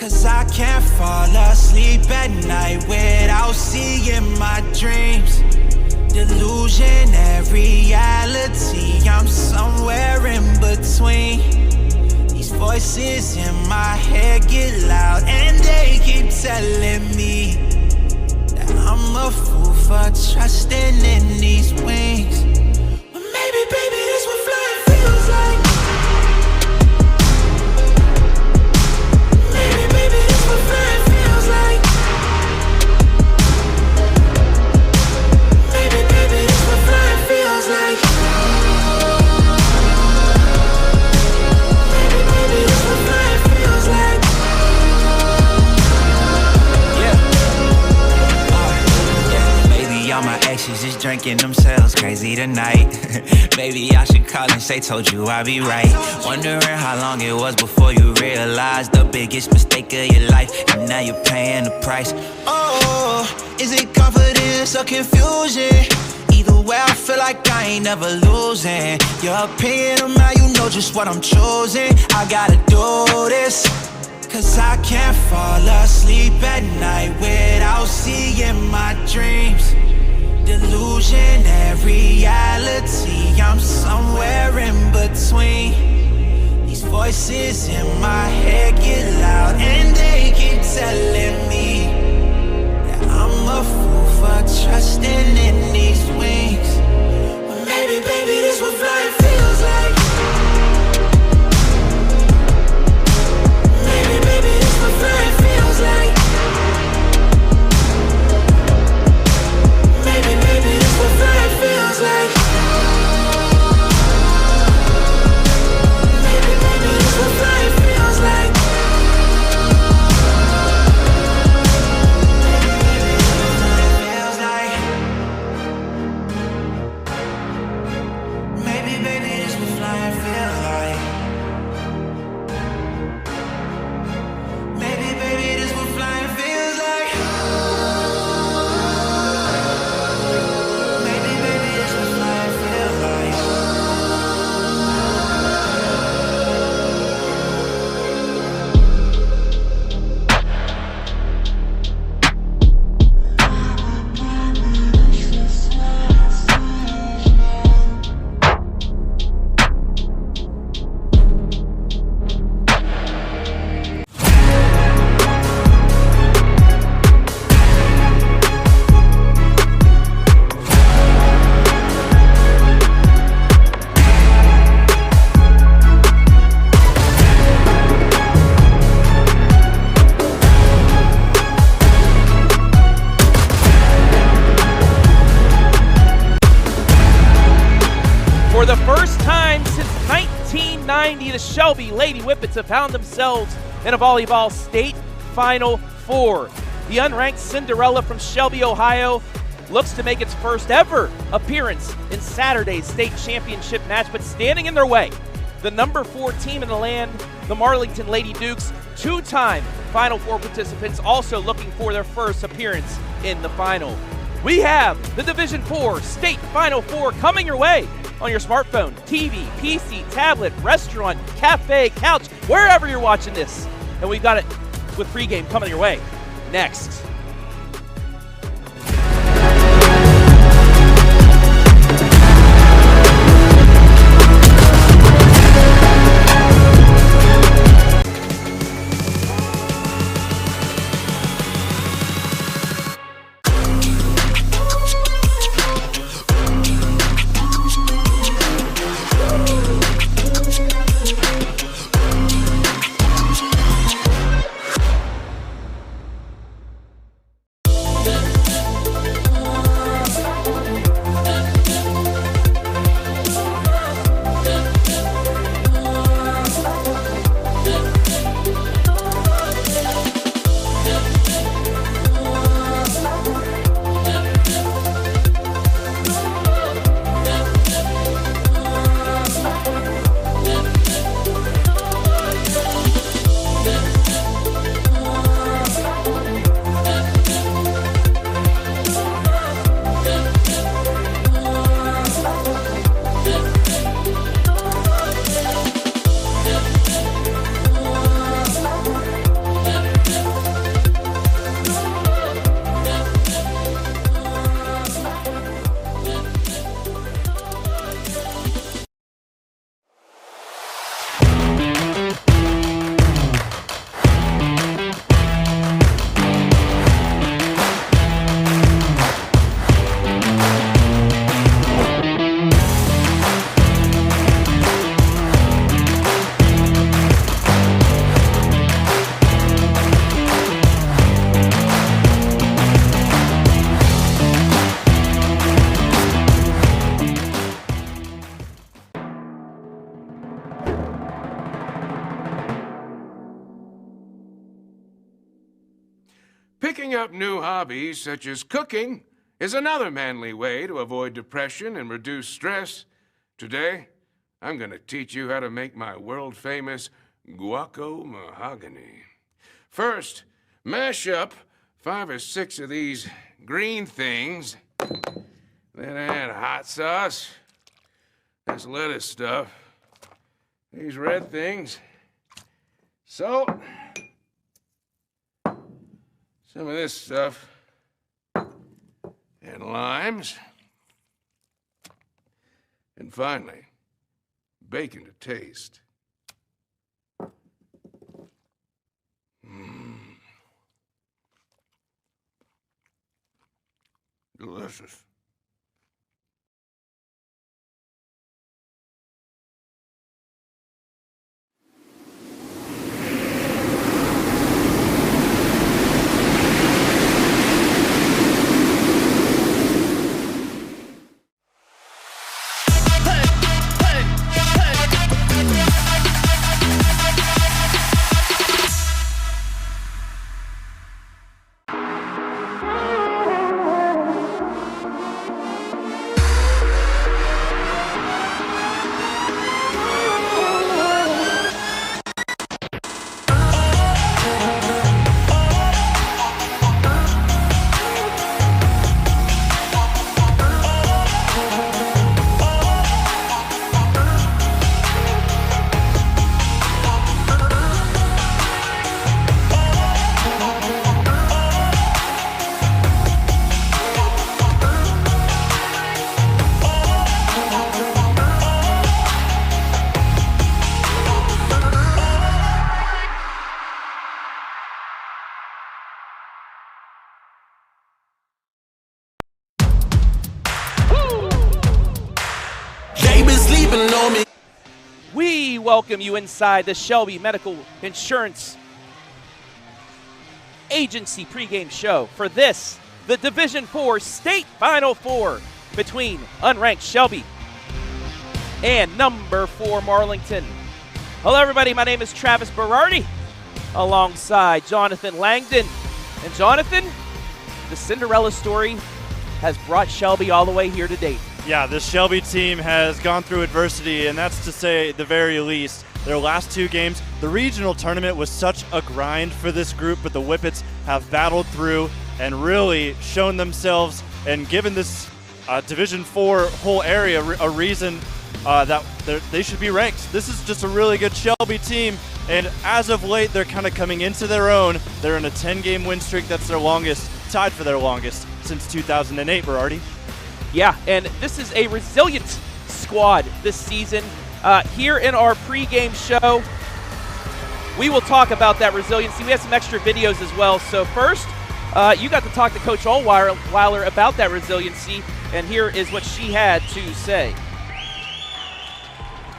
'Cause I can't fall asleep at night without seeing my dreams. Delusionary reality, I'm somewhere in between. These voices in my head get loud and they keep telling me that I'm a fool for trusting in these wings. But maybe, baby, this what flying feels like. Maybe, baby, this what flying feels like. Maybe, baby, this what flying feels like. Maybe, baby, this what flying feels like. Yeah. Maybe all my exes just drinking themselves crazy tonight. Maybe I should call and say, told you I'd be right. Wondering how long it was before you realized the biggest mistake of your life, and now you're paying the price. Oh, is it confidence or confusion? Either way, I feel like I ain't never losing. Your opinion of mine, you know just what I'm choosing. I gotta do this, 'cause I can't fall asleep at night without seeing my dreams. Delusionary reality, I'm somewhere in between. These voices in my head get loud and they keep telling me that I'm a fool for trusting in these wings. But maybe, baby, this what flying feels like. Maybe, baby, this what flying feels like. Maybe, baby, this what flying feels like. Maybe, baby, this what flying feels like. Maybe, baby, this what flying feels like. Maybe, baby, this what flying feels like. Maybe, baby, this what flying feels like. For the first time since 1990, the Shelby Lady Whippets have found themselves in a volleyball state Final Four. The unranked Cinderella from Shelby, Ohio, looks to make its first ever appearance in Saturday's state championship match, but standing in their way, the number 4 team in the land, the Marlington Lady Dukes, two-time Final Four participants, also looking for their first appearance in the final. We have the Division 4 State Final Four coming your way on your smartphone, TV, PC, tablet, restaurant, cafe, couch, wherever you're watching this. And we've got it with Pregame coming your way next. Picking up new hobbies such as cooking is another manly way to avoid depression and reduce stress. Today, I'm going to teach you how to make my world-famous guaco mahogany. First, mash up 5 or 6 of these green things. Then add hot sauce, this lettuce stuff, these red things, salt, some of this stuff, and limes. And finally, bacon to taste. Delicious. We welcome you inside the Shelby Medical Insurance Agency pregame show for this, the Division 4 State Final 4 between unranked Shelby and number 4 Marlington. Hello everybody, my name is Travis Berardi alongside Jonathan Langdon. And Jonathan, the Cinderella story has brought Shelby all the way here to date. Yeah, this Shelby team has gone through adversity, and that's to say the very least. Their last 2 games, the regional tournament was such a grind for this group, but the Whippets have battled through and really shown themselves and given this Division 4 whole area a reason that they should be ranked. This is just a really good Shelby team, and as of late, they're kind of coming into their own. They're in a 10-game win streak. That's their longest, tied for their longest since 2008, Berardi. Yeah, and this is a resilient squad this season. Here in our pregame show, we will talk about that resiliency. We have some extra videos as well. So first, you got to talk to Coach Allweiler about that resiliency, and here is what she had to say.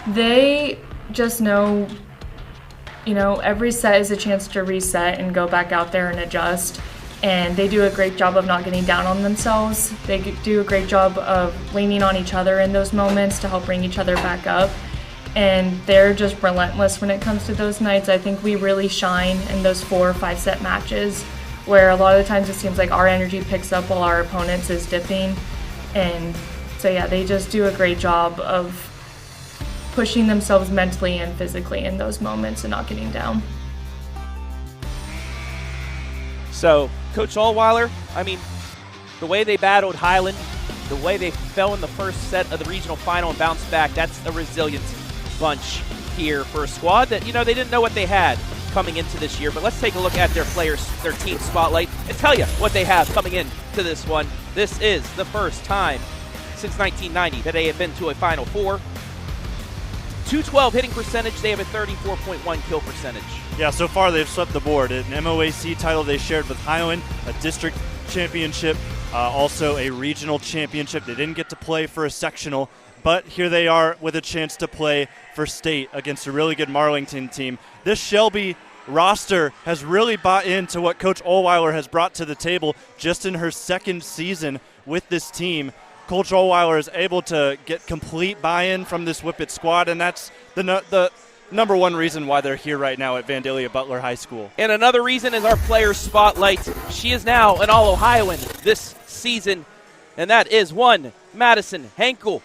They just know, every set is a chance to reset and go back out there and adjust. And they do a great job of not getting down on themselves. They do a great job of leaning on each other in those moments to help bring each other back up. And they're just relentless when it comes to those nights. I think we really shine in those 4 or 5 set matches where a lot of the times it seems like our energy picks up while our opponent's is dipping. And so yeah, they just do a great job of pushing themselves mentally and physically in those moments and not getting down. So, Coach Allweiler, the way they battled Highland, the way they fell in the first set of the regional final and bounced back, that's a resilient bunch here for a squad that, they didn't know what they had coming into this year. But let's take a look at their players, their team spotlight, and tell you what they have coming into this one. This is the first time since 1990 that they have been to a Final Four. .212 hitting percentage, they have a 34.1 kill percentage. Yeah, so far they've swept the board. An MOAC title they shared with Highland, a district championship, also a regional championship. They didn't get to play for a sectional, but here they are with a chance to play for state against a really good Marlington team. This Shelby roster has really bought into what Coach Allweiler has brought to the table just in her second season with this team. Coach Allweiler is able to get complete buy-in from this Whippet squad, and that's the number one reason why they're here right now at Vandalia Butler High School. And another reason is our player spotlight. She is now an All-Ohioan this season, and that is one Madison Henkel.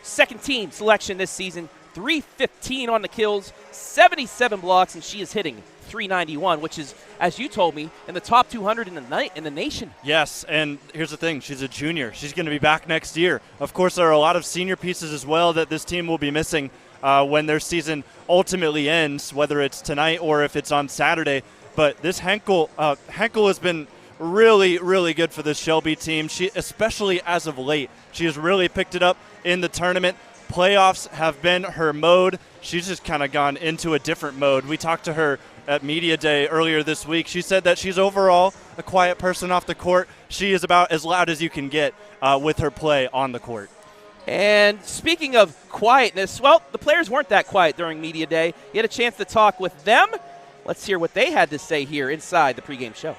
Second team selection this season, 315 on the kills, 77 blocks, and she is hitting 391, which is, as you told me, in the top 200 in the nation. Yes, and here's the thing. She's a junior. She's going to be back next year. Of course, there are a lot of senior pieces as well that this team will be missing when their season ultimately ends, whether it's tonight or if it's on Saturday. But this Henkel has been really, really good for this Shelby team. She, especially as of late, she has really picked it up in the tournament. Playoffs have been her mode. She's just kind of gone into a different mode. We talked to her at Media Day earlier this week. She said that she's overall a quiet person off the court. She is about as loud as you can get with her play on the court. And speaking of quietness, well, the players weren't that quiet during Media Day. You had a chance to talk with them. Let's hear what they had to say here inside the pregame show.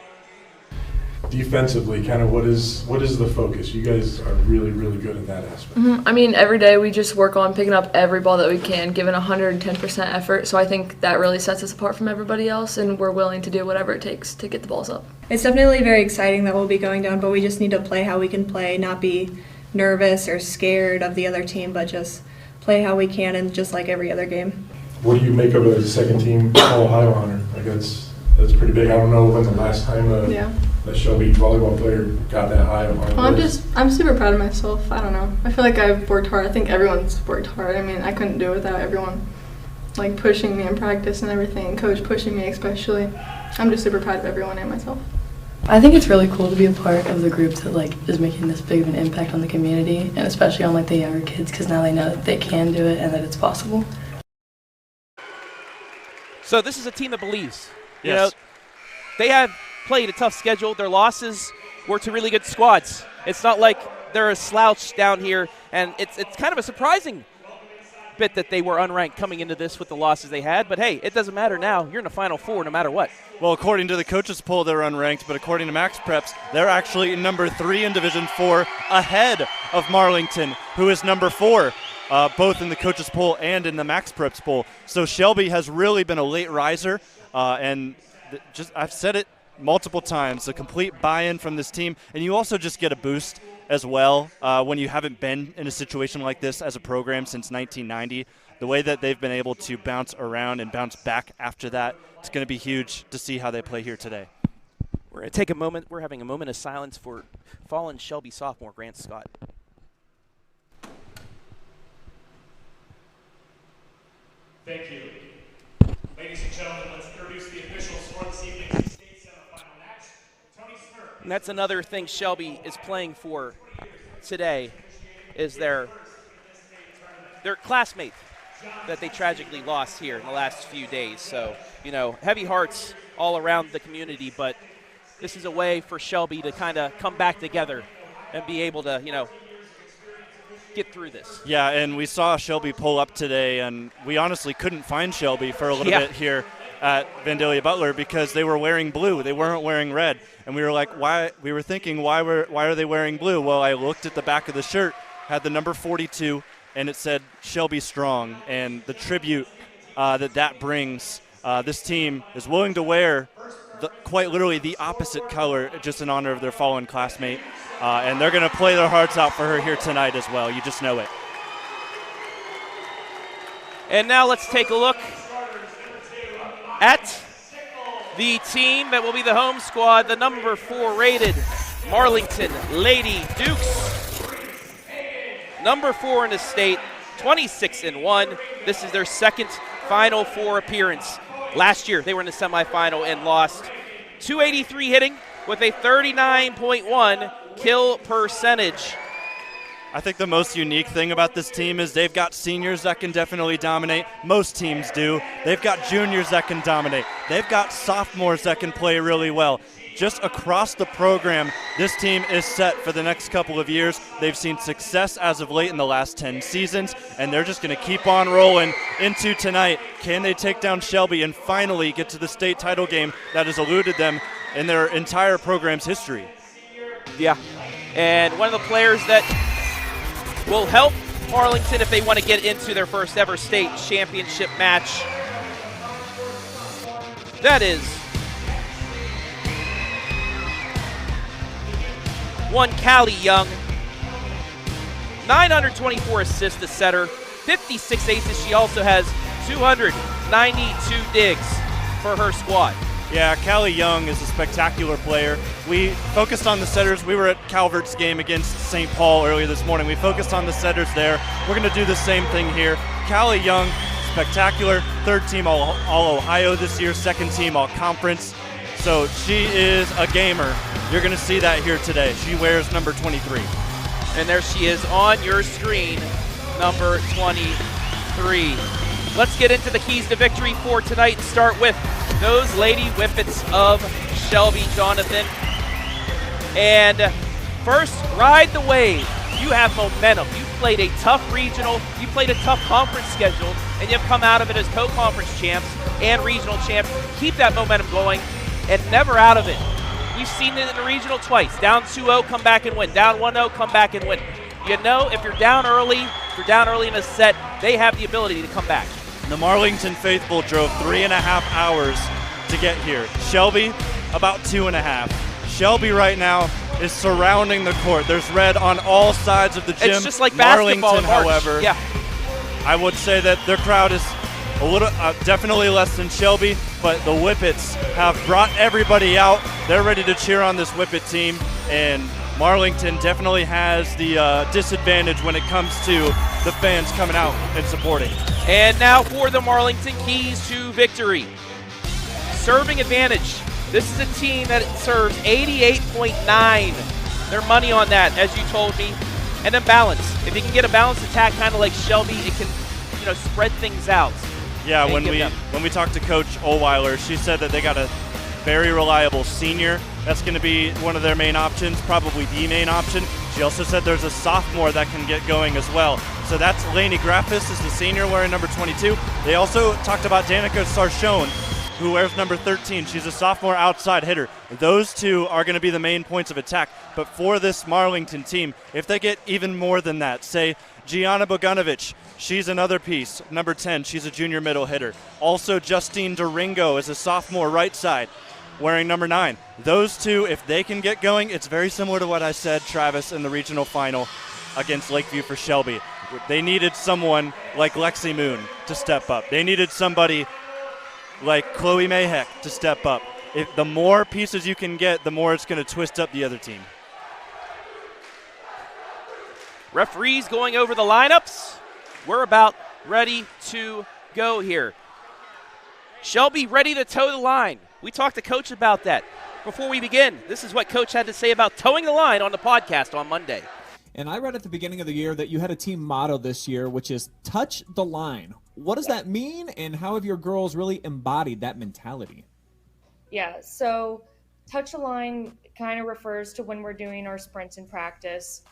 Defensively, kind of what is the focus? You guys are really, really good at that aspect. I mean, every day we just work on picking up every ball that we can, giving 110% effort. So I think that really sets us apart from everybody else, and we're willing to do whatever it takes to get the balls up. It's definitely very exciting that we'll be going down, but we just need to play how we can play, not be nervous or scared of the other team, but just play how we can, and just like every other game. What do you make of it as a second team All-Ohio honor? Like that's pretty big. I don't know when the last time a Shelby volleyball player got that high of honor. Well, I'm super proud of myself. I don't know. I feel like I've worked hard. I think everyone's worked hard. I mean, I couldn't do it without everyone like pushing me in practice and everything, coach pushing me especially. I'm just super proud of everyone and myself. I think it's really cool to be a part of the group that is making this big of an impact on the community, and especially on the younger kids, because now they know that they can do it and that it's possible. So this is a team that believes. Yes. You know, they have played a tough schedule. Their losses were to really good squads. It's not like they're a slouch down here, and it's kind of a surprising bit that they were unranked coming into this with the losses they had. But hey, it doesn't matter now. You're in the Final Four no matter what. Well, according to the coaches poll, they're unranked, but according to Max Preps, they're actually number 3 in Division 4, ahead of Marlington, who is number 4. Both in the coaches poll and in the Max Preps poll. So Shelby has really been a late riser, and I've said it multiple times, a complete buy-in from this team, and you also just get a boost as well when you haven't been in a situation like this as a program since 1990. The way that they've been able to bounce around and bounce back after that, it's going to be huge to see how they play here today. We're going to take a moment. We're having a moment of silence for fallen Shelby sophomore Grant Scott. Thank you. Ladies and gentlemen, let's introduce the officials for this evening's State Semifinal match. Tony Smith. And that's another thing Shelby is playing for today, is their classmate that they tragically lost here in the last few days. So, you know, heavy hearts all around the community, but this is a way for Shelby to kind of come back together and be able to, you know, get through this. Yeah, and we saw Shelby pull up today, and we honestly couldn't find Shelby for a little bit here at Vandalia Butler because they were wearing blue. They weren't wearing red. And we were like, why? We were thinking, why are they wearing blue? Well, I looked at the back of the shirt, had the number 42, and it said Shelby Strong. And the tribute that brings, this team is willing to wear quite literally the opposite color just in honor of their fallen classmate. And they're going to play their hearts out for her here tonight as well. You just know it. And now let's take a look at the team that will be the home squad, the number 4 rated Marlington Lady Dukes. Number 4 in the state, 26-1. This is their second Final Four appearance. Last year they were in the semifinal and lost. 283 hitting with a 39.1 kill percentage. I think the most unique thing about this team is they've got seniors that can definitely dominate. Most teams do. They've got juniors that can dominate. They've got sophomores that can play really well. Just across the program, this team is set for the next couple of years. They've seen success as of late in the last 10 seasons, and they're just going to keep on rolling into tonight. Can they take down Shelby and finally get to the state title game that has eluded them in their entire program's history? Yeah, and one of the players that will help Marlington if they want to get into their first ever state championship match. That is one Cali Young, 924 assists to setter, 56 aces. She also has 292 digs for her squad. Yeah, Cali Young is a spectacular player. We focused on the setters. We were at Calvert's game against St. Paul earlier this morning. We focused on the setters there. We're going to do the same thing here. Cali Young, spectacular. Third team All-Ohio this year, second team All-Conference. So she is a gamer. You're going to see that here today. She wears number 23. And there she is on your screen, number 23. Let's get into the keys to victory for tonight and start with those Lady Whippets of Shelby, Jonathan. And first, ride the wave. You have momentum. You played a tough regional. You played a tough conference schedule, and you've come out of it as co-conference champs and regional champs. Keep that momentum going and never out of it. We've seen it in the regional twice. Down 2-0, come back and win. Down 1-0, come back and win. You know, if you're down early in a set, they have the ability to come back. The Marlington faithful drove 3.5 hours to get here. Shelby, about 2.5. Shelby right now is surrounding the court. There's red on all sides of the gym. It's just like basketball in March. However, yeah. I would say that their crowd is a little, definitely less than Shelby, but the Whippets have brought everybody out. They're ready to cheer on this Whippet team, and Marlington definitely has the disadvantage when it comes to the fans coming out and supporting. And now for the Marlington keys to victory. Serving advantage. This is a team that serves 88.9. Their money on that, as you told me. And then balance. If you can get a balanced attack kind of like Shelby, it can, spread things out. Yeah, when we talked to Coach Olweiler, she said that they got a very reliable senior. That's going to be one of their main options, probably the main option. She also said there's a sophomore that can get going as well. So that's Lainey Graffis is the senior wearing number 22. They also talked about Danica Sarchone, who wears number 13. She's a sophomore outside hitter. Those two are going to be the main points of attack. But for this Marlington team, if they get even more than that, say Gianna Bogdanovich, she's another piece, number 10. She's a junior middle hitter. Also Justine Duringo is a sophomore right side, wearing number 9. Those two, if they can get going, it's very similar to what I said, Travis, in the regional final against Lakeview for Shelby. They needed someone like Lexi Moon to step up. They needed somebody like Chloe Mayheck to step up. If the more pieces you can get, the more it's going to twist up the other team. Referees going over the lineups. We're about ready to go here. Shelby ready to toe the line. We talked to Coach about that. Before we begin, this is what Coach had to say about towing the line on the podcast on Monday. And I read at the beginning of the year that you had a team motto this year, which is touch the line. What does that mean, and how have your girls really embodied that mentality? Yeah, so touch the line kind of refers to when we're doing our sprints in practice.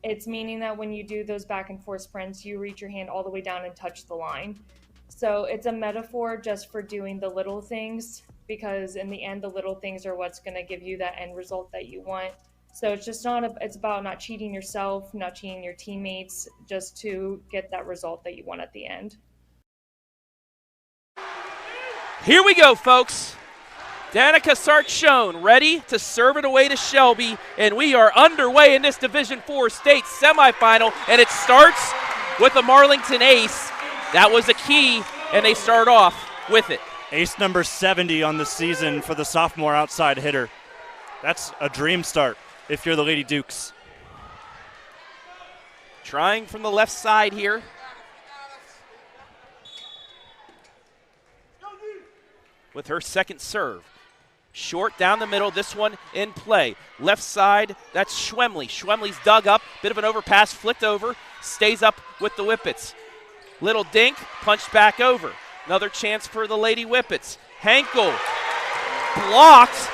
It's meaning that when you do those back and forth sprints, you reach your hand all the way down and touch the line. So it's a metaphor just for doing the little things, because in the end, the little things are what's going to give you that end result that you want. So it's just it's about not cheating yourself, not cheating your teammates, just to get that result that you want at the end. Here we go, folks. Danica Sarchone ready to serve it away to Shelby, and we are underway in this Division IV state semifinal, and it starts with a Marlington ace. That was a key, and they start off with it. Ace number 70 on the season for the sophomore outside hitter. That's a dream start if you're the Lady Dukes. Trying from the left side here. With her second serve. Short down the middle, this one in play. Left side, that's Schwemley. Schwemley's dug up, bit of an overpass, flicked over, stays up with the Whippets. Little dink, punched back over. Another chance for the Lady Whippets. Henkel blocked,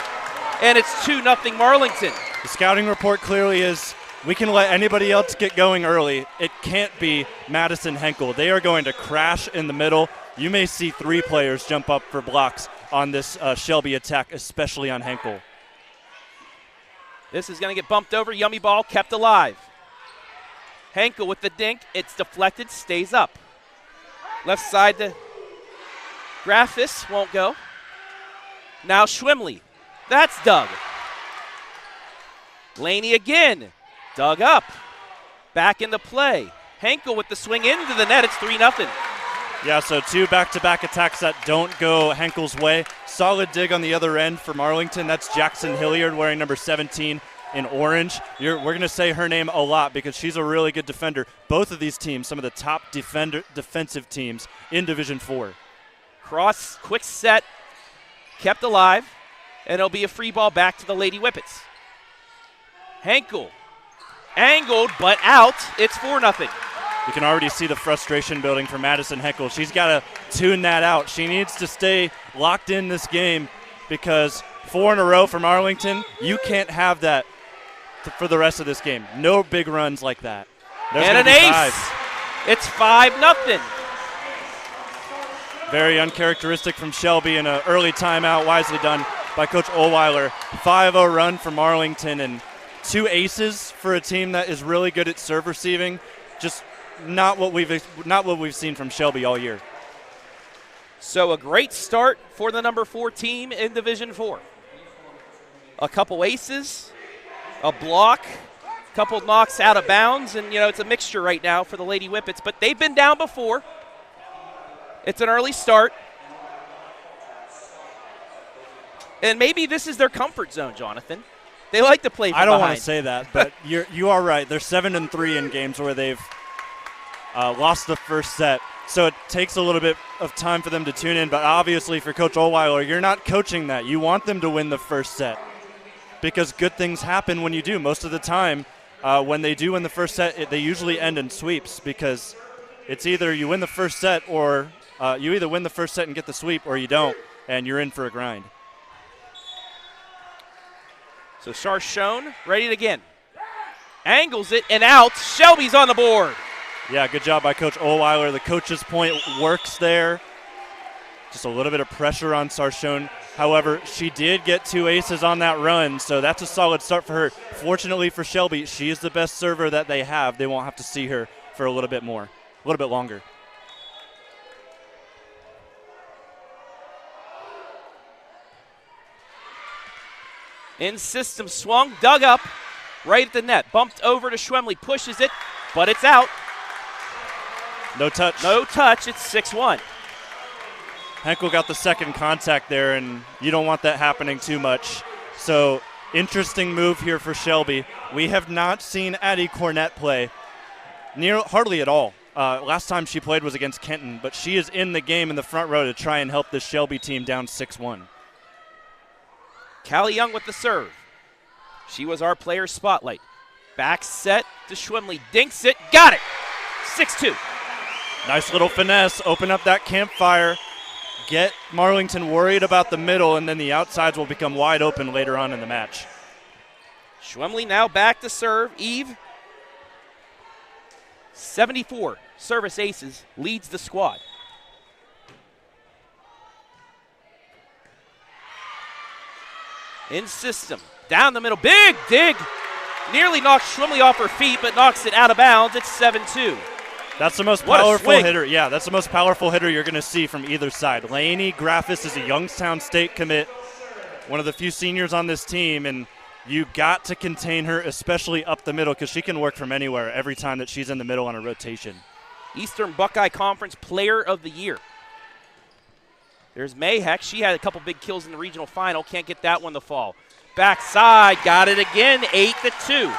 and it's 2-0 Marlington. The scouting report clearly is we can let anybody else get going early. It can't be Madison Henkel. They are going to crash in the middle. You may see 3 players jump up for blocks on this Shelby attack, especially on Henkel. This is going to get bumped over. Yummy ball kept alive. Henkel with the dink. It's deflected, stays up. Left side to Graffis, won't go. Now Schwimley. That's dug. Laney again. Dug up. Back into play. Henkel with the swing into the net. It's 3-0. Yeah, so 2 back-to-back attacks that don't go Henkel's way. Solid dig on the other end for Marlington. That's Jackson Hilliard wearing number 17 in orange. We're going to say her name a lot because she's a really good defender. Both of these teams, some of the top defensive teams in Division 4. Cross, quick set, kept alive, and it'll be a free ball back to the Lady Whippets. Henkel, angled but out. It's 4-0. You can already see the frustration building for Madison Henkel. She's got to tune that out. She needs to stay locked in this game because 4 in a row for Marlington, you can't have that for the rest of this game. No big runs like that. There's and an ace. 5. It's 5-0. Very uncharacteristic from Shelby in an early timeout, wisely done by Coach Ohlweiler. 5-0 run for Marlington and 2 aces for a team that is really good at serve receiving. Just not what we've seen from Shelby all year. So a great start for the number 4 team in Division 4. A couple aces, a block, a couple knocks out of bounds, and it's a mixture right now for the Lady Whippets, but they've been down before. It's an early start. And maybe this is their comfort zone, Jonathan. They like to play from I don't behind. want to say that, but you are right. They're 7-3 in games where they've lost the first set. So it takes a little bit of time for them to tune in, but obviously for Coach Ohlweiler, you're not coaching that. You want them to win the first set because good things happen when you do. Most of the time, when they do win the first set, they usually end in sweeps because it's either you win the first set or you either win the first set and get the sweep or you don't, and you're in for a grind. So Charchone ready to begin. Angles it and out. Shelby's on the board. Yeah, good job by Coach Ohlweiler. The coach's point works there. Just a little bit of pressure on Charchone. However, she did get 2 aces on that run, so that's a solid start for her. Fortunately for Shelby, she is the best server that they have. They won't have to see her for a little bit longer. In system swung, dug up, right at the net. Bumped over to Schwemley, pushes it, but it's out. No touch. No touch, it's 6-1. Henkel got the second contact there, and you don't want that happening too much. So, interesting move here for Shelby. We have not seen Addie Cornett play hardly at all. Last time she played was against Kenton, but she is in the game in the front row to try and help this Shelby team down 6-1. Cali Young with the serve. She was our player spotlight. Back set to Schwemley, dinks it, got it! 6-2. Nice little finesse, open up that campfire, get Marlington worried about the middle, and then the outsides will become wide open later on in the match. Schwemley now back to serve. Eve, 74 service aces, leads the squad. In system, down the middle, big dig. Nearly knocks Schwemley off her feet, but knocks it out of bounds. It's 7-2. That's the most powerful hitter. Yeah, that's the most powerful hitter you're going to see from either side. Laney Graffis is a Youngstown State commit, one of the few seniors on this team, and you got to contain her, especially up the middle, because she can work from anywhere every time that she's in the middle on a rotation. Eastern Buckeye Conference Player of the Year. There's Mayheck. She had a couple big kills in the regional final. Can't get that one to fall. Backside, got it again, 8-2.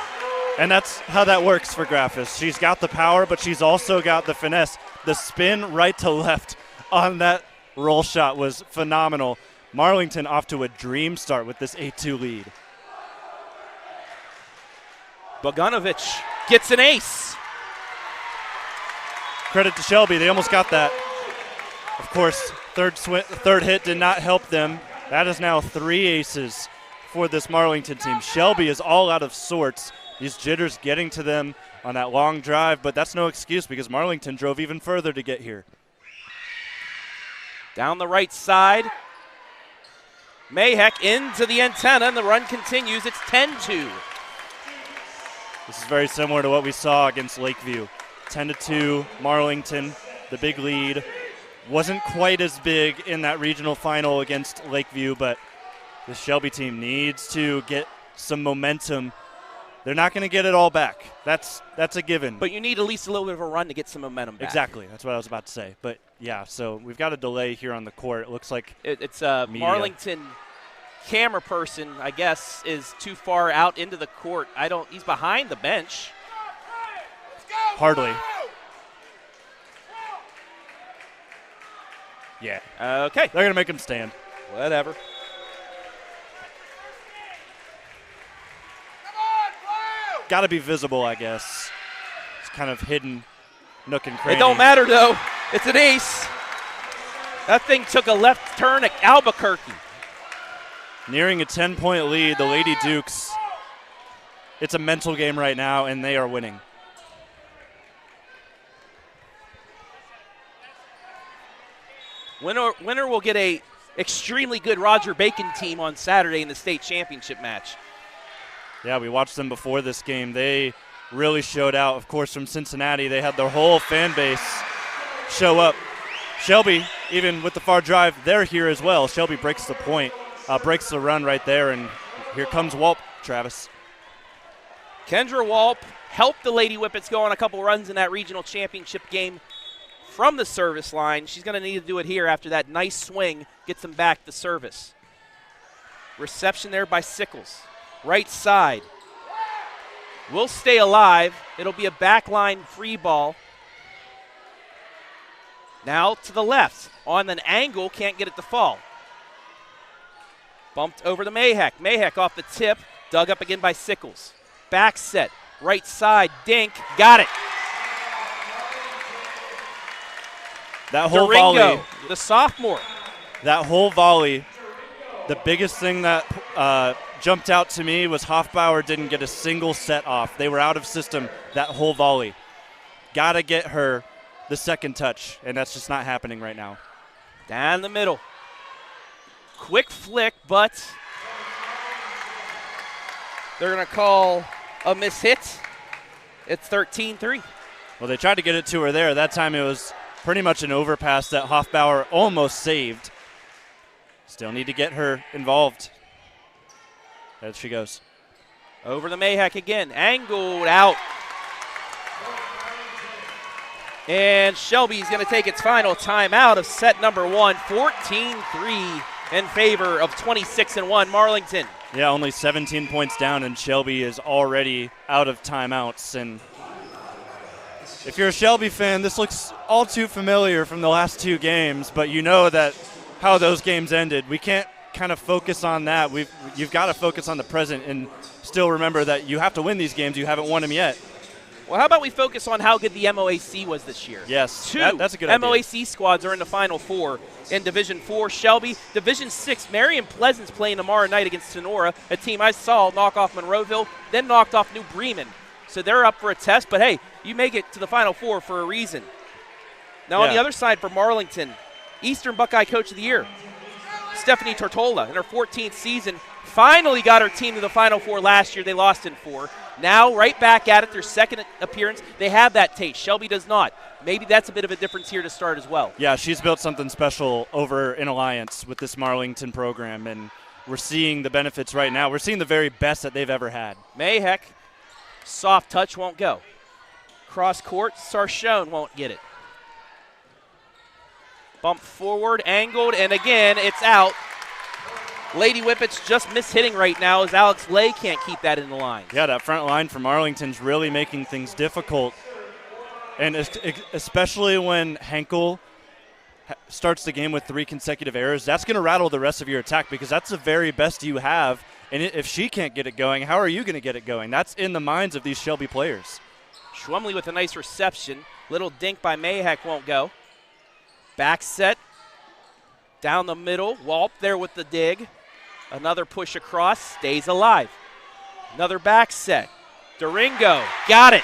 And that's how that works for Graffis. She's got the power, but she's also got the finesse. The spin right to left on that roll shot was phenomenal. Marlington off to a dream start with this 8-2 lead. Bogdanovich gets an ace. Credit to Shelby. They almost got that. Of course, third hit did not help them. That is now 3 aces for this Marlington team. Shelby is all out of sorts. These jitters getting to them on that long drive, but that's no excuse because Marlington drove even further to get here. Down the right side. Mayheck into the antenna, and the run continues. It's 10-2. This is very similar to what we saw against Lakeview. 10-2, Marlington, the big lead. Wasn't quite as big in that regional final against Lakeview, but the Shelby team needs to get some momentum. They're not going to get it all back. That's a given. But you need at least a little bit of a run to get some momentum back. Exactly. That's what I was about to say. But, yeah, so we've got a delay here on the court. It looks like it's a Marlington camera person, I guess, is too far out into the court. He's behind the bench. Hardly. Yeah. Okay. They're going to make him stand. Whatever. Got to be visible, I guess. It's kind of hidden nook and cranny. It don't matter, though. It's an ace. That thing took a left turn at Albuquerque. Nearing a 10-point lead, the Lady Dukes. It's a mental game right now, and they are winning. Winner will get a extremely good Roger Bacon team on Saturday in the state championship match. Yeah, we watched them before this game. They really showed out. Of course, from Cincinnati, they had their whole fan base show up. Shelby, even with the far drive, they're here as well. Shelby breaks the point, breaks the run right there, and here comes Walp, Travis. Kendra Walp helped the Lady Whippets go on a couple runs in that regional championship game from the service line. She's going to need to do it here after that nice swing gets them back to service. Reception there by Sickles. Right side. Will stay alive. It'll be a backline free ball. Now to the left. On an angle, can't get it to fall. Bumped over to Mayheck. Mayheck off the tip. Dug up again by Sickles. Back set. Right side. Dink. Got it. That whole Duringo, volley. The sophomore. That whole volley. The biggest thing that jumped out to me was Hoffbauer didn't get a single set off. They were out of system that whole volley. Got to get her the second touch, and that's just not happening right now. Down the middle. Quick flick, but they're going to call a mishit. It's 13-3. Well, they tried to get it to her there. That time it was pretty much an overpass that Hoffbauer almost saved. Still need to get her involved. There she goes. Over the Mayheck again. Angled out. And Shelby's going to take its final timeout of set number one. 14-3 in favor of 26-1 Marlington. Yeah, only 17 points down, and Shelby is already out of timeouts. And if you're a Shelby fan, this looks all too familiar from the last two games, but you know that how those games ended. We can't kind of focus on that. You've got to focus on the present and still remember that you have to win these games. You haven't won them yet. Well, how about we focus on how good the MOAC was this year? Yes, Two that's a good idea. MOAC squads are in the Final Four in Division 4. Shelby, Division 6, Marion Pleasant's playing tomorrow night against Sonora, a team I saw knock off Monroeville, then knocked off New Bremen. So they're up for a test, but hey, you make it to the Final Four for a reason. Now on the other side for Marlington, Eastern Buckeye Coach of the Year, Stephanie Tortola, in her 14th season, finally got her team to the Final Four last year. They lost in 4. Now right back at it, their second appearance. They have that taste. Shelby does not. Maybe that's a bit of a difference here to start as well. Yeah, she's built something special over in Alliance with this Marlington program, and we're seeing the benefits right now. We're seeing the very best that they've ever had. Mayheck, soft touch, won't go. Cross court, Sarchone won't get it. Bump forward, angled, and again, it's out. Lady Whippets just mishitting right now as Alex Lay can't keep that in the line. Yeah, that front line for Marlington's really making things difficult. And especially when Henkel starts the game with 3 consecutive errors, that's going to rattle the rest of your attack because that's the very best you have. And if she can't get it going, how are you going to get it going? That's in the minds of these Shelby players. Schwumley with a nice reception. Little dink by Mayheck won't go. Back set. Down the middle. Walp there with the dig. Another push across. Stays alive. Another back set. Duringo. Got it.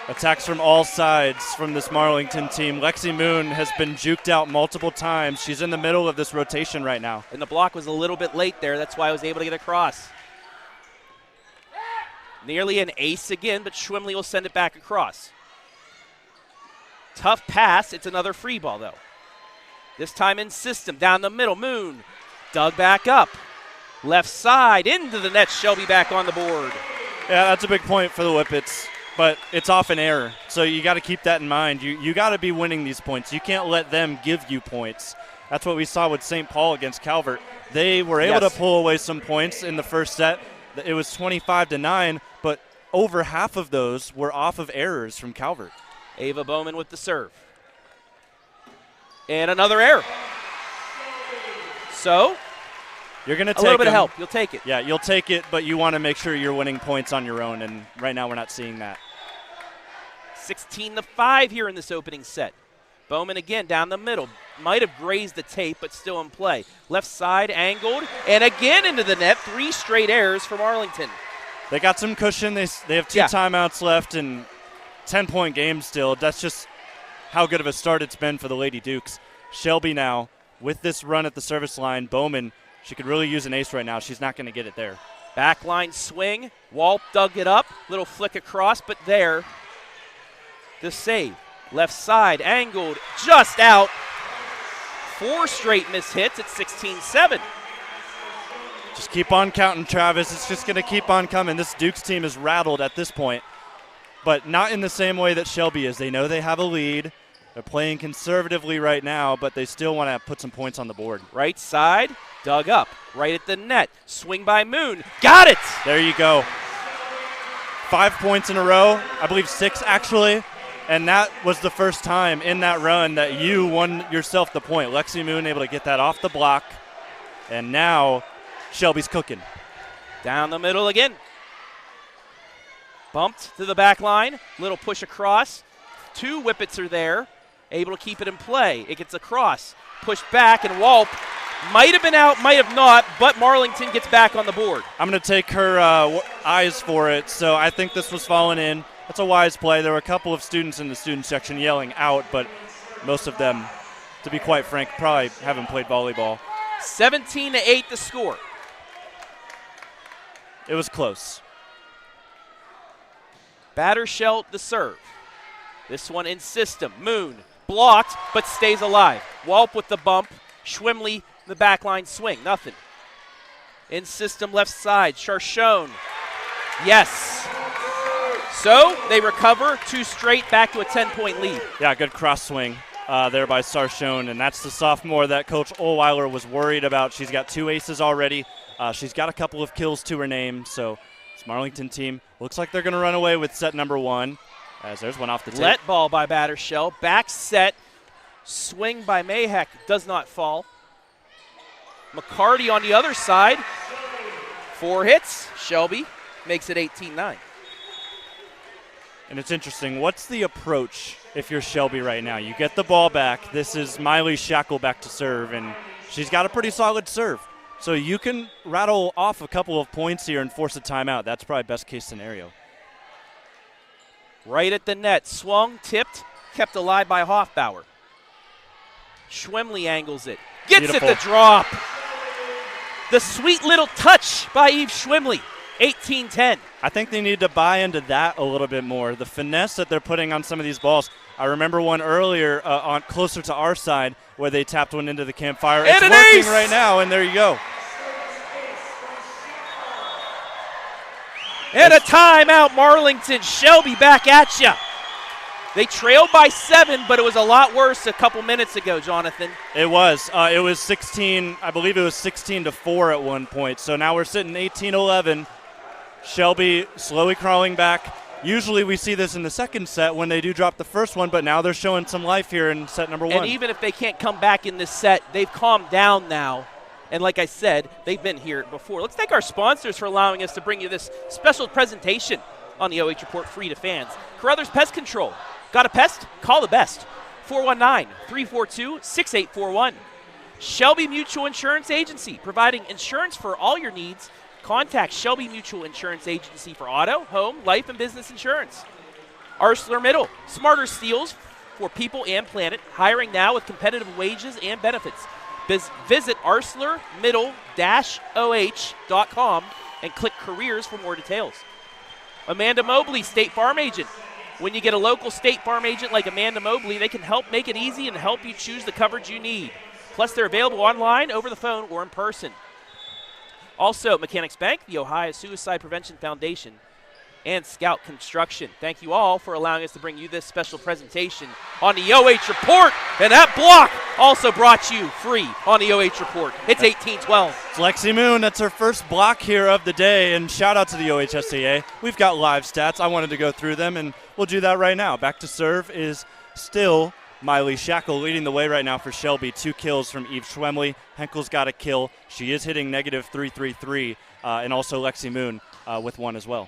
Attacks from all sides from this Marlington team. Lexi Moon has been juked out multiple times. She's in the middle of this rotation right now. And the block was a little bit late there. That's why I was able to get across. Nearly an ace again, but Schwimley will send it back across. Tough pass. It's another free ball, though. This time in system, down the middle. Moon dug back up. Left side, into the net. Shelby back on the board. Yeah, that's a big point for the Whippets, but it's off an error. So you got to keep that in mind. You got to be winning these points. You can't let them give you points. That's what we saw with St. Paul against Calvert. They were able to pull away some points in the first set. It was 25-9, but over half of those were off of errors from Calvert. Ava Bowman with the serve. And another error. So, you're going to take a little bit of help. You'll take it. Yeah, you'll take it, but you want to make sure you're winning points on your own, and right now we're not seeing that. 16-5 here in this opening set. Bowman again down the middle. Might have grazed the tape, but still in play. Left side angled, and again into the net. 3 straight errors from Arlington. They got some cushion. They have 2 timeouts left and 10-point game still. That's just how good of a start it's been for the Lady Dukes. Shelby now with this run at the service line. Bowman, she could really use an ace right now. She's not going to get it there. Backline swing. Walp dug it up. Little flick across, but there. The save. Left side angled, just out. 4 straight miss hits at 16-7. Just keep on counting, Travis. It's just going to keep on coming. This Dukes team is rattled at this point, but not in the same way that Shelby is. They know they have a lead. They're playing conservatively right now, but they still want to put some points on the board. Right side, dug up, right at the net. Swing by Moon. Got it! There you go. 5 points in a row. I believe 6, actually. And that was the first time in that run that you won yourself the point. Lexi Moon able to get that off the block. And now Shelby's cooking. Down the middle again. Bumped to the back line. Little push across. 2 Whippets are there. Able to keep it in play. It gets across. Push back, and Walp might have been out, might have not, but Marlington gets back on the board. I'm going to take her eyes for it, so I think this was falling in. That's a wise play. There were a couple of students in the student section yelling out, but most of them, to be quite frank, probably haven't played volleyball. 17-8 the score. It was close. Battershell the serve. This one in system. Moon blocked, but stays alive. Walp with the bump. Schwimley the backline swing. Nothing. In system left side. Charchone. Yes. So they recover 2 straight, back to a 10-point lead. Yeah, good cross swing there by Sarchone, and that's the sophomore that Coach Ohlweiler was worried about. She's got 2 aces already. She's got a couple of kills to her name, so this Marlington team looks like they're going to run away with set number 1, as there's one off the tape. Let ball by Battershell. Back set. Swing by Mayheck does not fall. McCarty on the other side. 4 hits. Shelby makes it 18-9. And it's interesting. What's the approach if you're Shelby right now? You get the ball back. This is Miley Shackle back to serve, and she's got a pretty solid serve. So you can rattle off a couple of points here and force a timeout. That's probably best case scenario. Right at the net. Swung, tipped, kept alive by Hoffbauer. Schwemley angles it. Gets Beautiful. it the drop. The sweet little touch by Eve Schwemley. 18-10. I think they need to buy into that a little bit more. The finesse that they're putting on some of these balls. I remember one earlier on closer to our side where they tapped one into the campfire. And it's an working ace! right now, and there you go. And a timeout, Marlington. Shelby back at ya. They trailed by 7, but it was a lot worse a couple minutes ago, Jonathan. It was. It was 16. I believe it was 16-4 at one point. So now we're sitting 18-11. Shelby slowly crawling back. Usually we see this in the second set when they do drop the first one, but now they're showing some life here in set number 1. And even if they can't come back in this set, they've calmed down now. And like I said, they've been here before. Let's thank our sponsors for allowing us to bring you this special presentation on the OH Report free to fans. Carothers Pest Control. Got a pest? Call the best. 419-342-6841. Shelby Mutual Insurance Agency, providing insurance for all your needs. Contact Shelby Mutual Insurance Agency for auto, home, life, and business insurance. ArcelorMittal, smarter steels for people and planet, hiring now with competitive wages and benefits. Visit ArcelorMittal-OH.com and click careers for more details. Amanda Mobley, State Farm Agent. When you get a local State Farm agent like Amanda Mobley, they can help make it easy and help you choose the coverage you need. Plus, they're available online, over the phone, or in person. Also, Mechanics Bank, the Ohio Suicide Prevention Foundation, and Scout Construction. Thank you all for allowing us to bring you this special presentation on the OH Report. And that block also brought you free on the OH Report. It's 18-12. It's Lexi Moon. That's her first block here of the day. And shout out to the OHSAA. We've got live stats. I wanted to go through them, and we'll do that right now. Back to serve is still Miley Shackle leading the way right now for Shelby. 2 kills from Eve Schwemley. Henkel's got a kill. She is hitting -333, and also Lexi Moon with 1 as well.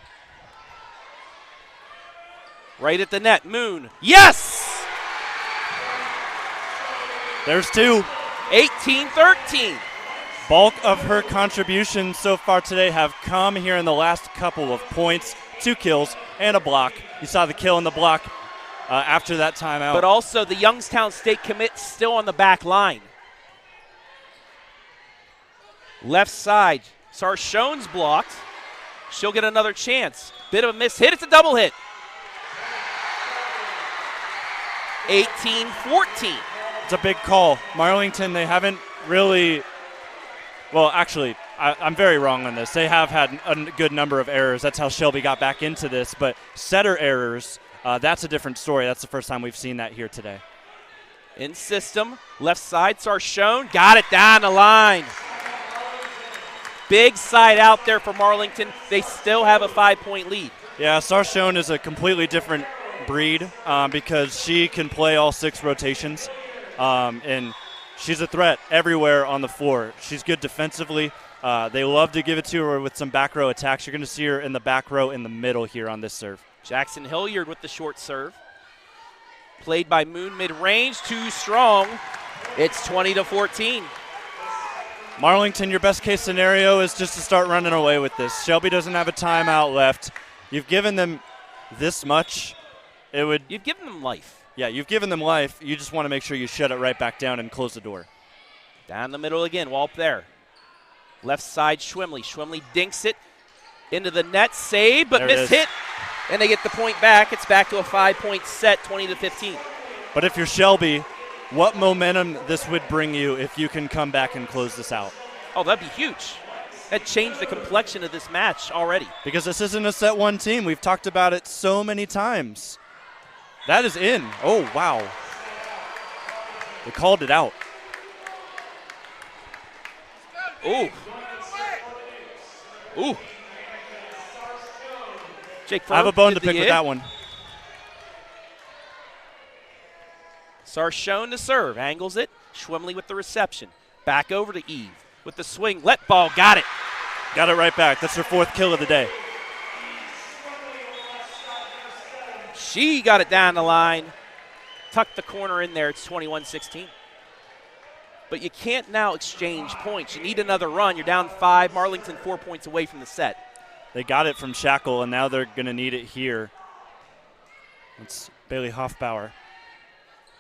Right at the net, Moon. Yes! There's 2. 18-13. Bulk of her contributions so far today have come here in the last couple of points. 2 kills and a block. You saw the kill and the block after that timeout. But also the Youngstown State commit still on the back line. Left side, Sarshone's blocked. She'll get another chance. Bit of a miss hit. It's a double hit. 18-14. It's a big call. Marlington, they haven't really, well, actually, I'm very wrong on this. They have had a good number of errors. That's how Shelby got back into this. But setter errors, that's a different story. That's the first time we've seen that here today. In system, left side, Sarshone, got it down the line. Big side out there for Marlington. They still have a 5-point lead. Yeah, Sarshone is a completely different breed because she can play all 6 rotations, and she's a threat everywhere on the floor. She's good defensively. They love to give it to her with some back row attacks. You're going to see her in the back row in the middle here on this serve. Jackson Hilliard with the short serve. Played by Moon mid-range, too strong. It's 20-14. Marlington, your best case scenario is just to start running away with this. Shelby doesn't have a timeout left. You've given them this much. You've given them life. Yeah, you've given them life. You just want to make sure you shut it right back down and close the door. Down the middle again, Walp there. Left side, Schwemley. Schwemley dinks it into the net, save, but missed hit. And they get the point back. It's back to a 5-point set, 20-15. But if you're Shelby, what momentum this would bring you if you can come back and close this out? Oh, that'd be huge. That changed the complexion of this match already. Because this isn't a set 1 team. We've talked about it so many times. That is in. Oh, wow. They called it out. Ooh. Ooh. Jake I have a bone to pick with that one. Sarshone to serve. Angles it. Schwemley with the reception. Back over to Eve with the swing. Let ball. Got it. Got it right back. That's her 4th kill of the day. She got it down the line. Tucked the corner in there. It's 21-16. But you can't now exchange points. You need another run. You're down 5. Marlington 4 points away from the set. They got it from Shackle, and now they're going to need it here. It's Bailey Hoffbauer.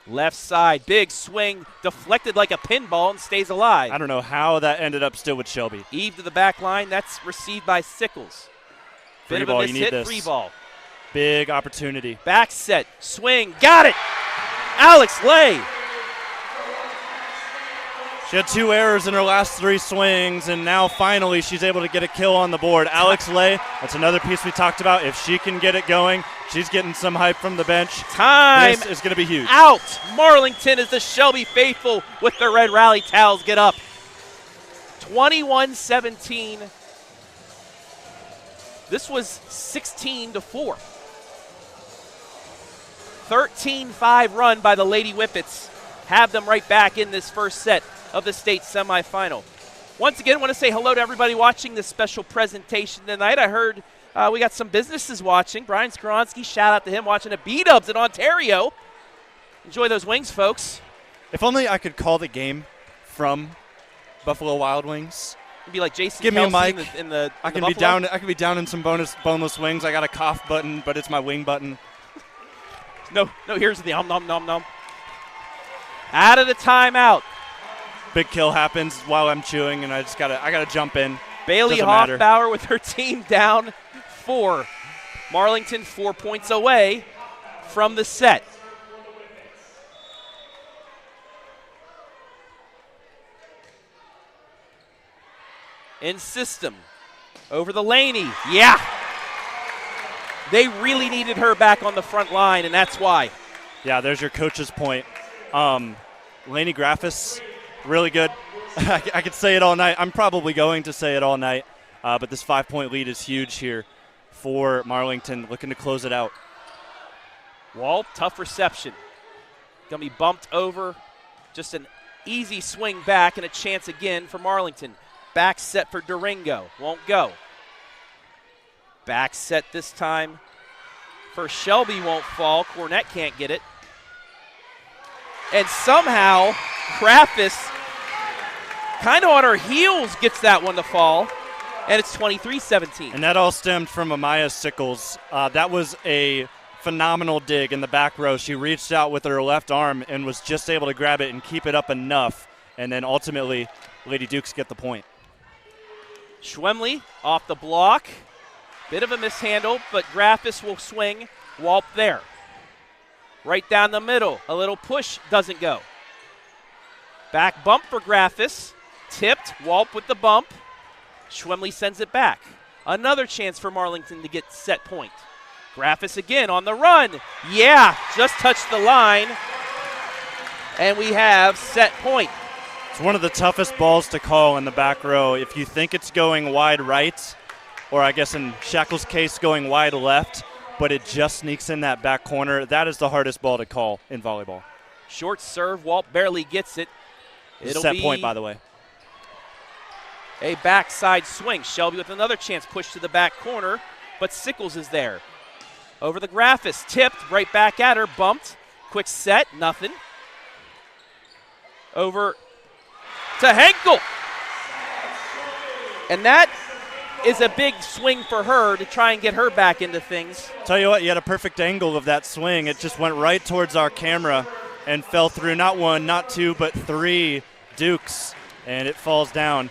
Left side, big swing, deflected like a pinball and stays alive. I don't know how that ended up still with Shelby. Eve to the back line. That's received by Sickles. Bit of a miss hit, free ball. Big opportunity. Back set, swing, got it. Alex Lay. She had 2 errors in her last 3 swings, and now finally she's able to get a kill on the board. Alex Lay, that's another piece we talked about. If she can get it going, she's getting some hype from the bench. Time this is going to be huge. Out. Marlington as the Shelby faithful with the red rally towels get up. 21-17. This was 16-4. 13-5 run by the Lady Whippets. Have them right back in this first set of the state semifinal. Once again, I want to say hello to everybody watching this special presentation tonight. I heard we got some businesses watching. Brian Skoronsky, shout out to him, watching at B-Dubs in Ontario. Enjoy those wings, folks. If only I could call the game from Buffalo Wild Wings. It'd be like Jason Give me a mic. I can be down in some boneless wings. I got a cough button, but it's my wing button. No, here's the nom. Out of the timeout. Big kill happens while I'm chewing, and I gotta jump in. Bailey Doesn't matter. Hoffbauer with her team down 4. Marlington 4 points away from the set. In system. Over the Laney. Yeah. They really needed her back on the front line, and that's why. Yeah, there's your coach's point. Laney Graffis, really good. I could say it all night. I'm probably going to say it all night. But this 5-point lead is huge here for Marlington, looking to close it out. Wall, tough reception. Gonna be bumped over. Just an easy swing back and a chance again for Marlington. Back set for Durango. Won't go. Back set this time for Shelby. Won't fall. Cornett can't get it. And somehow, Graffis, kind of on her heels, gets that one to fall. And it's 23-17. And that all stemmed from Amaya Sickles. That was a phenomenal dig in the back row. She reached out with her left arm and was just able to grab it and keep it up enough. And then ultimately, Lady Dukes get the point. Schwemley off the block. Bit of a mishandle, but Graffis will swing. Walp there. Right down the middle. A little push, doesn't go. Back bump for Graffis. Tipped. Walp with the bump. Schwemley sends it back. Another chance for Marlington to get set point. Graffis again on the run. Yeah, just touched the line. And we have set point. It's one of the toughest balls to call in the back row. If you think it's going wide right, or I guess in Shackle's case going wide left, but it just sneaks in that back corner, that is the hardest ball to call in volleyball. Short serve, Walt barely gets it. It'll set be point, by the way. A backside swing. Shelby with another chance, push to the back corner, but Sickles is there. Over the Graffis, tipped, right back at her, bumped. Quick set, nothing. Over to Henkel. And that is a big swing for her to try and get her back into things. Tell you what, you had a perfect angle of that swing. It just went right towards our camera and fell through not 1, not 2, but 3 Dukes, and it falls down.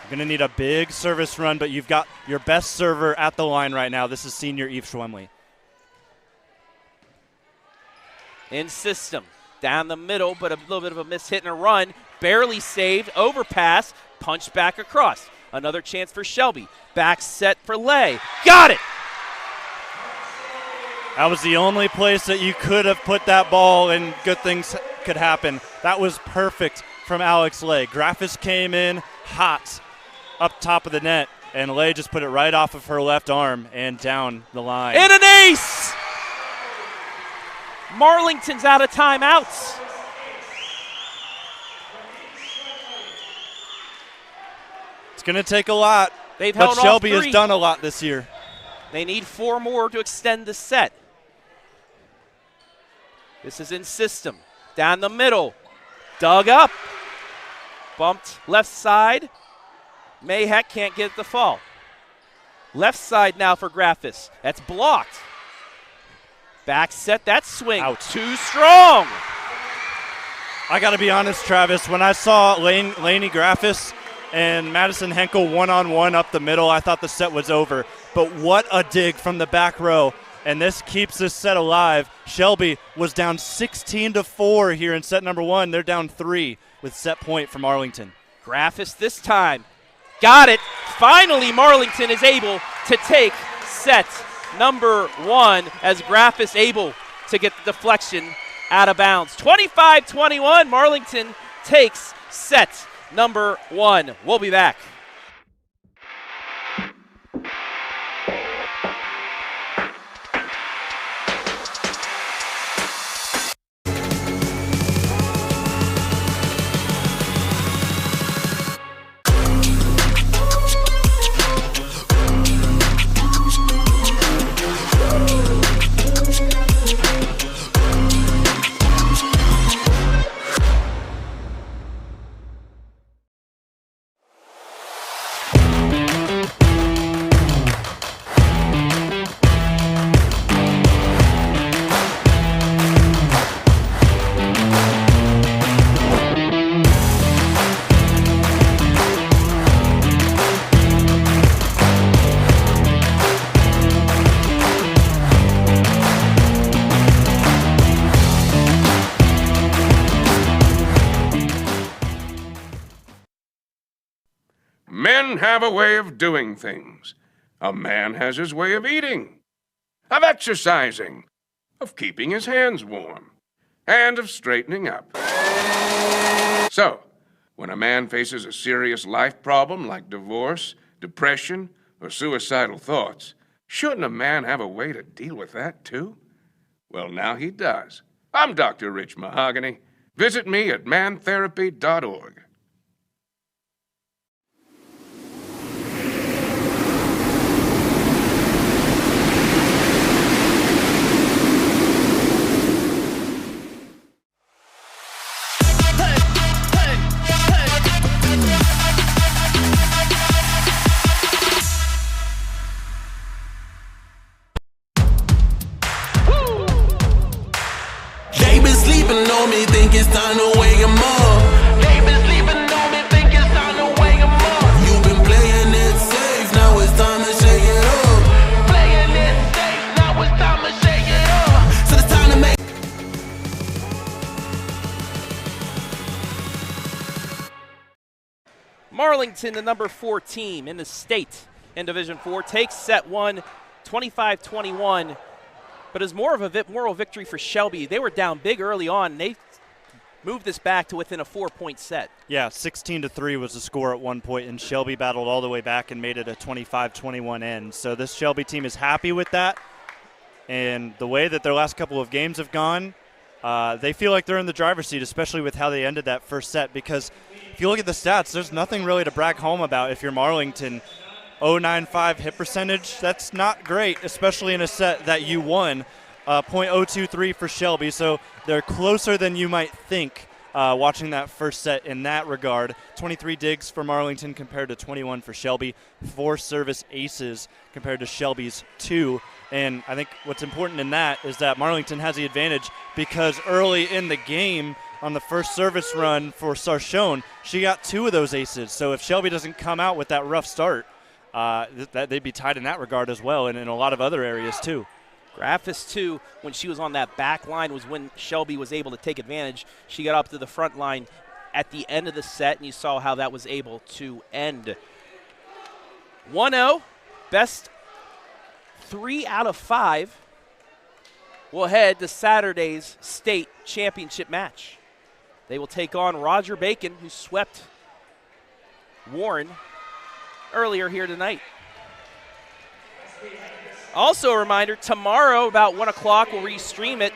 You're going to need a big service run, but you've got your best server at the line right now. This is senior Eve Schwemley. In system, down the middle, but a little bit of a miss hit and a run. Barely saved, overpass, punch back across. Another chance for Shelby. Back set for Lay. Got it! That was the only place that you could have put that ball and good things could happen. That was perfect from Alex Lay. Graffis came in hot up top of the net, and Lay just put it right off of her left arm and down the line. And an ace! Marlington's out of timeouts. It's going to take a lot, They've but held Shelby off 3. has done a lot this year. They need 4 more to extend the set. This is in system. Down the middle. Dug up. Bumped left side. Mayheck can't get the fall. Left side now for Graffis. That's blocked. Back set, that swing. Out. Too strong. I got to be honest, Travis, when I saw Laney Graffis and Madison Henkel one-on-one up the middle, I thought the set was over. But what a dig from the back row, and this keeps this set alive. Shelby was down 16-4 here in set number 1. They're down 3 with set point from Arlington. Graffis this time. Got it. Finally, Marlington is able to take set number 1 as Graffis able to get the deflection out of bounds. 25-21, Marlington takes set number 1. We'll be back. Men have a way of doing things. A man has his way of eating, of exercising, of keeping his hands warm, and of straightening up. So, when a man faces a serious life problem like divorce, depression, or suicidal thoughts, shouldn't a man have a way to deal with that too? Well, now he does. I'm Dr. Rich Mahogany. Visit me at mantherapy.org. On me, think it's time to wake 'em up. They been sleeping on me, think it's time to wake 'em up. You've been playing it safe, now it's time to shake it up. Playing it safe, now it's time to shake it up. So it's time to make. Marlington, the number 4 team in the state in Division 4, takes set 1, 25-21. But it's more of a moral victory for Shelby. They were down big early on, and they moved this back to within a 4-point set. Yeah, 16-3 was the score at one point, and Shelby battled all the way back and made it a 25-21 end. So this Shelby team is happy with that. And the way that their last couple of games have gone, they feel like they're in the driver's seat, especially with how they ended that first set. Because if you look at the stats, there's nothing really to brag home about if you're Marlington. 0.95 hit percentage, that's not great, especially in a set that you won. .023 for Shelby, so they're closer than you might think watching that first set in that regard. 23 digs for Marlington compared to 21 for Shelby. 4 service aces compared to Shelby's 2. And I think what's important in that is that Marlington has the advantage because early in the game on the first service run for Sarchone, she got 2 of those aces. So if Shelby doesn't come out with that rough start, they'd be tied in that regard as well, and in a lot of other areas too. Graffis, too, when she was on that back line was when Shelby was able to take advantage. She got up to the front line at the end of the set, and you saw how that was able to end. 1-0, best 3 out of 5 will head to Saturday's state championship match. They will take on Roger Bacon, who swept Warren earlier here tonight. Also a reminder, tomorrow about 1 o'clock we'll restream it.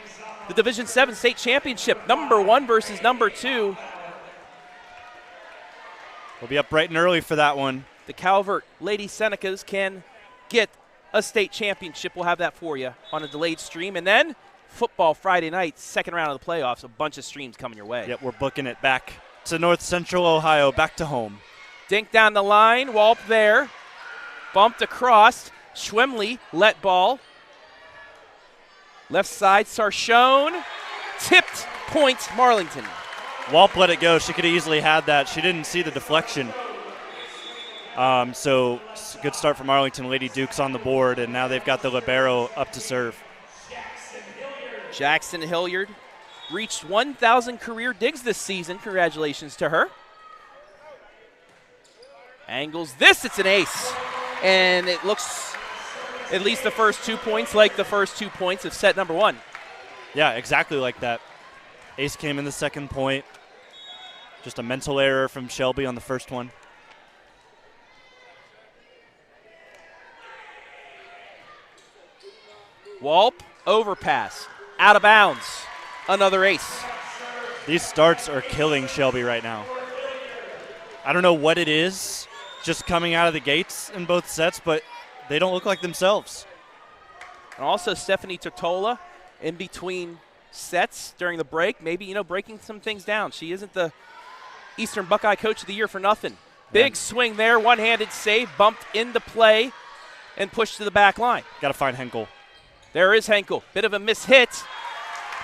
The Division 7 state championship, number 1 versus number 2. We'll be up bright and early for that one. The Calvert Lady Senecas can get a state championship. We'll have that for you on a delayed stream. And then football Friday night, second round of the playoffs, a bunch of streams coming your way. Yep, we're booking it back to North Central Ohio, back to home. Dink down the line, Walp there, bumped across, Schwemley let ball. Left side, Sarchone, tipped point Marlington. Walp let it go. She could have easily had that. She didn't see the deflection. So good start for Marlington Lady Dukes on the board, and now they've got the libero up to serve. Jackson Hilliard reached 1,000 career digs this season. Congratulations to her. Angles this, it's an ace. And it looks, at least the first 2 points, like the first 2 points of set number 1. Yeah, exactly like that. Ace came in the second point. Just a mental error from Shelby on the first one. Walp, overpass, out of bounds. Another ace. These starts are killing Shelby right now. I don't know what it is just coming out of the gates in both sets, but they don't look like themselves. And also Stephanie Tortola in between sets during the break, maybe, breaking some things down. She isn't the Eastern Buckeye Coach of the Year for nothing. Big swing there, one-handed save, bumped into play, and pushed to the back line. Got to find Henkel. There is Henkel. Bit of a mishit.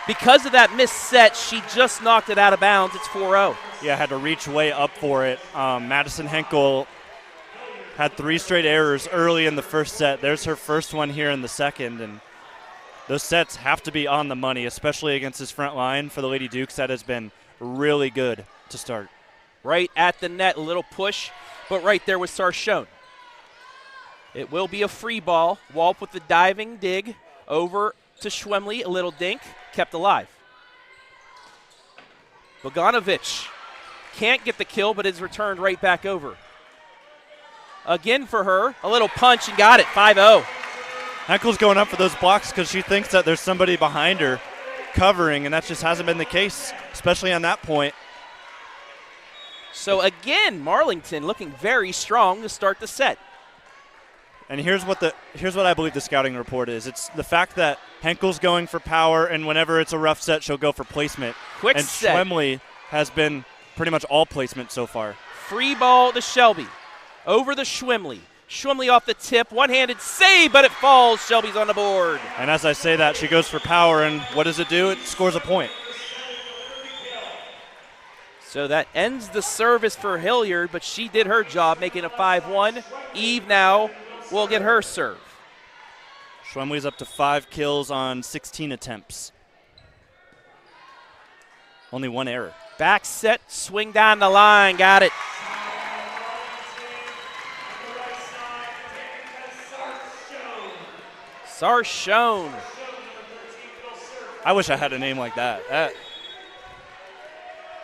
Because of that missed set, she just knocked it out of bounds. It's 4-0. Yeah, had to reach way up for it. Madison Henkel had 3 straight errors early in the first set. There's her first one here in the second, and those sets have to be on the money, especially against this front line for the Lady Dukes. That has been really good to start. right at the net. A little push, but right there was Sarchone. It will be a free ball. Walp with the diving dig over to Schwemley. A little dink, kept alive. Bogdanovic can't get the kill, but is returned right back over. Again for her, a little punch and got it, 5-0. Henkel's going up for those blocks because she thinks that there's somebody behind her covering, and that just hasn't been the case, especially on that point. So again, Marlington looking very strong to start the set. And here's what I believe the scouting report is. It's the fact that Henkel's going for power, and whenever it's a rough set, she'll go for placement. Quick and set. Schwemley has been pretty much all placement so far. Free ball to Shelby. Over the Schwemley. Schwemley off the tip. One-handed save, but it falls. Shelby's on the board. And as I say that, she goes for power, and what does it do? It scores a point. So that ends the service for Hilliard, but she did her job, making a 5-1. Eve now will get her serve. Schwemley's up to 5 kills on 16 attempts. Only 1 error. Back set, swing down the line, got it. Sarchone. I wish I had a name like that.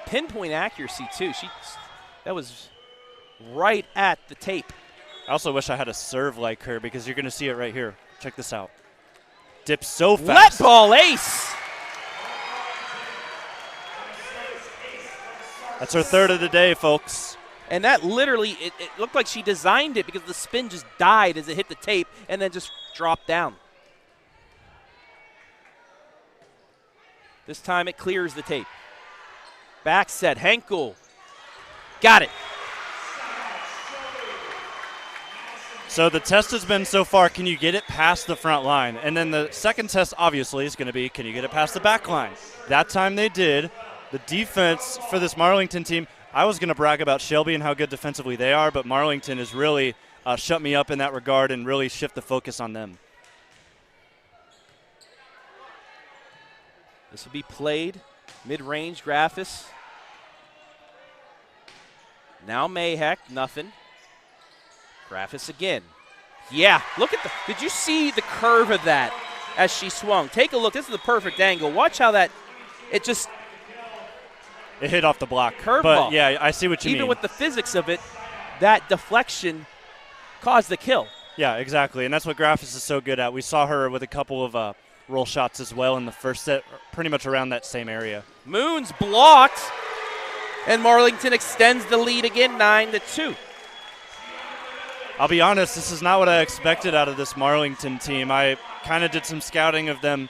Pinpoint accuracy, too. That was right at the tape. I also wish I had a serve like her because you're going to see it right here. Check this out. Dips so fast. Let ball ace. That's her third of the day, folks. And that literally, it looked like she designed it because the spin just died as it hit the tape and then just dropped down. This time it clears the tape. Back set, Henkel. Got it. So the test has been so far, can you get it past the front line? And then the second test, obviously, is going to be, can you get it past the back line? That time they did. The defense for this Marlington team, I was going to brag about Shelby and how good defensively they are, but Marlington has really shut me up in that regard and really shift the focus on them. This will be played. Mid-range, Graffis. Now Mayheck, nothing. Graffis again. Yeah, look at did you see the curve of that as she swung? Take a look. This is the perfect angle. Watch how it hit off the block. Curve but ball. Yeah, I see what you mean. Even with the physics of it, that deflection caused the kill. Yeah, exactly, and that's what Graffis is so good at. We saw her with a couple of roll shots as well in the first set, pretty much around that same area. Moon's blocked, and Marlington extends the lead again, 9-2. I'll be honest, this is not what I expected out of this Marlington team. I kind of did some scouting of them,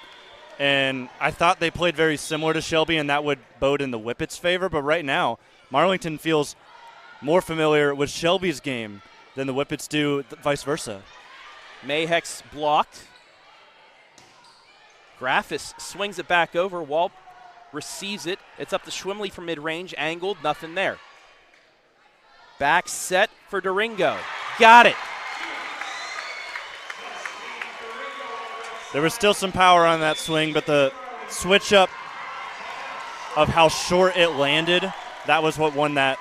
and I thought they played very similar to Shelby, and that would bode in the Whippets' favor. But right now, Marlington feels more familiar with Shelby's game than the Whippets do, vice versa. Mayheck's blocked. Graffis swings it back over. Walp receives it. It's up to Schwemley from mid-range. Angled, nothing there. Back set for Duringo. Got it. There was still some power on that swing, but the switch up of how short it landed, that was what won that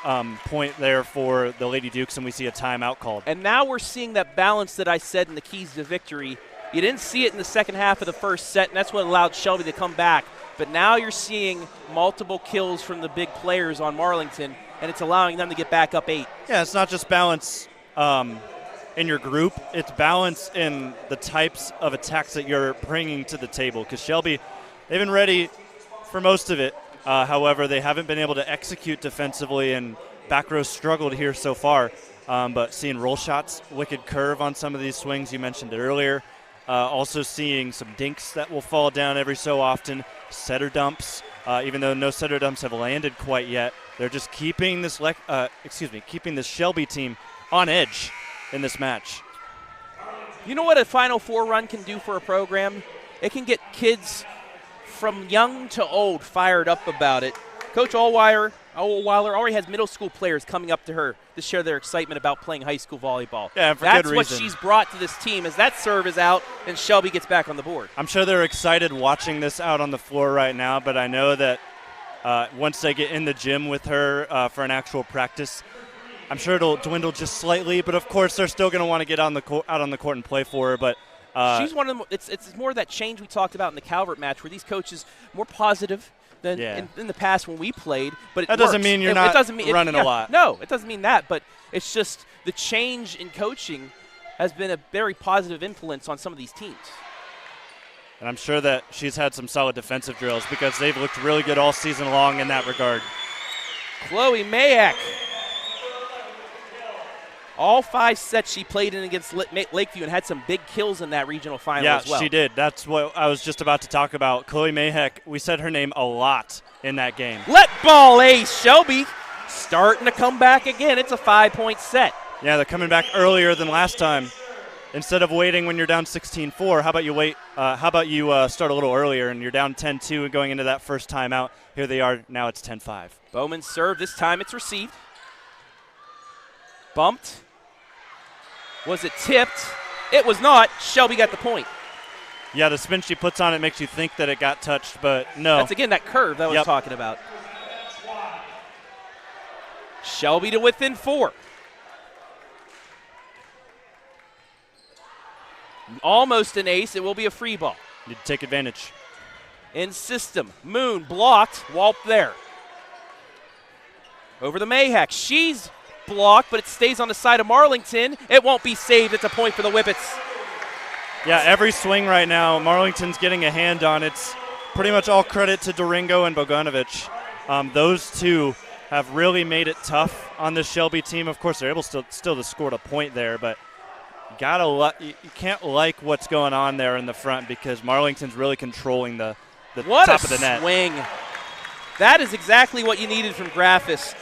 point there for the Lady Dukes, and we see a timeout called. And now we're seeing that balance that I said in the keys to victory. You didn't see it in the second half of the first set, and that's what allowed Shelby to come back. But now you're seeing multiple kills from the big players on Marlington, and it's allowing them to get back up 8. Yeah, it's not just balance in your group. It's balance in the types of attacks that you're bringing to the table. Because Shelby, they've been ready for most of it. However, they haven't been able to execute defensively, and back row struggled here so far. But seeing roll shots, wicked curve on some of these swings, you mentioned it earlier. Also seeing some dinks that will fall down every so often. Setter dumps, even though no setter dumps have landed quite yet. They're just keeping this keeping this Shelby team on edge in this match. You know what a Final Four run can do for a program? It can get kids from young to old fired up about it. Coach Allweiler already has middle school players coming up to her to share their excitement about playing high school volleyball. Yeah, and for That's good reason. what she's brought to this team as that serve is out and Shelby gets back on the board. I'm sure they're excited watching this out on the floor right now, but I know that once they get in the gym with her for an actual practice, I'm sure it'll dwindle just slightly. But of course, they're still going to want to get out on the court and play for her. But she's one of them. It's more of that change we talked about in the Calvert match, where these coaches more positive than in the past when we played. But that doesn't mean you're not running a lot. No, it doesn't mean that. But it's just the change in coaching has been a very positive influence on some of these teams. And I'm sure that she's had some solid defensive drills because they've looked really good all season long in that regard. Chloe Mayak. All 5 sets she played in against Lakeview and had some big kills in that regional final as well. Yeah, she did. That's what I was just about to talk about. Chloe Mahek, we said her name a lot in that game. Let ball ace. Shelby starting to come back again. It's a 5-point set. Yeah, they're coming back earlier than last time. Instead of waiting when you're down 16-4, how about you wait? How about you start a little earlier and you're down 10-2 and going into that first timeout. Here they are. Now it's 10-5. Bowman serve. This time it's received. Bumped. Was it tipped? It was not. Shelby got the point. Yeah, the spin she puts on it makes you think that it got touched, but no. That's, again, that curve that I was talking about. Shelby to within 4. Almost an ace. It will be a free ball. Need to take advantage. In system. Moon blocked. Walp there. Over the Mayhack. She's blocked, but it stays on the side of Marlington. It won't be saved. It's a point for the Whippets. Yeah, every swing right now, Marlington's getting a hand on. It's pretty much all credit to Doringo and Bogdanovic. Those two have really made it tough on this Shelby team. Of course, they're able still to score a point there, but you can't like what's going on there in the front because Marlington's really controlling the top of the net. What a swing. That is exactly what you needed from Graffis.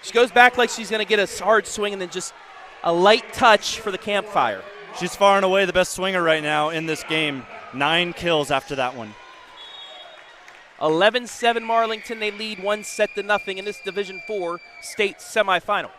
She goes back like she's going to get a hard swing and then just a light touch for the campfire. She's far and away the best swinger right now in this game. 9 kills after that one. 11-7 Marlington. They lead 1-0 in this Division IV state semifinal.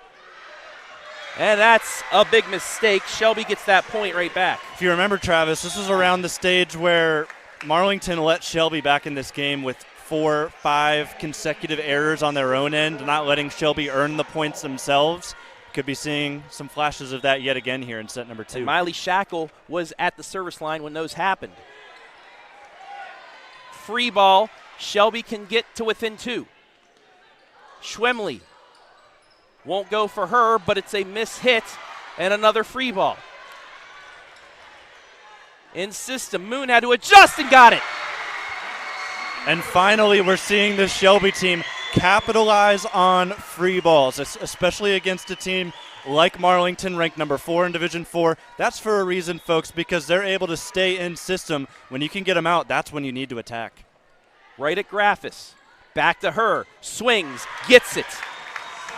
And that's a big mistake. Shelby gets that point right back. If you remember, Travis, this was around the stage where Marlington let Shelby back in this game with 4-5 consecutive errors on their own end, not letting Shelby earn the points themselves. Could be seeing some flashes of that yet again here in set number 2. And Miley Shackle was at the service line when those happened. Free ball. Shelby can get to within 2. Schwemley won't go for her, but it's a miss hit and another free ball. In system, Moon had to adjust and got it. And finally, we're seeing the Shelby team capitalize on free balls, especially against a team like Marlington, ranked number 4 in Division 4. That's for a reason, folks, because they're able to stay in system. When you can get them out, that's when you need to attack. Right at Graffis. Back to her. Swings. Gets it.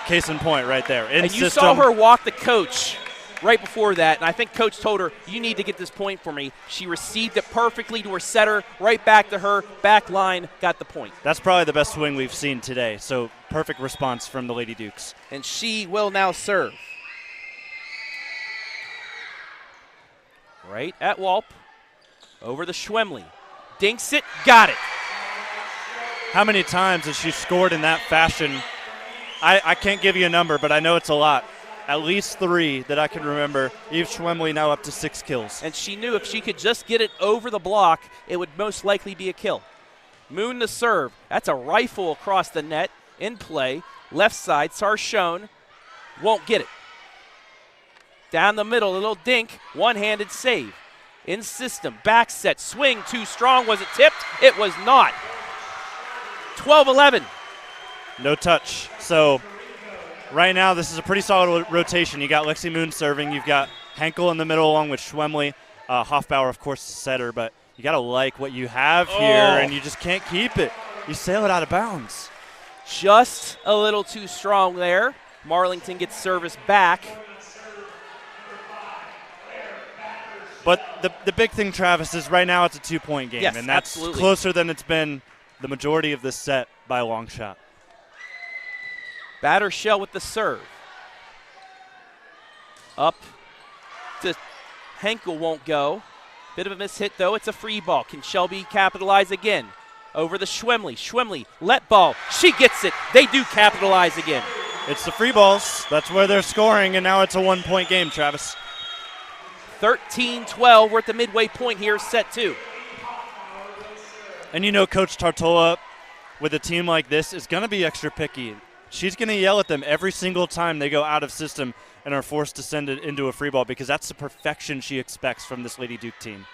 Case in point right there. And you saw her walk the coach right before that, and I think Coach told her, you need to get this point for me. She received it perfectly to her setter, right back to her, back line, got the point. That's probably the best swing we've seen today, so perfect response from the Lady Dukes. And she will now serve. Right at Walp, over the Schwemley. Dinks it, got it. How many times has she scored in that fashion? I can't give you a number, but I know it's a lot. At least 3 that I can remember. Eve Schwemley now up to 6 kills. And she knew if she could just get it over the block, it would most likely be a kill. Moon to serve. That's a rifle across the net. In play. Left side. Sarshone won't get it. Down the middle, a little dink. One-handed save. In system. Back set. Swing too strong. Was it tipped? It was not. 12-11. No touch. So right now this is a pretty solid rotation. You got Lexi Moon serving. You've got Henkel in the middle along with Schwemley. Hoffbauer, of course, setter. But you got to like what you have here, and you just can't keep it. You sail it out of bounds. Just a little too strong there. Marlington gets service back. But the big thing, Travis, is right now it's a 2-point game. Yes, and that's absolutely closer than it's been the majority of this set by a long shot. Batter Shell with the serve. Up to Henkel, won't go. Bit of a miss hit, though. It's a free ball. Can Shelby capitalize again? Over the Schwemley. Schwemley, let ball. She gets it. They do capitalize again. It's the free balls. That's where they're scoring, and now it's a 1-point game, Travis. 13-12. We're at the midway point here, set 2. And you know Coach Tartola, with a team like this, is going to be extra picky. She's going to yell at them every single time they go out of system and are forced to send it into a free ball because that's the perfection she expects from this Lady Duke team.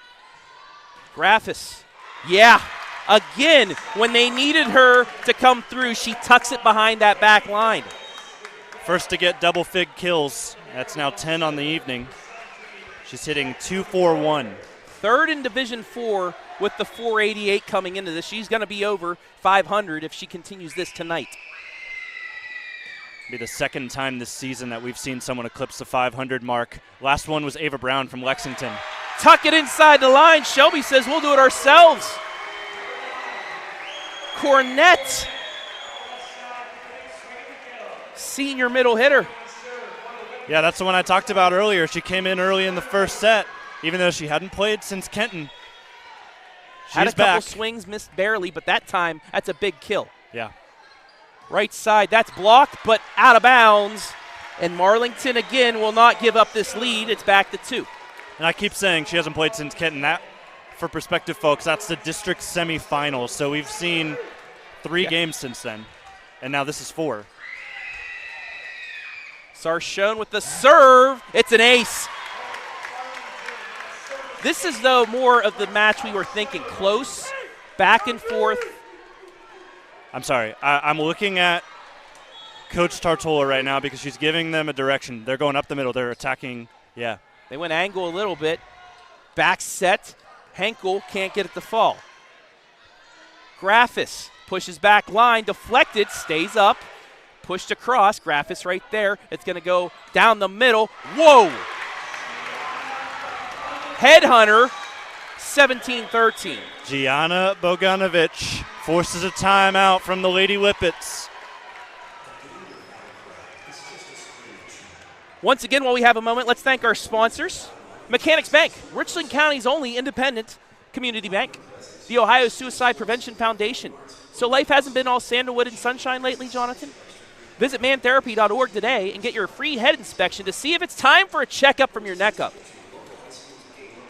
Graffis. Yeah. Again, when they needed her to come through, she tucks it behind that back line. First to get double fig kills. That's now 10 on the evening. She's hitting 2-4-1. Third in Division 4 with the 488 coming into this. She's going to be over 500 if she continues this tonight. Be the second time this season that we've seen someone eclipse the 500 mark. Last one was Ava Brown from Lexington. Tuck it inside the line. Shelby says we'll do it ourselves. Cornett. Senior middle hitter. Yeah, that's the one I talked about earlier. She came in early in the first set, even though she hadn't played since Kenton. Had a couple back. swings, missed barely, but that time, that's a big kill. Yeah. Right side, that's blocked, but out of bounds. And Marlington, again, will not give up this lead. It's back to 2. And I keep saying she hasn't played since Kenton. That, for perspective, folks, that's the district semifinals. So we've seen 3 games since then, and now this is 4. Sarchone with the serve. It's an ace. This is, though, more of the match we were thinking. Close, back and forth. I'm sorry. I'm looking at Coach Tartola right now because she's giving them a direction. They're going up the middle. They're attacking. Yeah. They went angle a little bit. Back set. Henkel can't get it to fall. Graffis pushes back line. Deflected. Stays up. Pushed across. Graffis right there. It's going to go down the middle. Whoa! Headhunter, 17-13. Gianna Boganovic forces a timeout from the Lady Whippets. Once again, while we have a moment, let's thank our sponsors. Mechanics Bank, Richland County's only independent community bank. The Ohio Suicide Prevention Foundation. So life hasn't been all sandalwood and sunshine lately, Jonathan? Visit mantherapy.org today and get your free head inspection to see if it's time for a checkup from your neck up.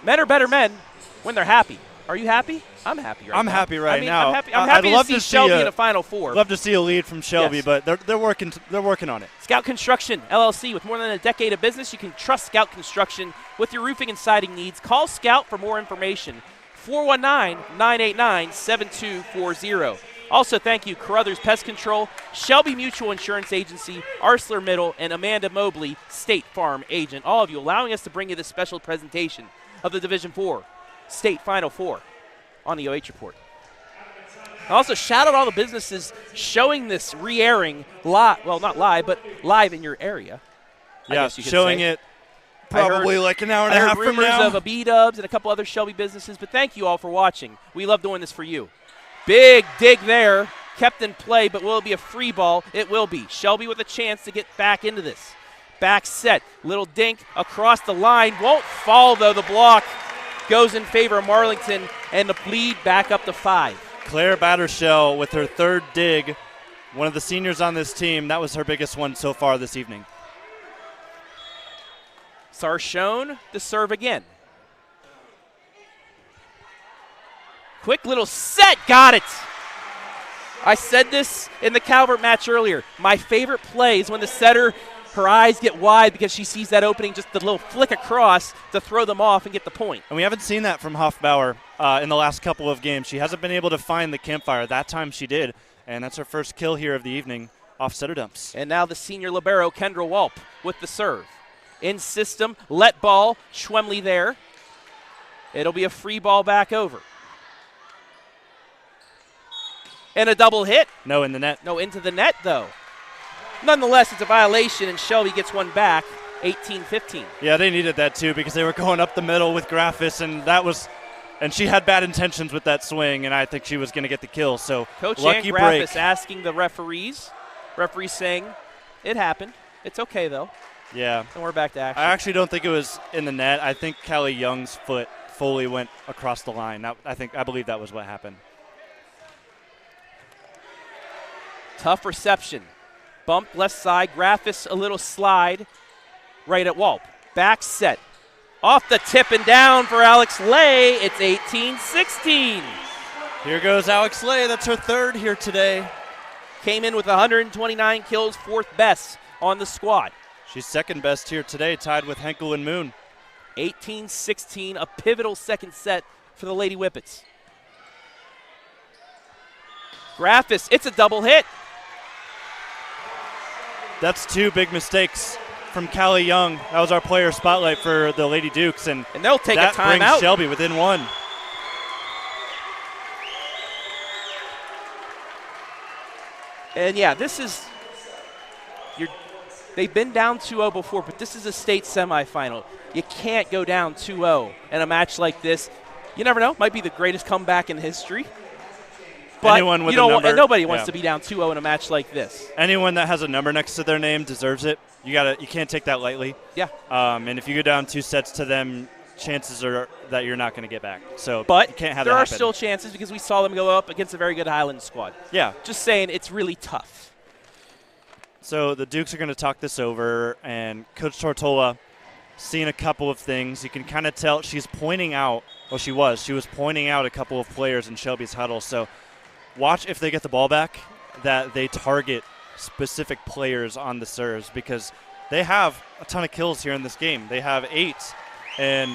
Men are better men when they're happy. Are you happy? I'm happy right now. I'm happy right now. I'm happy I'd love to see Shelby in a Final Four. Love to see a lead from Shelby, Yes. but they're working on it. Scout Construction, LLC. With more than a decade of business, you can trust Scout Construction with your roofing and siding needs. Call Scout for more information. 419-989-7240. Also, thank you, Carothers Pest Control, Shelby Mutual Insurance Agency, ArcelorMittal, and Amanda Mobley, State Farm Agent. All of you allowing us to bring you this special presentation of the Division 4 State Final Four on the OH Report. Also, shout out all the businesses showing this re-airing live, well, not live, but live in your area. I Yeah, guess you could showing say. it probably like an hour and a half from rumors now. of a B-Dubs and a couple other Shelby businesses, but thank you all for watching. We love doing this for you. Big dig there, kept in play, but will it be a free ball? It will be. Shelby with a chance to get back into this. Back set, little dink across the line. Won't fall, though. The block goes in favor of Marlington, and the lead back up to 5. Claire Battershell with her third dig. One of the seniors on this team. That was her biggest one so far this evening. Sarchone to serve again. Quick little set, got it. I said this in the Calvert match earlier. My favorite play is when the setter, her eyes get wide because she sees that opening, just the little flick across to throw them off and get the point. And we haven't seen that from Hoffbauer in the last couple of games. She hasn't been able to find the campfire. That time she did, and that's her first kill here of the evening off setter dumps. And now the senior libero, Kendra Walp, with the serve. In system, let ball, Schwemley there. It'll be a free ball back over. And a double hit. No, in the net. No, into the net, though. Nonetheless, it's a violation, and Shelby gets one back, 18-15. Yeah, they needed that, too, because they were going up the middle with Graffis, and she had bad intentions with that swing, and I think she was going to get the kill. So, Coach lucky Ann break. Graffis asking the referees saying, it happened. It's okay, though. Yeah. And we're back to action. I actually don't think it was in the net. I think Cali Young's foot fully went across the line. I believe that was what happened. Tough reception. Bump left side. Graphis a little slide right at Walp. Back set. Off the tip and down for Alex Lay. It's 18-16. Here goes Alex Lay. That's her third here today. Came in with 129 kills, fourth best on the squad. She's second best here today, tied with Henkel and Moon. 18-16, a pivotal second set for the Lady Whippets. Graphis, it's a double hit. That's two big mistakes from Cali Young. That was our player spotlight for the Lady Dukes, and they'll take that a timeout. Brings Shelby within one. And yeah, this is they've been down 2-0 before, but this is a state semifinal. You can't go down 2-0 in a match like this. You never know; might be the greatest comeback in history. But anyone with a number, nobody wants to be down 2-0 in a match like this. Anyone that has a number next to their name deserves it. You can't take that lightly. Yeah. And if you go down 2 sets to them, chances are that you're not going to get back. So, but you can't have there that are happen. still chances because we saw them go up against a very good Highland squad. Yeah. Just saying, it's really tough. So the Dukes are going to talk this over, and Coach Tortola seeing a couple of things. You can kind of tell she's pointing out. Well, she was pointing out a couple of players in Shelby's huddle. So watch if they get the ball back that they target specific players on the serves, because they have a ton of kills here in this game. They have 8, and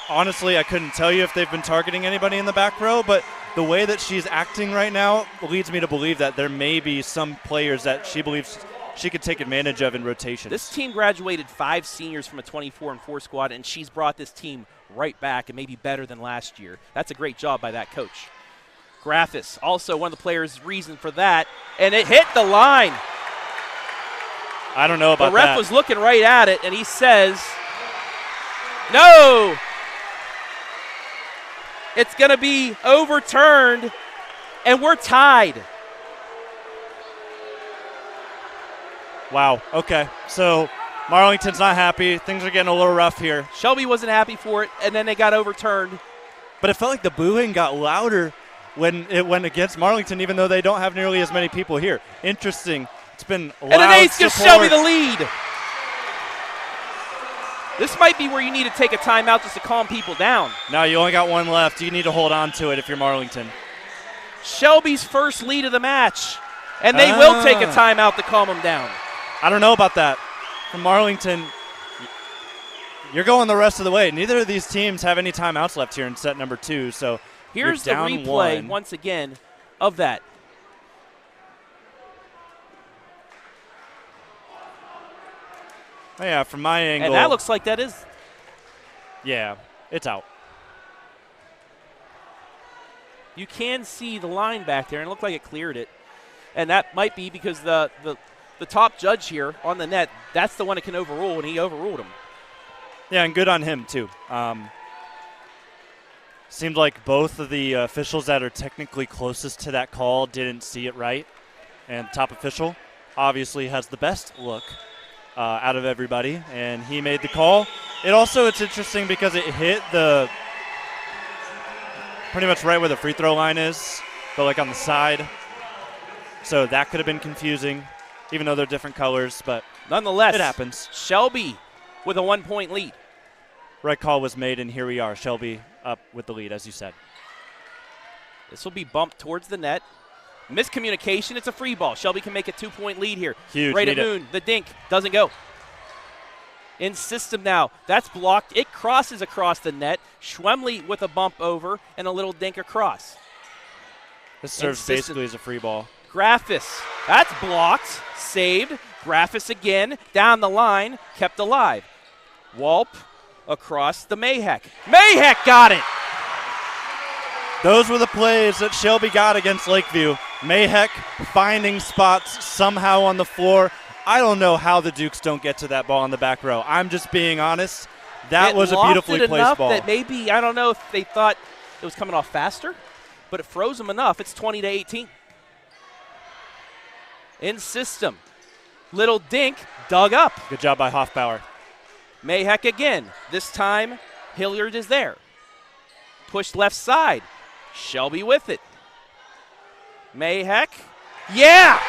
honestly, I couldn't tell you if they've been targeting anybody in the back row, but the way that she's acting right now leads me to believe that there may be some players that she believes she could take advantage of in rotations. This team graduated 5 seniors from a 24-4 squad, and she's brought this team right back and maybe better than last year. That's a great job by that coach. Graphis, also one of the players' reason for that, and it hit the line. I don't know about that. The ref was looking right at it, and he says, no. It's going to be overturned, and we're tied. Wow, okay. So Marlington's not happy. Things are getting a little rough here. Shelby wasn't happy for it, and then they got overturned. But it felt like the booing got louder when it went against Marlington, even though they don't have nearly as many people here. Interesting. It's been loud and an ace gives support. Shelby the lead. This might be where you need to take a timeout just to calm people down. No, you only got one left. You need to hold on to it if you're Marlington. Shelby's first lead of the match, and they will take a timeout to calm them down. I don't know about that. From Marlington, you're going the rest of the way. Neither of these teams have any timeouts left here in set number 2, so here's the down replay, 1. once again, of that. Oh, yeah, from my angle. And that looks like that is. Yeah, it's out. You can see the line back there, and it looked like it cleared it. And that might be because the top judge here on the net, that's the one that can overrule, and he overruled him. Yeah, and good on him, too. Seemed like both of the officials that are technically closest to that call didn't see it right. And top official obviously has the best look out of everybody, and he made the call. It's interesting because it hit the pretty much right where the free throw line is, but like on the side. So that could have been confusing, even though they're different colors, but nonetheless, it happens. Shelby with a 1-point lead. Right call was made, and here we are. Shelby up with the lead, as you said. This will be bumped towards the net. Miscommunication, it's a free ball. Shelby can make a 2-point lead here. Huge. Right at Moon, the dink doesn't go. In system now, that's blocked. It crosses across the net. Schwemley with a bump over and a little dink across. This serves basically as a free ball. Graphis, that's blocked, saved. Graphis again, down the line, kept alive. Walp across the Mayheck. Mayheck got it! Those were the plays that Shelby got against Lakeview. Mayheck finding spots somehow on the floor. I don't know how the Dukes don't get to that ball in the back row. I'm just being honest. That was a beautifully placed ball. That maybe, I don't know if they thought it was coming off faster, but it froze them enough. It's 20-18. In system. Little dink dug up. Good job by Hoffbauer. Mayheck again. This time, Hilliard is there. Pushed left side. Shelby with it. Mayheck Yeah!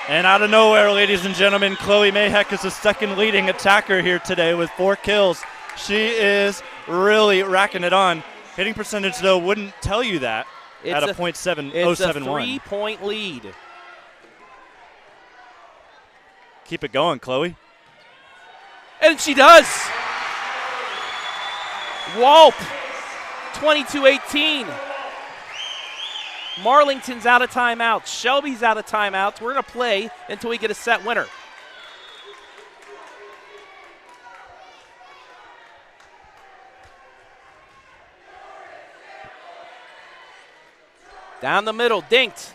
And out of nowhere, ladies and gentlemen, Chloe Mayheck is the second leading attacker here today with 4 kills. She is really racking it on. Hitting percentage, though, wouldn't tell you that at a .771. It's a 3-point lead. Keep it going, Chloe. And she does. Walp, 22-18. Marlington's out of timeouts. Shelby's out of timeouts. We're going to play until we get a set winner. Down the middle, dinked.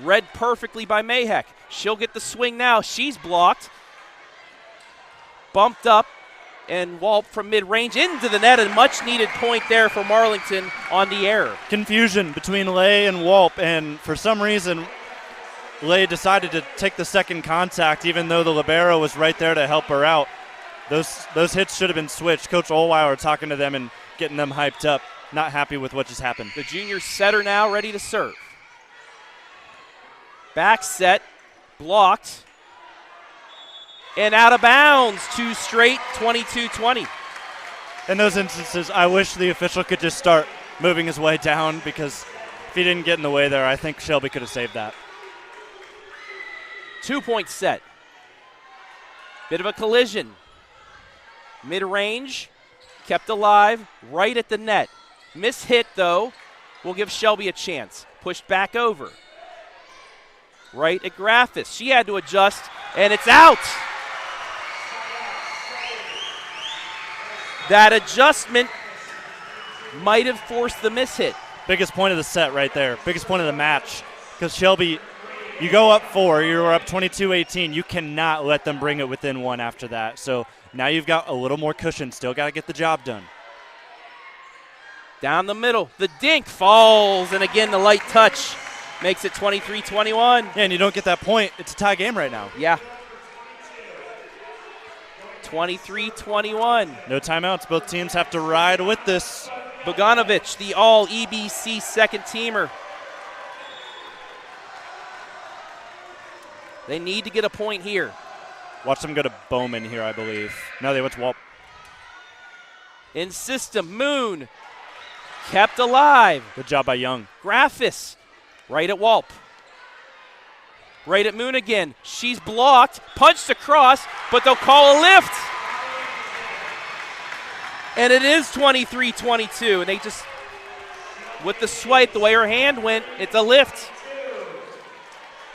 Read perfectly by Mayheck. She'll get the swing now. She's blocked. Bumped up, and Walp from mid-range into the net. A much-needed point there for Marlington on the error. Confusion between Lay and Walp, and for some reason, Lay decided to take the second contact, even though the libero was right there to help her out. Those hits should have been switched. Coach Olweiler talking to them and getting them hyped up. Not happy with what just happened. The junior setter now ready to serve. Back set, blocked, and out of bounds. 2 straight, 22-20. In those instances, I wish the official could just start moving his way down, because if he didn't get in the way there, I think Shelby could have saved that. 2-point set. Bit of a collision. Mid-range, kept alive, right at the net. Mishit, though, will give Shelby a chance. Pushed back over. Right at Graffis. She had to adjust, and it's out. That adjustment might have forced the mishit. Biggest point of the set right there. Biggest point of the match. Because Shelby, you go up 4, you're up 22-18. You cannot let them bring it within 1 after that. So now you've got a little more cushion. Still got to get the job done. Down the middle. The dink falls, and again the light touch makes it 23-21. Yeah, and you don't get that point. It's a tie game right now. Yeah. 23-21. No timeouts. Both teams have to ride with this. Bogdanovich, the all-EBC second teamer. They need to get a point here. Watch them go to Bowman here, I believe. No, they went to Walp. In system, Moon kept alive. Good job by Young. Graffis, right at Walp. Right at Moon again. She's blocked, punched across, but they'll call a lift. And it is 23-22. And they just, with the swipe, the way her hand went, it's a lift.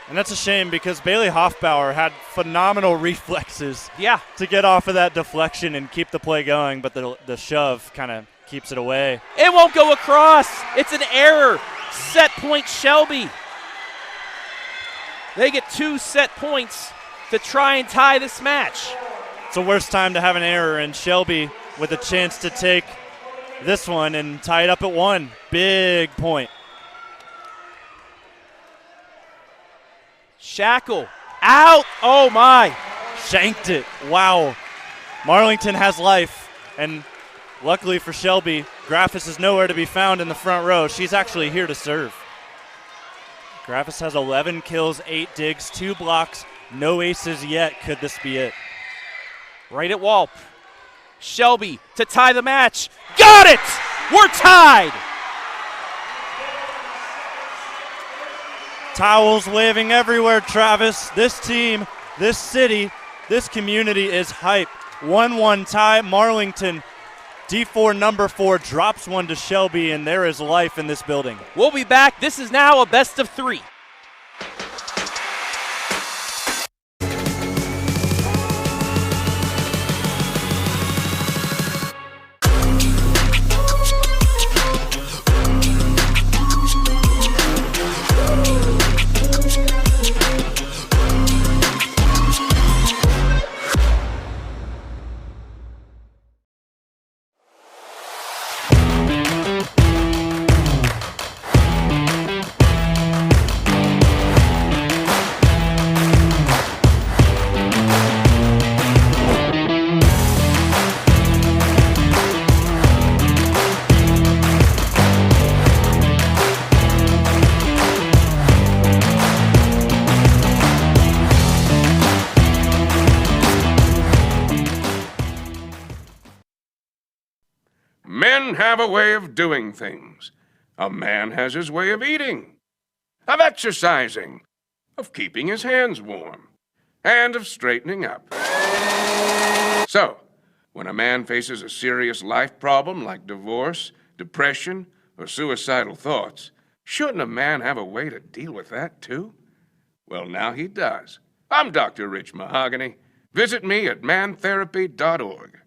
And that's a shame, because Bailey Hoffbauer had phenomenal reflexes to get off of that deflection and keep the play going, but the shove kind of keeps it away. It won't go across. It's an error. Set point Shelby. They get 2 set points to try and tie this match. It's the worst time to have an error, and Shelby with a chance to take this one and tie it up at 1. Big point. Shackle out. Oh my. Shanked it. Wow. Marlington has life, and luckily for Shelby, Graffis is nowhere to be found in the front row. She's actually here to serve. Graffis has 11 kills, 8 digs, 2 blocks, no aces yet. Could this be it? Right at Walp. Shelby to tie the match. Got it! We're tied! Towels waving everywhere, Travis. This team, this city, this community is hype. 1-1 tie. Marlington, D4 number 4, drops one to Shelby, and there is life in this building. We'll be back. This is now a best of 3. Men have a way of doing things. A man has his way of eating, of exercising, of keeping his hands warm, and of straightening up. So, when a man faces a serious life problem like divorce, depression, or suicidal thoughts, shouldn't a man have a way to deal with that too? Well, now he does. I'm Dr. Rich Mahogany. Visit me at mantherapy.org.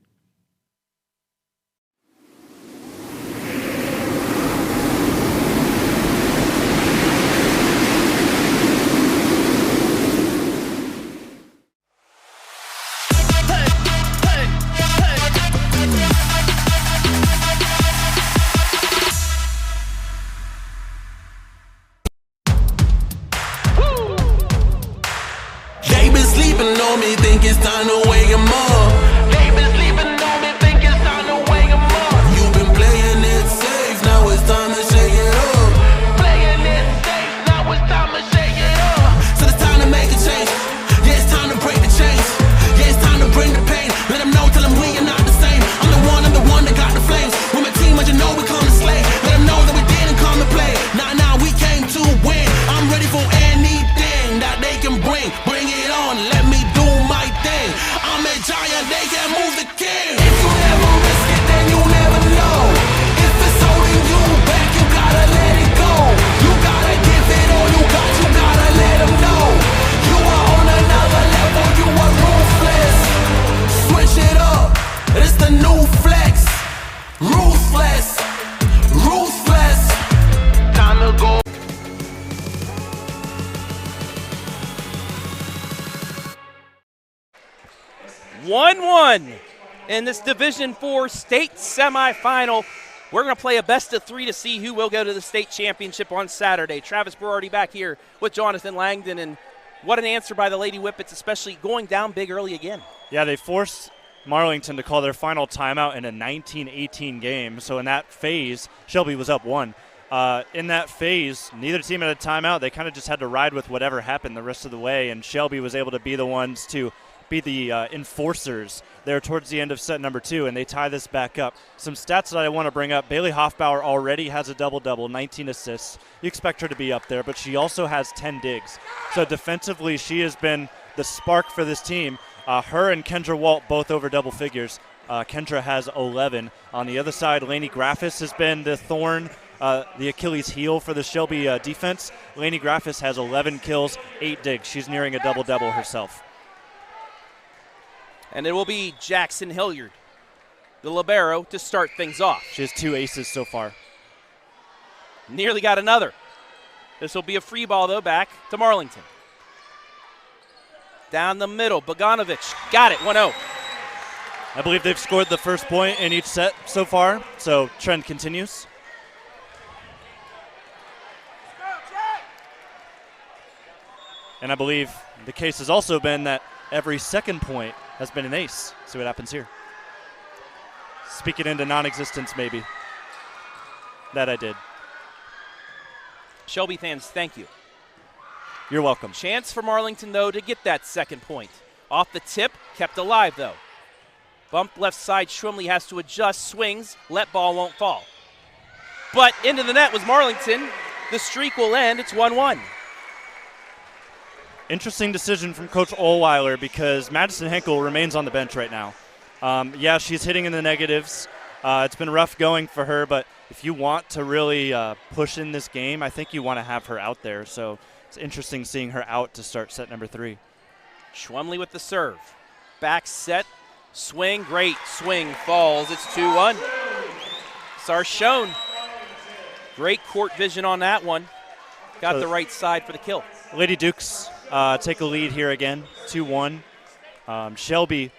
Think it's time to wake 'em up. They been sleeping on me, think it's time to wake 'em up. You've been playing it safe, now it's time to shake it up. Playing it safe, now it's time to shake it up. So it's time to make a change. Yeah, it's time to break the chains. Yeah, it's time to bring the pain. Let them know, tell them we are not the same. I'm the one that got the flames. With my team, as you know, we come to slay. Let them know that we didn't come to play. Nah, we came to win. I'm ready for anything that they can bring. Bring it on, let me do my thing. I'm a giant, they can't move the king. If you never risk it, then you never know. If it's holding you back, you gotta let it go. You gotta give it all you gotta let them know. You are on another level, you are ruthless. Switch it up, it's the new flex. Ruthless, ruthless. Time to go. 1-1 in this Division IV state semifinal. We're going to play a best of three to see who will go to the state championship on Saturday. Travis Berardi back here with Jonathan Langdon, and what an answer by the Lady Whippets, especially going down big early again. Yeah, they forced Marlington to call their final timeout in a 19-18 game. So in that phase, Shelby was up 1. In that phase, neither team had a timeout. They kind of just had to ride with whatever happened the rest of the way, and Shelby was able to be the ones to be the enforcers there towards the end of set number 2, and they tie this back up. Some stats that I want to bring up. Bailey Hoffbauer already has a double-double, 19 assists. You expect her to be up there, but she also has 10 digs. So defensively, she has been the spark for this team. Her and Kendra Walt both over double figures. Kendra has 11. On the other side, Lainey Graffis has been the thorn, the Achilles heel for the Shelby defense. Lainey Graffis has 11 kills, 8 digs. She's nearing a double-double herself. And it will be Jackson Hilliard, the libero, to start things off. She has 2 aces so far. Nearly got another. This will be a free ball, though, back to Marlington. Down the middle, Bogdanovich got it, 1-0. I believe they've scored the first point in each set so far, so trend continues. And I believe the case has also been that every second point has been an ace. See what happens here. Speak it into non-existence, maybe. That I did. Shelby fans, thank you. You're welcome. Chance for Marlington, though, to get that second point. Off the tip, kept alive, though. Bump left side, Schwimley has to adjust, swings, let ball won't fall. But into the net was Marlington. The streak will end, it's 1-1. Interesting decision from Coach Ohlweiler because Madison Henkel remains on the bench right now. Yeah, she's hitting in the negatives. It's been rough going for her, but if you want to really push in this game, I think you want to have her out there. So it's interesting seeing her out to start set number 3. Schwemley with the serve. Back set, swing, great swing, falls. It's 2-1. Sarshone, great court vision on that one. Got the right side for the kill. Lady Dukes take a lead here again, 2-1. Shelby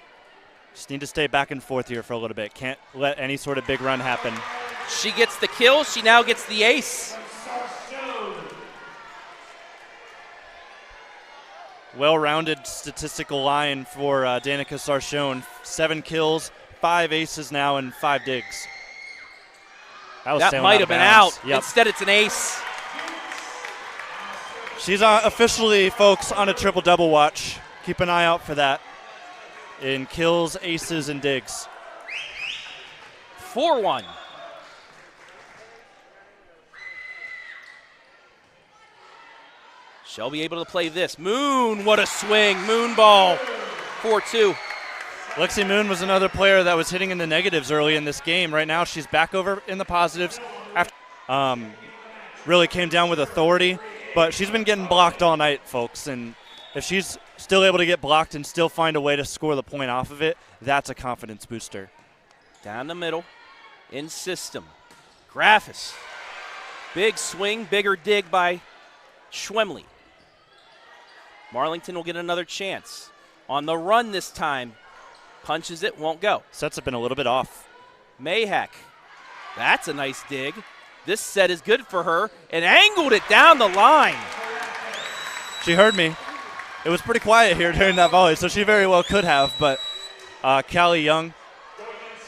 just need to stay back and forth here for a little bit. Can't let any sort of big run happen. She gets the kill. She now gets the ace. Well-rounded statistical line for Danica Sarshone. 7 kills, 5 aces now, and 5 digs. That might have been out. Yep. Instead, it's an ace. She's officially, folks, on a triple-double watch. Keep an eye out for that in kills, aces, and digs. 4-1. Shelby able to play this. Moon, what a swing. Moon ball, 4-2. Lexi Moon was another player that was hitting in the negatives early in this game. Right now she's back over in the positives. After really came down with authority, but she's been getting blocked all night, folks. And if she's still able to get blocked and still find a way to score the point off of it, that's a confidence booster. Down the middle, in system. Graffis. Big swing, bigger dig by Schwemley. Marlington will get another chance. On the run this time. Punches it, won't go. Sets have been a little bit off. Mayheck. That's a nice dig. This set is good for her and angled it down the line. She heard me. It was pretty quiet here during that volley, so she very well could have, but Cali Young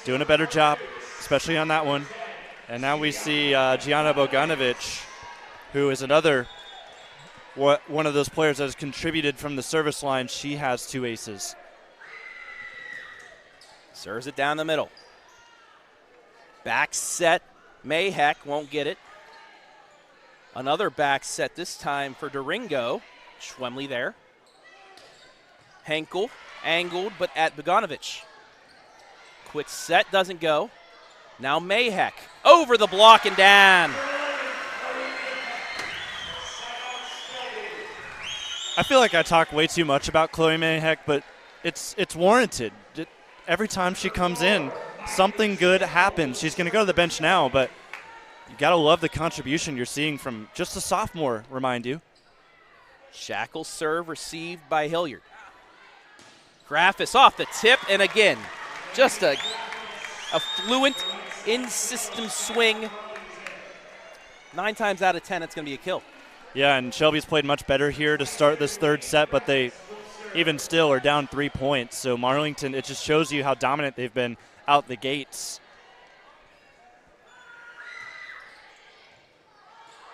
doing a better job, especially on that one. And now we see Gianna Bogdanovic, who is another one of those players that has contributed from the service line. She has 2 aces. Serves it down the middle. Back set. Mayheck won't get it. Another back set this time for Duringo. Schwemley there. Henkel angled but at Bogdanovic. Quick set doesn't go. Now Mayheck over the block and down. I feel like I talk way too much about Chloe Mayheck, but it's warranted. Every time she comes in, something good happens. She's going to go to the bench now, but you got to love the contribution you're seeing from just a sophomore, remind you. Shackle serve received by Hilliard. Graffis off the tip, and again, just a fluent in-system swing. 9 times out of 10, it's going to be a kill. Yeah, and Shelby's played much better here to start this third set, but they even still are down 3 points. So Marlington, it just shows you how dominant they've been out the gates.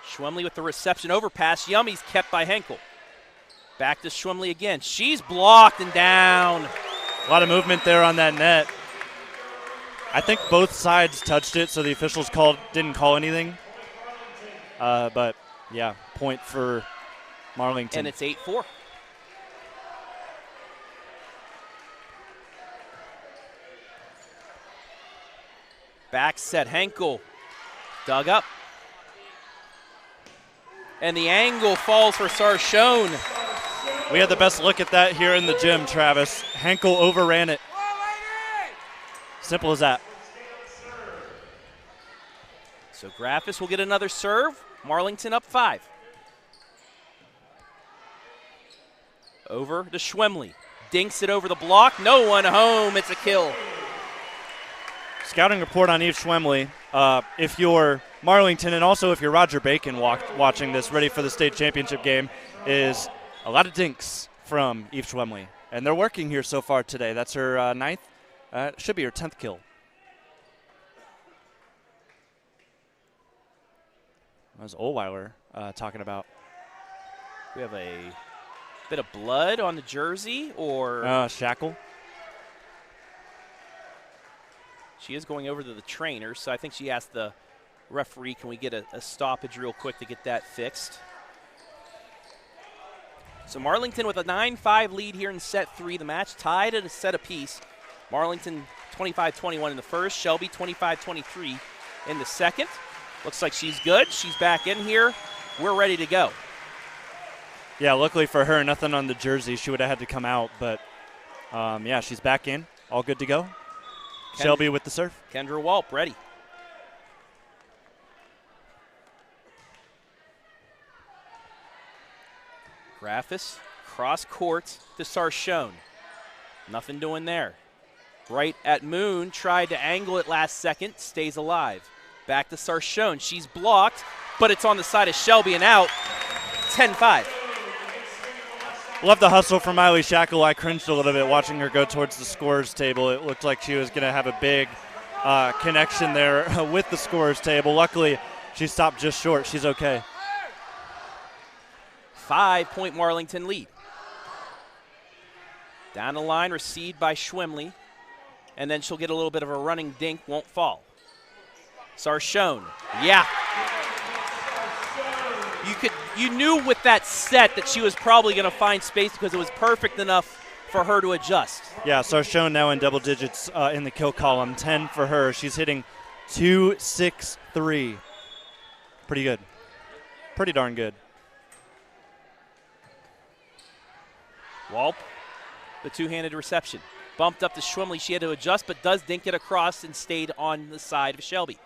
Schwemley with the reception overpass. Yummy's kept by Henkel. Back to Schwemley again. She's blocked and down. A lot of movement there on that net. I think both sides touched it, so the officials didn't call anything. But, yeah, point for Marlington. And it's 8-4. Back set, Henkel dug up. And the angle falls for Sarshone. We had the best look at that here in the gym, Travis. Henkel overran it. Simple as that. So Graffis will get another serve. Marlington up 5. Over to Schwemley. Dinks it over the block. No one home. It's a kill. Scouting report on Eve Schwemley. If you're Marlington and also if you're Roger Bacon watching this, ready for the state championship game, is a lot of dinks from Eve Schwemley. And they're working here so far today. That's her 9th. Should be her 10th kill. That was Ohlweiler talking about. We have a bit of blood on the jersey, or Shackle. She is going over to the trainer, so I think she asked the referee, can we get a stoppage real quick to get that fixed? So Marlington with a 9-5 lead here in set 3. The match tied at a set apiece. Marlington 25-21 in the first. Shelby 25-23 in the second. Looks like she's good. She's back in here. We're ready to go. Yeah, luckily for her, nothing on the jersey. She would have had to come out, but yeah, she's back in. All good to go. Shelby with the serve. Kendra Walp ready. Graffis, cross court to Sarshone. Nothing doing there. Right at Moon, tried to angle it last second, stays alive. Back to Sarshone. She's blocked, but it's on the side of Shelby and out. 10-5. Love the hustle from Miley Shackle. I cringed a little bit watching her go towards the scorer's table. It looked like she was going to have a big connection there with the scorer's table. Luckily, she stopped just short. She's okay. 5-point Marlington lead. Down the line, received by Schwemley. And then she'll get a little bit of a running dink, won't fall. Sarshone, yeah. you knew with that set that she was probably going to find space because it was perfect enough for her to adjust. Yeah, Sarchone now in double digits in the kill column, 10 for her. She's hitting 2-6-3. Pretty good. Pretty darn good. Walp, the two-handed reception. Bumped up to Schwimley. She had to adjust, but does dink it across and stayed on the side of Shelby.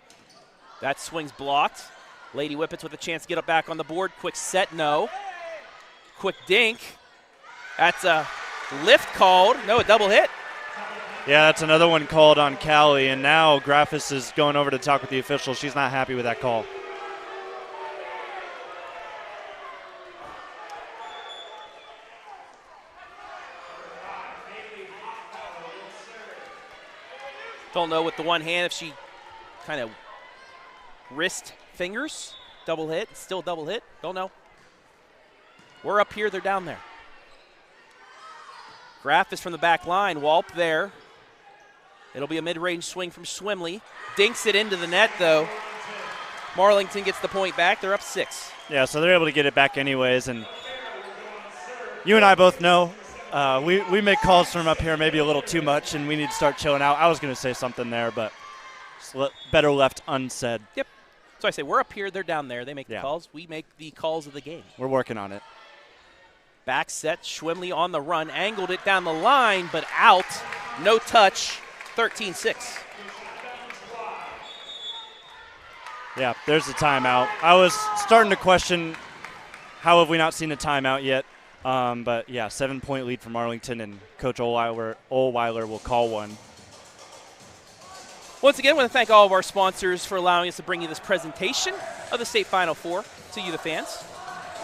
That swing's blocked. Lady Whippets with a chance to get up back on the board. Quick set, no. Quick dink. That's a lift called. No, a double hit. Yeah, that's another one called on Cali, and now Graffis is going over to talk with the official. She's not happy with that call. Don't know with the one hand if she kind of wrist fingers. Double hit, still double hit. Don't know. We're up here, they're down there. Graff is from the back line. Walp there. It'll be a mid-range swing from Schwimley. Dinks it into the net, though. Marlington gets the point back. They're up 6. Yeah, so they're able to get it back anyways. And you and I both know we make calls from up here maybe a little too much, and we need to start chilling out. I was going to say something there, but better left unsaid. Yep. So I say we're up here, they're down there. They make the calls. We make the calls of the game. We're working on it. Back set, Schwimley on the run. Angled it down the line, but out. No touch. 13-6. Yeah, there's the timeout. I was starting to question how have we not seen a timeout yet. But, yeah, 7-point lead for Marlington, and Coach Olweiler will call one. Once again, I want to thank all of our sponsors for allowing us to bring you this presentation of the State Final Four to you, the fans.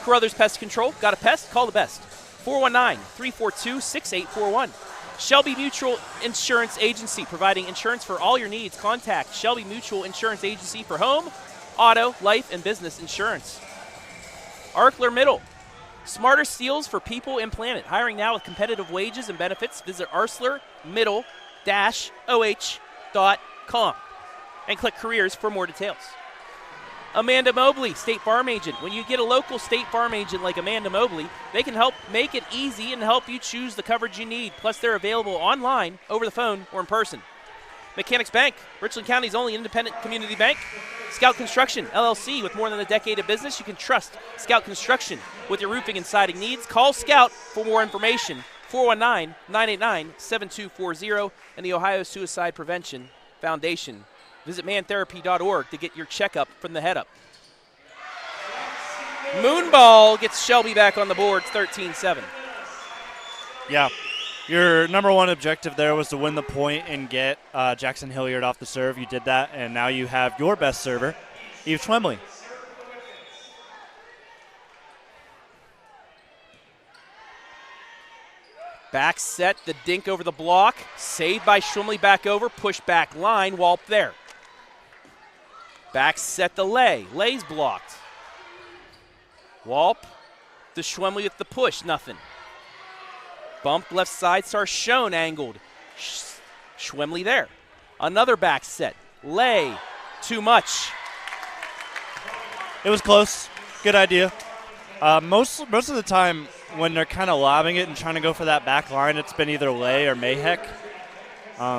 Carothers Pest Control. Got a pest? Call the best. 419-342-6841. Shelby Mutual Insurance Agency, providing insurance for all your needs. Contact Shelby Mutual Insurance Agency for home, auto, life, and business insurance. ArcelorMittal. Smarter steals for people and planet. Hiring now with competitive wages and benefits. Visit ArcelorMittal-OH.com and click careers for more details. Amanda Mobley, State Farm Agent. When you get a local State Farm Agent like Amanda Mobley, they can help make it easy and help you choose the coverage you need. Plus, they're available online, over the phone, or in person. Mechanics Bank, Richland County's only independent community bank. Scout Construction, LLC, with more than a decade of business. You can trust Scout Construction with your roofing and siding needs. Call Scout for more information, 419-989-7240, and the Ohio Suicide Prevention Foundation. Visit mantherapy.org to get your checkup from the head up. Moonball gets Shelby back on the boards, 13-7. Yeah. Your number one objective there was to win the point and get Jackson Hilliard off the serve. You did that, and now you have your best server, Eve Schwimley. Back set, the dink over the block. Saved by Schwimley back over. Push back line, Walp there. Back set the lay. Lay's blocked. Walp to Schwimley with the push. Nothing. Bump left side. Sarchone angled. Schwimley there. Another back set. Lay. Too much. It was close. Good idea. Most of the time when they're kind of lobbing it and trying to go for that back line, it's been either Lay or Mayheck.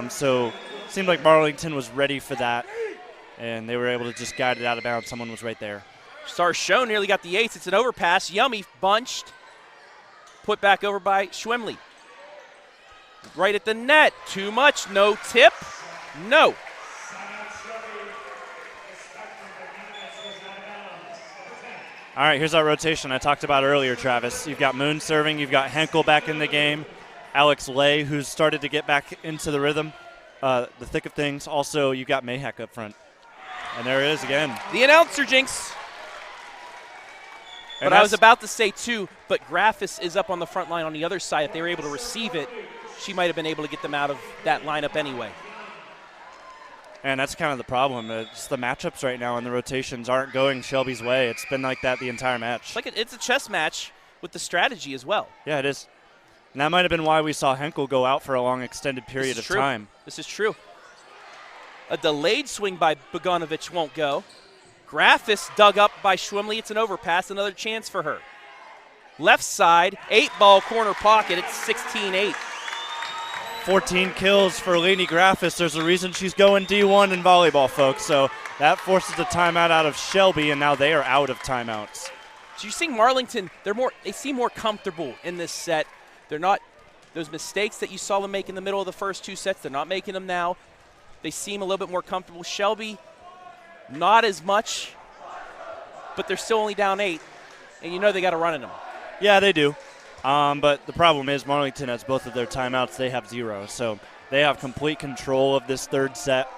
So it seemed like Marlington was ready for that, and they were able to just guide it out of bounds. Someone was right there. Sarchone nearly got the ace. It's an overpass. Yummy bunched. Put back over by Schwimley. Right at the net. Too much. No tip. No. All right, here's our rotation I talked about earlier, Travis. You've got Moon serving. You've got Henkel back in the game. Alex Lay, who's started to get back into the rhythm, the thick of things. Also, you've got Mayheck up front. And there it is again. The announcer jinx. But I was about to say, too, but Graffis is up on the front line on the other side. If they were able to receive it, she might have been able to get them out of that lineup anyway. And that's kind of the problem. It's the matchups right now and the rotations aren't going Shelby's way. It's been like that the entire match. It's a chess match with the strategy as well. Yeah, it is. And that might have been why we saw Henkel go out for a long extended period of time. This is true. A delayed swing by Bogdanovich won't go. Graffis dug up by Schwimley. It's an overpass, another chance for her. Left side, 8-ball corner pocket. It's 16-8. 14 kills for Lainey Graffis. There's a reason she's going D1 in volleyball, folks. So that forces a timeout out of Shelby, and now they are out of timeouts. So you're seeing Marlington, they seem more comfortable in this set. They're not those mistakes that you saw them make in the middle of the first 2 sets. They're not making them now. They seem a little bit more comfortable. Shelby, not as much, but they're still only down 8, and you know they got to run in them. Yeah, they do. But the problem is Marlington has both of their timeouts. They have 0. So they have complete control of this third set.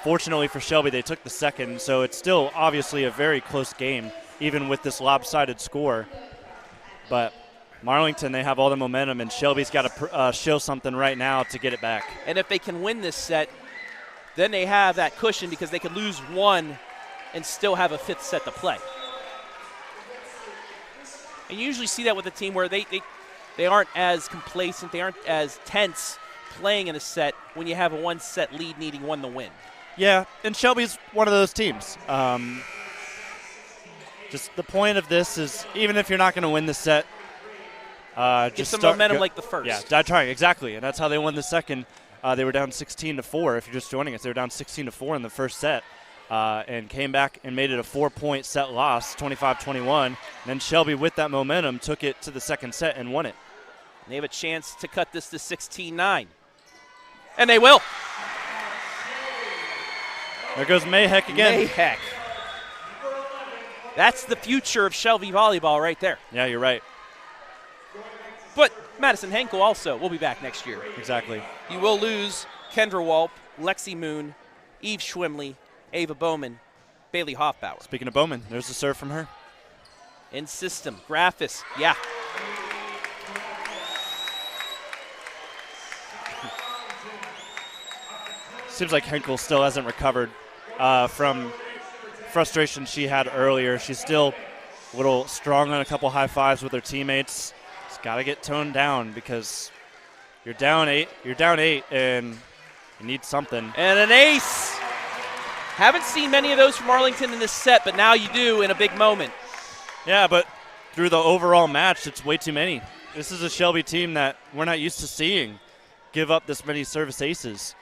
Fortunately for Shelby, they took the second, so it's still obviously a very close game, even with this lopsided score. But Marlington, they have all the momentum, and Shelby's got to show something right now to get it back. And if they can win this set, then they have that cushion because they could lose 1 and still have a 5th set to play. And you usually see that with a team where they aren't as complacent, they aren't as tense playing in a set when you have a 1-set lead needing 1 to win. Yeah, and Shelby's one of those teams. Just the point of this is even if you're not going to win the set, get just some momentum like the first. Yeah, die trying, exactly. And that's how they won the second. They were down 16-4. If you're just joining us, they were down 16-4 in the first set. And came back and made it a 4-point set loss, 25-21. And then Shelby, with that momentum, took it to the second set and won it. They have a chance to cut this to 16-9. And they will. There goes Mayheck again. Mayheck. That's the future of Shelby volleyball right there. Yeah, you're right. But Madison Henkel also will be back next year. Exactly. You will lose Kendra Walp, Lexi Moon, Eve Schwimley, Ava Bowman, Bailey Hoffbauer. Speaking of Bowman, there's a serve from her. In system, Graffis, yeah. Seems like Henkel still hasn't recovered from frustration she had earlier. She's still a little strong on a couple high fives with her teammates. It's got to get toned down because you're down 8. You're down 8, and you need something. And an ace. Haven't seen many of those from Arlington in this set, but now you do in a big moment. Yeah, but through the overall match, it's way too many. This is a Shelby team that we're not used to seeing give up this many service aces.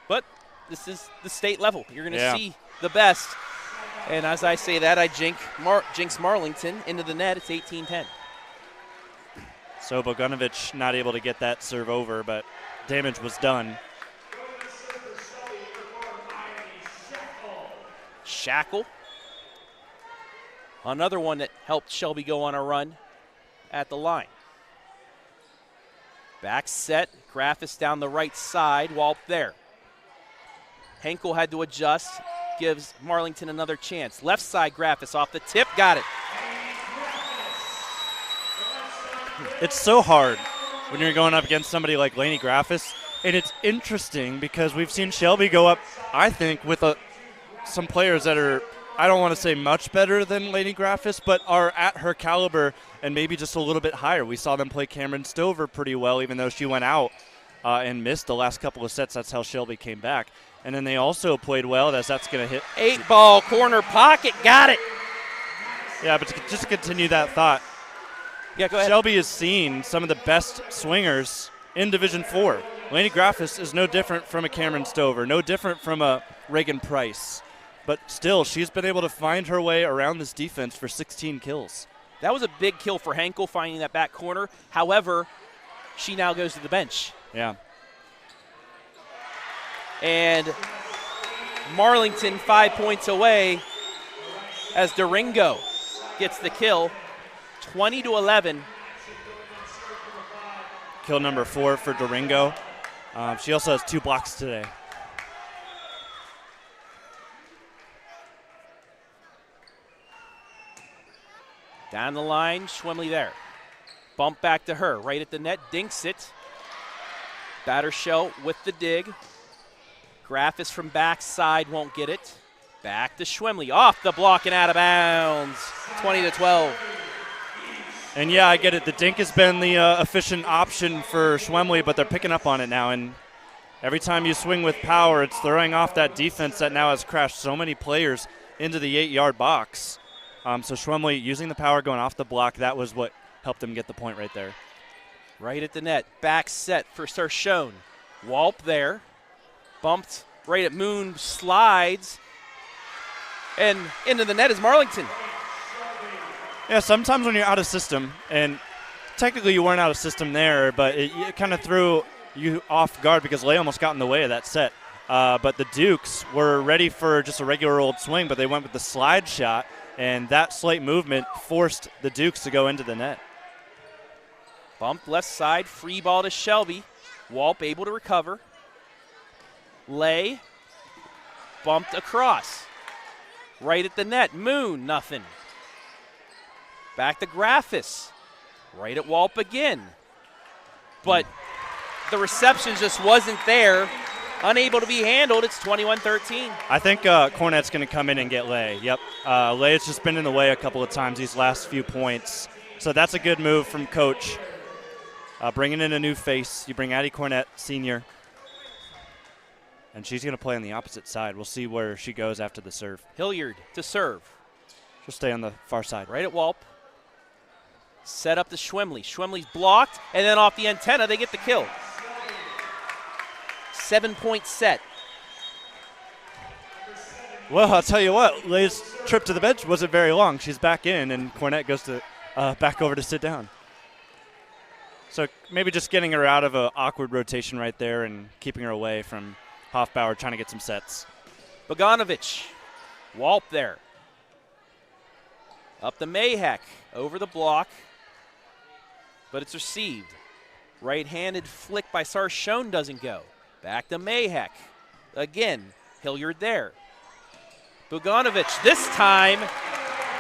But this is the state level. You're going to see the best. And as I say that, I jinx Marlington into the net. It's 18-10. So Bogdanovich not able to get that serve over, but damage was done. Shackle. Another one that helped Shelby go on a run at the line. Back set. Graffis down the right side. Walp there. Henkel had to adjust. Gives Marlington another chance. Left side Graffis off the tip. Got it. It's so hard when you're going up against somebody like Lainey Graffis. And it's interesting because we've seen Shelby go up, I think, with some players that are, I don't want to say much better than Lainey Graffis, but are at her caliber and maybe just a little bit higher. We saw them play Cameron Stover pretty well, even though she went out and missed the last couple of sets. That's how Shelby came back. And then they also played well as that's going to hit. 8-ball corner pocket. Got it. Yeah, but just to continue that thought. Yeah, go ahead. Shelby has seen some of the best swingers in Division 4. Lainey Graffis is no different from a Cameron Stover, no different from a Reagan Price. But still, she's been able to find her way around this defense for 16 kills. That was a big kill for Henkel, finding that back corner. However, she now goes to the bench. Yeah. And Marlington 5 points away as Duringo gets the kill, 20-11. Kill number 4 for Duringo. She also has 2 blocks today. Down the line, Schwimley there. Bump back to her, right at the net, dinks it. Battershell with the dig. Graffis from backside won't get it. Back to Schwimley, off the block and out of bounds, 20-12. And yeah, I get it. The dink has been the efficient option for Schwemley, but they're picking up on it now. And every time you swing with power, it's throwing off that defense that now has crashed so many players into the 8-yard box. So Schwemley using the power, going off the block. That was what helped him get the point right there. Right at the net. Back set for Sarshone. Walp there. Bumped right at Moon. Slides. And into the net is Marlington. Yeah, sometimes when you're out of system, and technically you weren't out of system there, but it kind of threw you off guard because Lay almost got in the way of that set. But the Dukes were ready for just a regular old swing, but they went with the slide shot, and that slight movement forced the Dukes to go into the net. Bumped left side, free ball to Shelby. Walp able to recover. Lay, bumped across. Right at the net, Moon, nothing. Back to Graffis. Right at Walp again. But the reception just wasn't there. Unable to be handled. It's 21-13. I think Cornette's going to come in and get Lay. Yep. Lay has just been in the way a couple of times these last few points. So that's a good move from Coach. Bringing in a new face. You bring Addie Cornette, senior. And she's going to play on the opposite side. We'll see where she goes after the serve. Hilliard to serve. She'll stay on the far side. Right at Walp. Set up to Schwemley. Schwemley's blocked, and then off the antenna, they get the kill. 7-point set. Well, I'll tell you what, Lay's trip to the bench wasn't very long. She's back in, and Cornette goes to back over to sit down. So maybe just getting her out of an awkward rotation right there and keeping her away from Hoffbauer trying to get some sets. Bogdanovich. Walp there. Up the Mayheck. Over the block. But it's received. Right-handed flick by Sarshone doesn't go. Back to Mayheck. Again, Hilliard there. Bogdanovich this time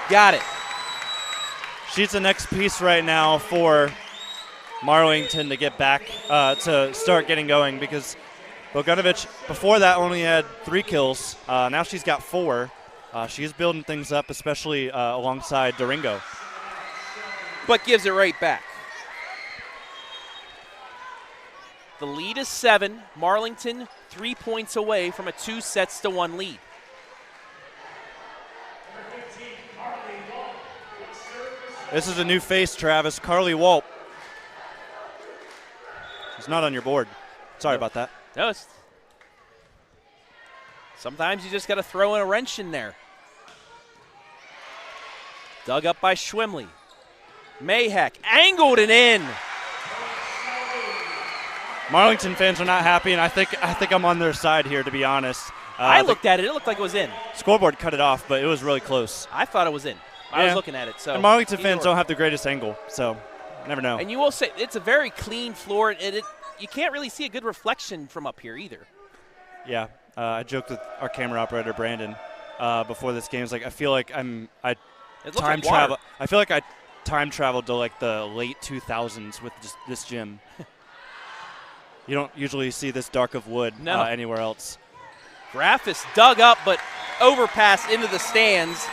got it. She's the next piece right now for Marlington to get back to start getting going because Bogdanovich before that only had 3 kills. Now she's got 4. She's building things up, especially alongside Doringo. But gives it right back. The lead is 7. Marlington 3 points away from a 2-1 lead. This is a new face, Travis. Carly Walp. She's not on your board. Sorry about that. No, sometimes you just got to throw in a wrench in there. Dug up by Schwemley. Mayheck angled and in. Marlington fans are not happy, and I think I'm on their side here, to be honest. I looked at it. It looked like it was in. Scoreboard cut it off, but it was really close. I thought it was in. I was looking at it. So and Marlington fans don't have the greatest angle, so never know. And you will say it's a very clean floor. You can't really see a good reflection from up here either. Yeah, I joked with our camera operator Brandon before this game. I was like, I feel like I time travel. I feel like I time traveled to like the late 2000s with just this gym. You don't usually see this dark of wood anywhere else. Graffis dug up, but overpassed into the stands.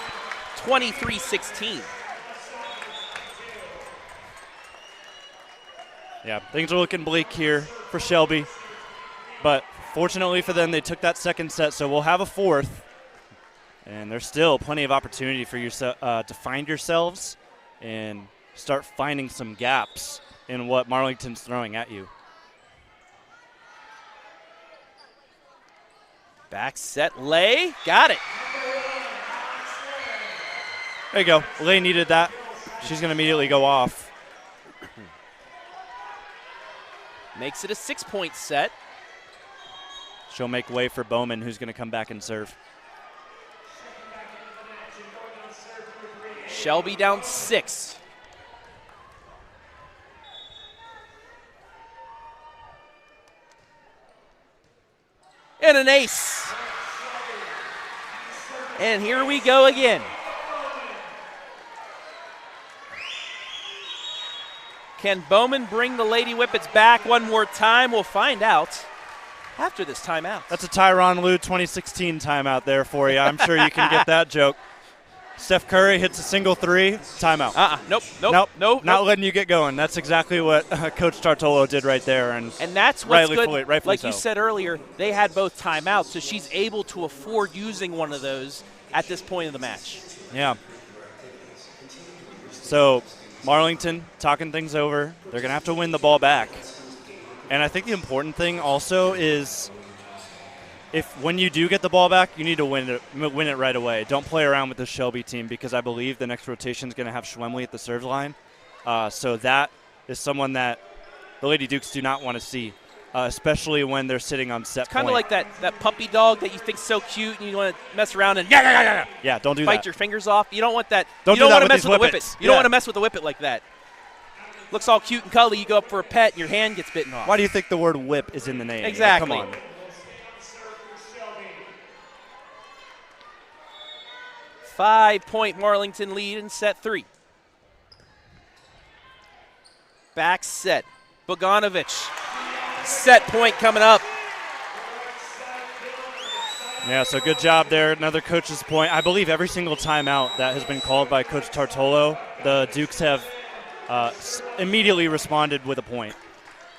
23-16. Yeah, things are looking bleak here for Shelby. But fortunately for them, they took that second set, so we'll have a fourth. And there's still plenty of opportunity for you to find yourselves and start finding some gaps in what Marlington's throwing at you. Back set, Lay, got it. There you go. Lay needed that. She's going to immediately go off. Makes it a 6-point set. She'll make way for Bowman, who's going to come back and serve. Shelby down 6. And an ace. And here we go again. Can Bowman bring the Lady Whippets back one more time? We'll find out after this timeout. That's a Tyronn Lue 2016 timeout there for you. I'm sure you can get that joke. Steph Curry hits a single 3, timeout. Nope. Not letting you get going. That's exactly what Coach Tartolo did right there. And that's what's good. Rightfully like so. You said earlier, they had both timeouts, so she's able to afford using one of those at this point of the match. Yeah. So Marlington talking things over. They're going to have to win the ball back. And I think the important thing also is when you do get the ball back, you need to win it right away. Don't play around with the Shelby team, because I believe the next rotation is going to have Schwemley at the serve line. So that is someone that the Lady Dukes do not want to see, especially when they're sitting on set point. Kind of like that puppy dog that you think's so cute and you want to mess around and yeah, don't do bite that. Your fingers off. You don't want that. Don't you don't do that want to with mess with the whippets. whippet. You don't want to mess with the whippet like that. Looks all cute and cuddly. You go up for a pet and your hand gets bitten off. Why do you think the word whip is in the name? Exactly. Like, come on. 5-point Marlington lead in set 3. Back set. Bogdanovich. Set point coming up. Yeah, so good job there. Another coach's point. I believe every single timeout that has been called by Coach Tartolo, the Dukes have immediately responded with a point.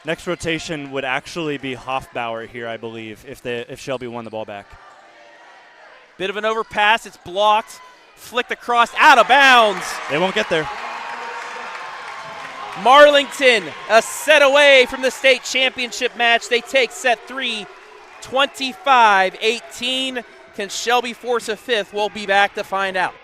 Next rotation would actually be Hoffbauer here, I believe, if Shelby won the ball back. Bit of an overpass. It's blocked. Flicked across, out of bounds. They won't get there. Marlington, a set away from the state championship match. They take set 3, 25-18. Can Shelby force a fifth? We'll be back to find out.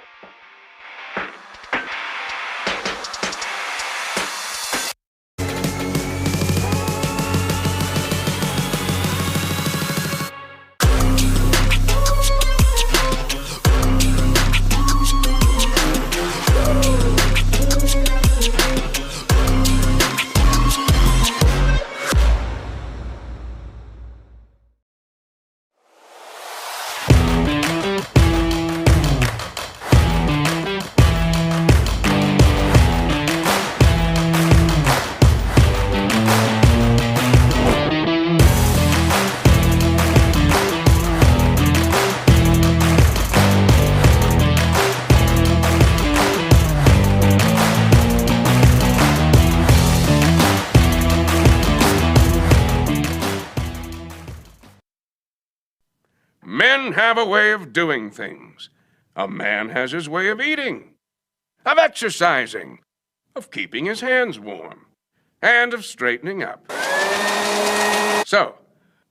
Men have a way of doing things. A man has his way of eating, of exercising, of keeping his hands warm, and of straightening up. So,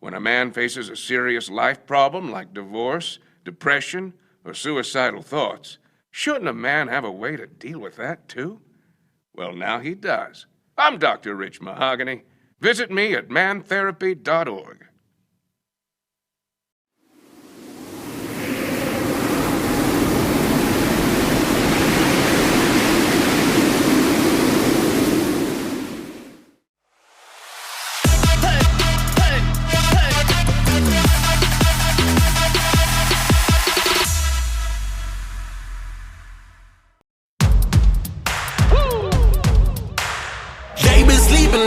when a man faces a serious life problem like divorce, depression, or suicidal thoughts, shouldn't a man have a way to deal with that too? Well, now he does. I'm Dr. Rich Mahogany. Visit me at mantherapy.org.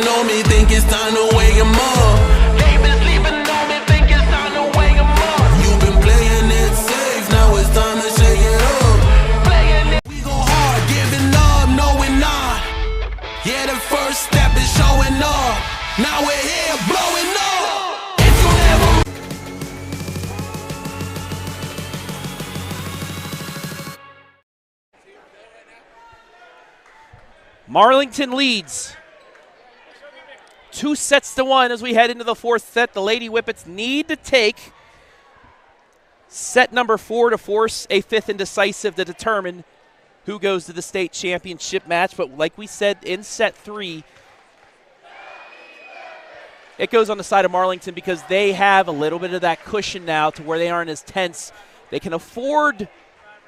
On me, think it's time to wake 'em up. They been sleeping on me, think it's time to wake 'em up. You've been playing it safe, now it's time to shake it up. Playing it, we go hard, giving up, no we're not. Yeah, the first step is showing up. Now we're here, blowing up. If you never. Marlington leads 2-1 as we head into the fourth set. The Lady Whippets need to take set number 4 to force a fifth and decisive to determine who goes to the state championship match. But like we said in set 3, it goes on the side of Marlington because they have a little bit of that cushion now to where they aren't as tense. They can afford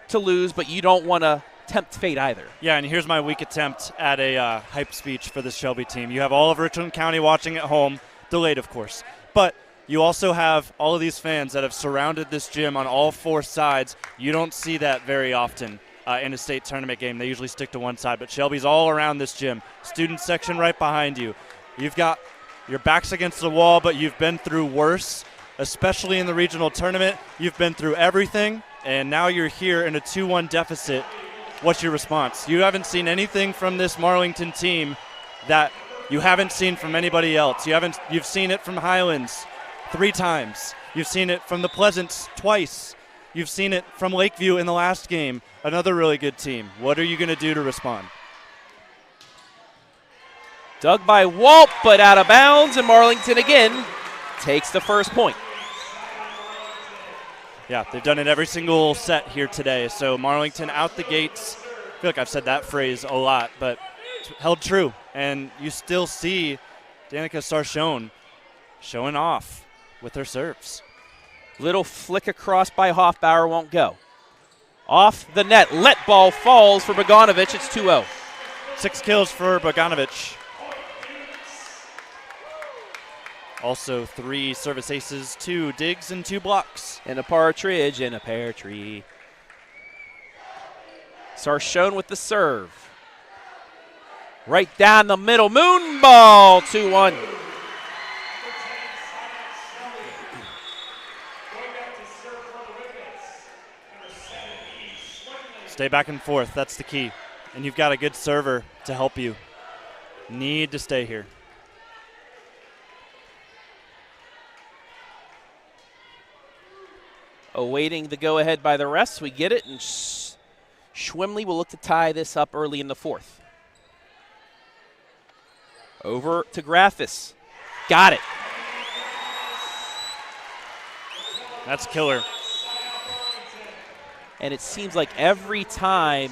to lose, but you don't want to tempt fate either. Yeah, and here's my weak attempt at a hype speech for the Shelby team. You have all of Richland County watching at home, delayed of course, but you also have all of these fans that have surrounded this gym on all 4 sides. You don't see that very often in a state tournament game. They usually stick to one side, but Shelby's all around this gym. Student section right behind you. You've got your backs against the wall, but you've been through worse, especially in the regional tournament. You've been through everything, and now you're here in a 2-1 deficit. What's your response? You haven't seen anything from this Marlington team that you haven't seen from anybody else. You've seen it from Highlands 3 times. You've seen it from the Pleasants twice. You've seen it from Lakeview in the last game, another really good team. What are you going to do to respond? Dug by Walt, but out of bounds, and Marlington again takes the first point. Yeah, they've done it every single set here today. So Marlington out the gates. I feel like I've said that phrase a lot, but it's held true. And you still see Danica Sarchone showing off with her serves. Little flick across by Hoffbauer, won't go. Off the net, let ball falls for Bogdanovich. It's 2-0. 6 kills for Bogdanovich. Also 3 service aces, 2 digs, and 2 blocks. And a partridge in a pear tree. Sarchone with the serve. Right down the middle, moon ball, 2-1. Stay back and forth, that's the key. And you've got a good server to help you. Need to stay here. Awaiting the go-ahead by the rest. We get it, and Schwimley will look to tie this up early in the fourth. Over to Graffis. Got it. That's killer. And it seems like every time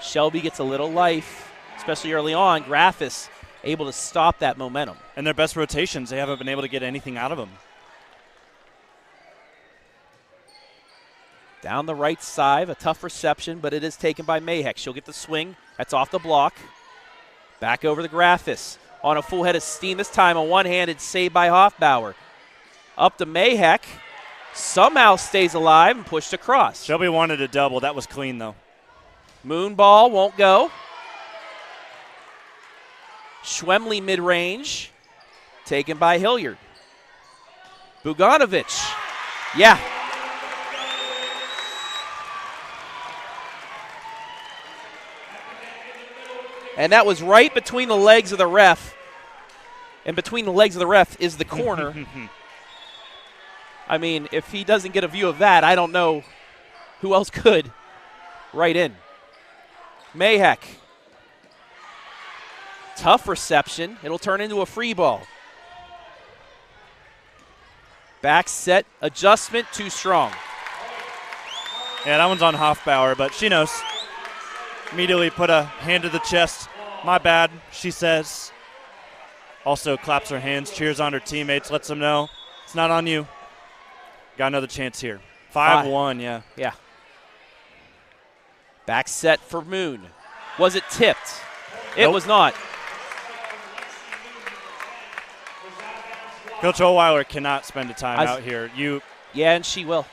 Shelby gets a little life, especially early on, Graffis able to stop that momentum. And their best rotations, they haven't been able to get anything out of them. Down the right side, a tough reception, but it is taken by Mayheck. She'll get the swing. That's off the block. Back over to Graffis. On a full head of steam this time, a one-handed save by Hoffbauer. Up to Mayheck. Somehow stays alive and pushed across. Shelby wanted a double. That was clean, though. Moon ball won't go. Schwemley mid-range. Taken by Hilliard. Bogdanovich. Yeah. And that was right between the legs of the ref. And between the legs of the ref is the corner. I mean, if he doesn't get a view of that, I don't know who else could. Right in. Mayheck. Tough reception. It'll turn into a free ball. Back set adjustment, too strong. Yeah, that one's on Hoffbauer, but she knows. Immediately put a hand to the chest. My bad, she says. Also claps her hands, cheers on her teammates, lets them know it's not on you. Got another chance here. 5-1, yeah. Yeah. Back set for Moon. Was it tipped? It was not. Coach Ohlweiler cannot spend a time out here. Yeah, and she will.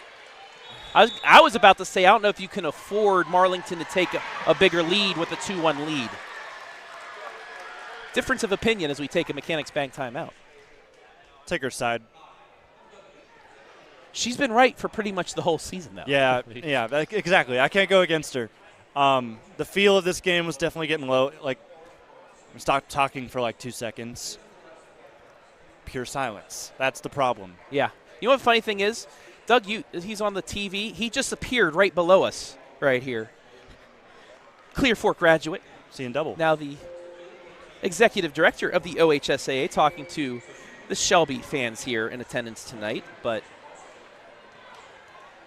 I was about to say, I don't know if you can afford Marlington to take a bigger lead with a 2-1 lead. Difference of opinion as we take a Mechanics Bank timeout. Take her side. She's been right for pretty much the whole season, though. Yeah, exactly. I can't go against her. The feel of this game was definitely getting low. Like, we stopped talking for like 2 seconds. Pure silence. That's the problem. Yeah. You know what the funny thing is? Doug, he's on the TV. He just appeared right below us right here. Clear Fork graduate. Seeing double. Now the executive director of the OHSAA talking to the Shelby fans here in attendance tonight. But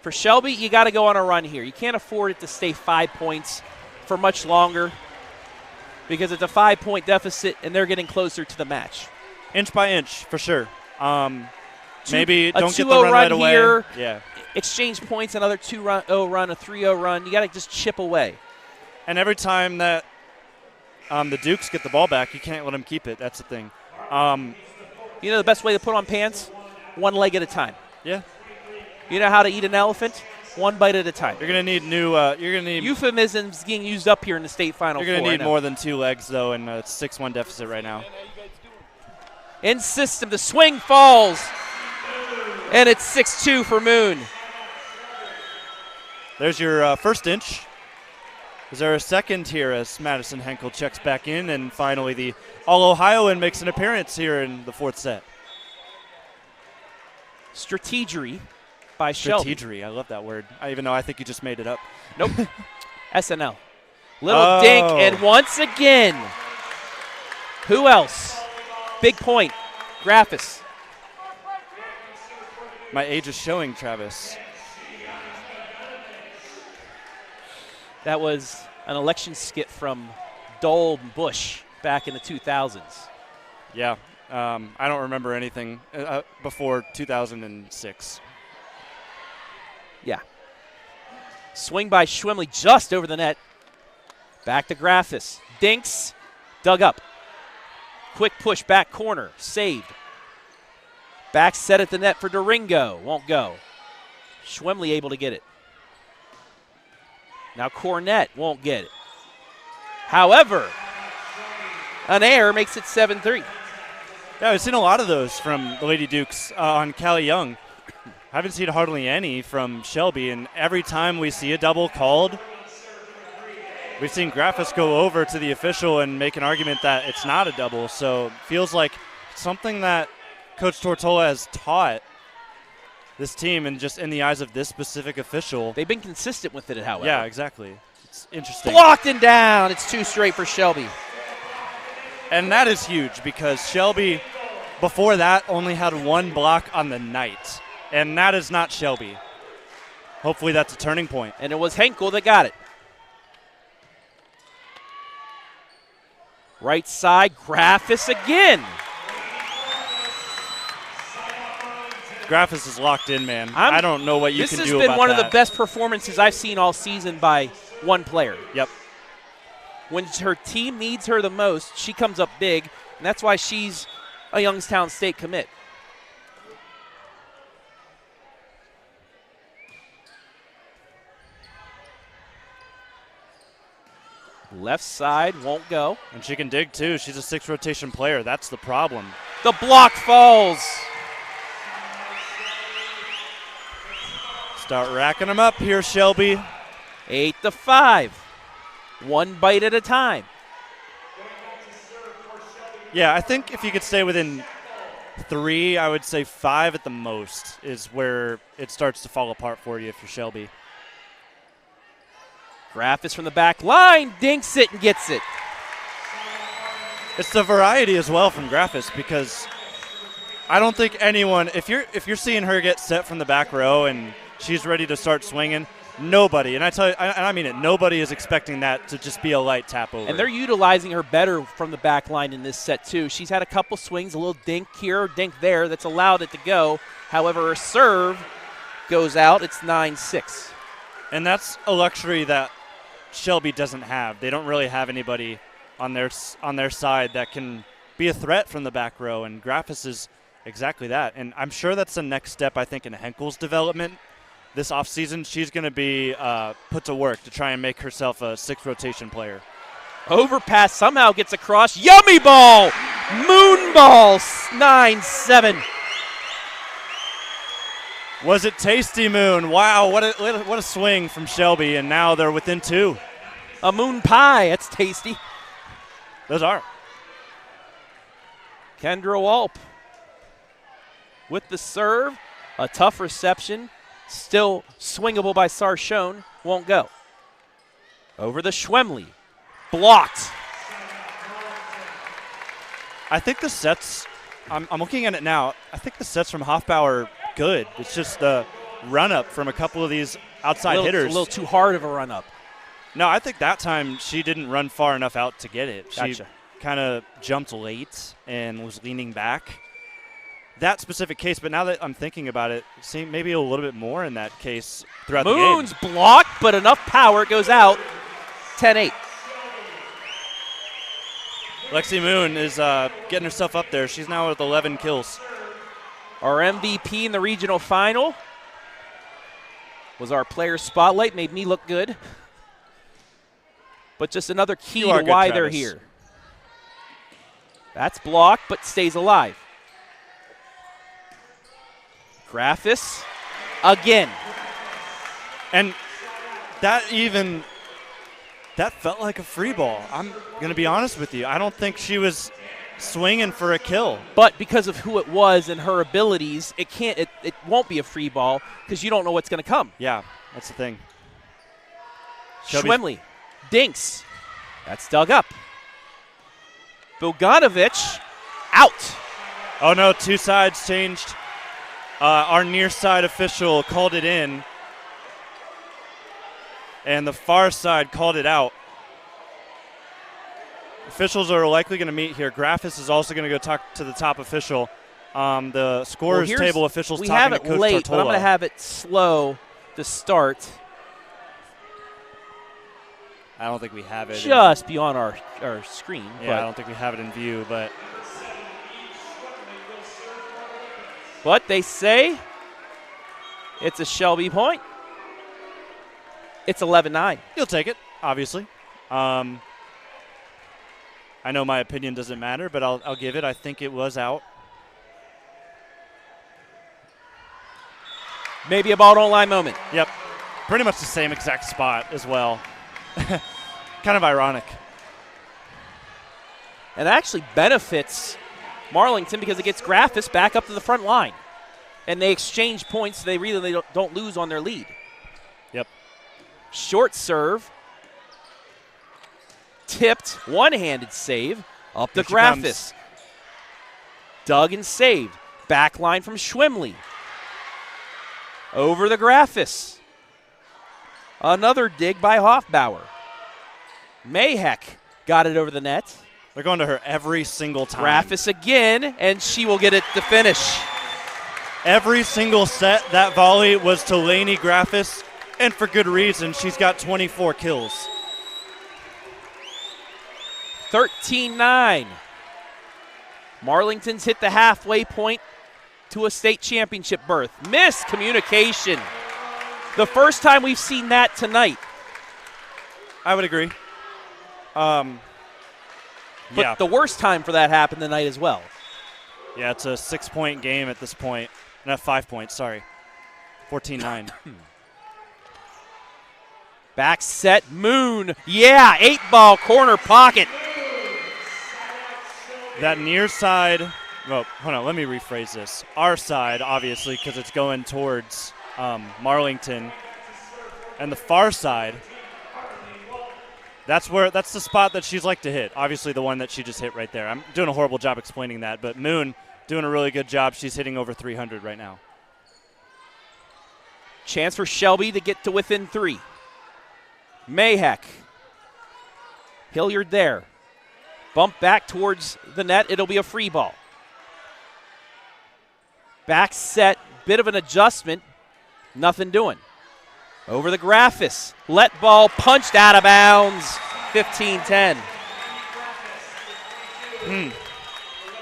for Shelby, you got to go on a run here. You can't afford it to stay 5 points for much longer because it's a 5-point deficit and they're getting closer to the match. Inch by inch, for sure. Maybe don't get the run right away. Here, yeah. Exchange points, another 2-0 run, a 3-0 run. You got to just chip away. And every time that the Dukes get the ball back, you can't let them keep it. That's the thing. You know the best way to put on pants? One leg at a time. Yeah. You know how to eat an elephant? One bite at a time. You're gonna need new. You're gonna need euphemisms getting used up here in the state final. You're gonna need more than 2 legs though, and it's 6-1 deficit right now. In system, the swing falls, and it's 6-2 for Moon. There's your first inch. Is there a second here as Madison Henkel checks back in, and finally the All-Ohioan makes an appearance here in the 4th set. Strategery by Shelby. Strategery, I love that word. I think you just made it up. Nope. SNL. Little dink, and once again, who else? Big point. Graphis. My age is showing, Travis. That was an election skit from Dole and Bush back in the 2000s. Yeah. I don't remember anything before 2006. Yeah. Swing by Schwemley just over the net. Back to Graphis. Dinks. Dug up. Quick push back corner. Saved. Back set at the net for Doringo. Won't go. Schwemley able to get it. Now Cornett won't get it. However, an error makes it 7-3. Yeah, I've seen a lot of those from the Lady Dukes on Cali Young. Haven't seen hardly any from Shelby, and every time we see a double called, we've seen Graphis go over to the official and make an argument that it's not a double. So it feels like something that Coach Tortola has taught this team, and just in the eyes of this specific official. They've been consistent with it, however. Yeah, exactly. It's interesting. Blocked and down. It's 2 straight for Shelby. And that is huge because Shelby, before that, only had 1 block on the night. And that is not Shelby. Hopefully that's a turning point. And it was Henkel that got it. Right side, Graphis again. Graphis is locked in, man. I don't know what you can do about that. This has been one of the best performances I've seen all season by one player. Yep. When her team needs her the most, she comes up big, and that's why she's a Youngstown State commit. Left side won't go. And she can dig, too. She's a 6 rotation player. That's the problem. The block falls. Start racking them up here, Shelby. 8-5. 1 bite at a time. Yeah, I think if you could stay within 3, I would say 5 at the most is where it starts to fall apart for you if you're Shelby. Graphis from the back line, dinks it and gets it. It's the variety as well from Graphis because I don't think anyone, if you're seeing her get set from the back row and she's ready to start swinging, nobody, and I mean it, nobody is expecting that to just be a light tap over. And they're utilizing her better from the back line in this set too. She's had a couple swings, a little dink here, dink there, that's allowed it to go. However, her serve goes out. It's 9-6. And that's a luxury that Shelby doesn't have. They don't really have anybody on their side that can be a threat from the back row, and Graphis is exactly that. And I'm sure that's the next step, I think, in Henkel's development. This offseason, she's going to be put to work to try and make herself a 6 rotation player. Overpass somehow gets across. Yummy ball! Moon ball, 9-7. Was it Tasty Moon? Wow, what a swing from Shelby, and now they're within 2. A moon pie, that's tasty. Those are. Kendra Walp with the serve. A tough reception. Still swingable by Sarchone. Won't go. Over the Schwemley. Blocked. I think the sets, I'm looking at it now, I think the sets from Hoffbauer are good. It's just the run-up from a couple of these outside hitters. A little too hard of a run-up. No, I think that time she didn't run far enough out to get it. Gotcha. She kind of jumped late and was leaning back. That specific case, but now that I'm thinking about it, see maybe a little bit more in that case throughout the game. Moon's blocked, but enough power, it goes out. 10-8. Lexi Moon is getting herself up there. She's now with 11 kills. Our MVP in the regional final was our player spotlight. Made me look good. But just another key to why they're here. That's blocked, but stays alive. Graphis again. And that felt like a free ball. I'm going to be honest with you. I don't think she was swinging for a kill. But because of who it was and her abilities, it won't be a free ball because you don't know what's going to come. Yeah, that's the thing. Schwemley dinks. That's dug up. Bogdanovich out. Oh no, two sides changed. Our near side official called it in, and the far side called it out. Officials are likely going to meet here. Graphis is also going to go talk to the top official. The scorers table officials talking to Coach We have it late, Tortola. but I'm going to have it slow to start. I don't think we have it. Just beyond our screen. Yeah, I don't think we have it in view, but they say it's a Shelby point. It's 11-9. You'll take it, obviously. I know my opinion doesn't matter, but I'll give it. I think it was out. Maybe a ball don't lie moment. Yep. Pretty much the same exact spot as well. Kind of ironic. And that actually benefits Marlington because it gets Graphis back up to the front line. And they exchange points so they really don't lose on their lead. Yep. Short serve. Tipped, one-handed save. Up to Graphis. Dug and saved. Back line from Schwemley. Over the Graphis. Another dig by Hoffbauer. Mayheck got it over the net. They're going to her every single time. Graphis again, and she will get it to finish. Every single set, that volley was to Lainey Graphis, and for good reason. She's got 24 kills. 13-9. Marlington's hit the halfway point to a state championship berth. Missed communication. The first time we've seen that tonight. I would agree. But the worst time for that happened tonight as well. Yeah, it's a 6-point game at this point. Not 5 points, sorry. 14-9. Back set, Moon. Yeah, 8-ball corner pocket. That near side, well, hold on, let me rephrase this. Our side, obviously, because it's going towards Marlington. And the far side, that's the spot that she's like to hit. Obviously, the one that she just hit right there. I'm doing a horrible job explaining that, but Moon doing a really good job. She's hitting over 300 right now. Chance for Shelby to get to within 3. Mayheck. Hilliard there. Bump back towards the net. It'll be a free ball. Back set. Bit of an adjustment. Nothing doing. Over the Graphis. Let ball punched out of bounds. 15-10.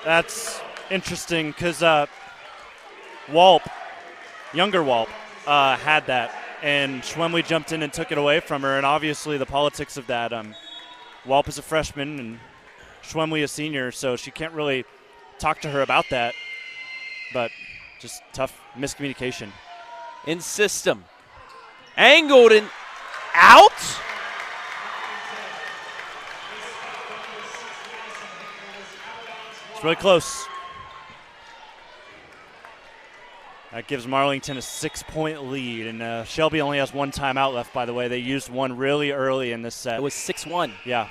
That's interesting because Walp, younger Walp, had that. And Schwemley jumped in and took it away from her. And obviously the politics of that, Walp is a freshman and Schwemley a senior, so she can't really talk to her about that. But just tough miscommunication. In system. Angled and out. It's really close. That gives Marlington a 6-point lead, and Shelby only has 1 timeout left, by the way. They used one really early in this set. It was 6-1. Yeah.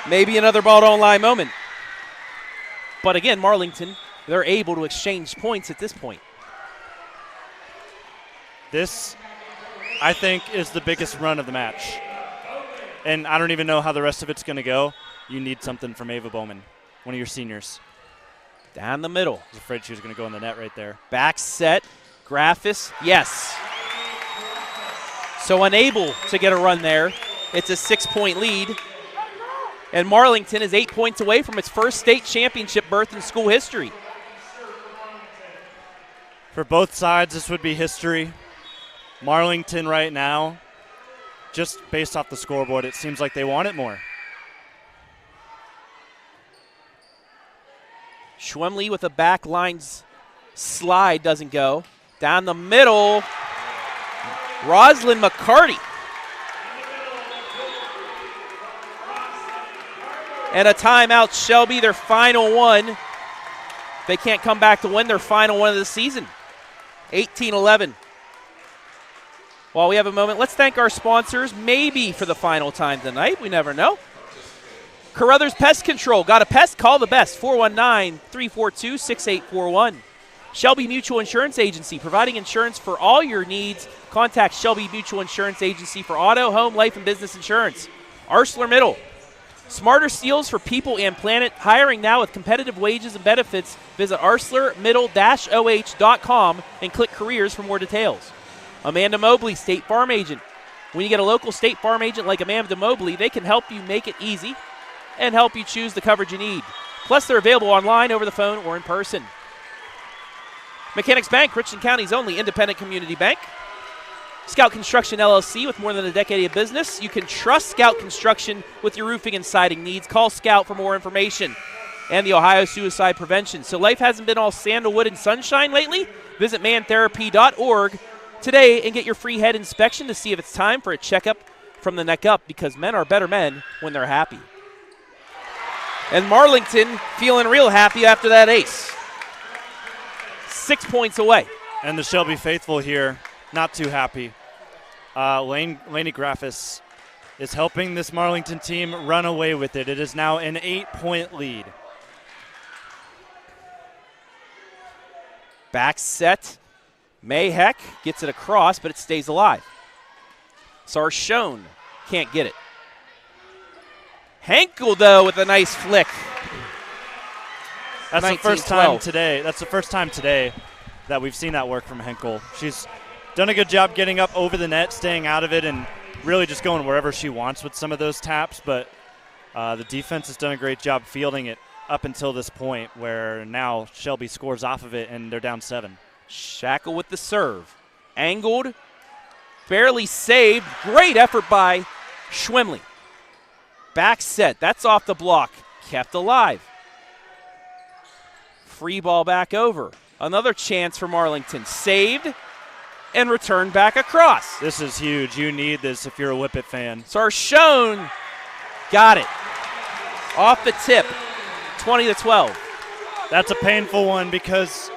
Maybe another ball don't lie moment. But again, Marlington, they're able to exchange points at this point. This, I think, is the biggest run of the match. And I don't even know how the rest of it's going to go. You need something from Ava Bowman, one of your seniors. Down the middle. I was afraid she was going to go in the net right there. Back set. Graphis. Yes. So unable to get a run there. It's a 6-point lead. And Marlington is 8 points away from its first state championship berth in school history. For both sides, this would be history. Marlington right now, just based off the scoreboard, it seems like they want it more. Schwemley with a back lines slide doesn't go. Down the middle, Roslyn McCarty. And a timeout, Shelby, their final one. They can't come back to win their final one of the season. 18-11. While we have a moment, let's thank our sponsors, maybe for the final time tonight. We never know. Carothers Pest Control. Got a pest? Call the best. 419-342-6841. Shelby Mutual Insurance Agency, providing insurance for all your needs. Contact Shelby Mutual Insurance Agency for auto, home, life, and business insurance. ArcelorMittal. Smarter steals for people and planet. Hiring now with competitive wages and benefits. Visit ArcelorMittal-OH.com and click careers for more details. Amanda Mobley, State Farm Agent. When you get a local State Farm agent like Amanda Mobley, they can help you make it easy and help you choose the coverage you need. Plus, they're available online, over the phone, or in person. Mechanics Bank, Richland County's only independent community bank. Scout Construction LLC, with more than a decade of business. You can trust Scout Construction with your roofing and siding needs. Call Scout for more information. And the Ohio Suicide Prevention. So life hasn't been all sandalwood and sunshine lately? Visit mantherapy.org today and get your free head inspection to see if it's time for a checkup from the neck up, because men are better men when they're happy. And Marlington feeling real happy after that ace. 6 points away. And the Shelby faithful here, not too happy. Laney Graffis is helping this Marlington team run away with it. It is now an 8-point lead. Back set. Mayheck gets it across, but it stays alive. Sarshone can't get it. Henkel, though, with a nice flick. That's the first time today. That's the first time today that we've seen that work from Henkel. She's done a good job getting up over the net, staying out of it, and really just going wherever she wants with some of those taps. But the defense has done a great job fielding it up until this point, where now Shelby scores off of it, and they're down 7. Shackle with the serve. Angled, barely saved. Great effort by Schwimley. Back set, that's off the block. Kept alive. Free ball back over. Another chance for Marlington. Saved and returned back across. This is huge. You need this if you're a Whippet fan. Sarshone got it. Off the tip, 20-12. That's a painful one because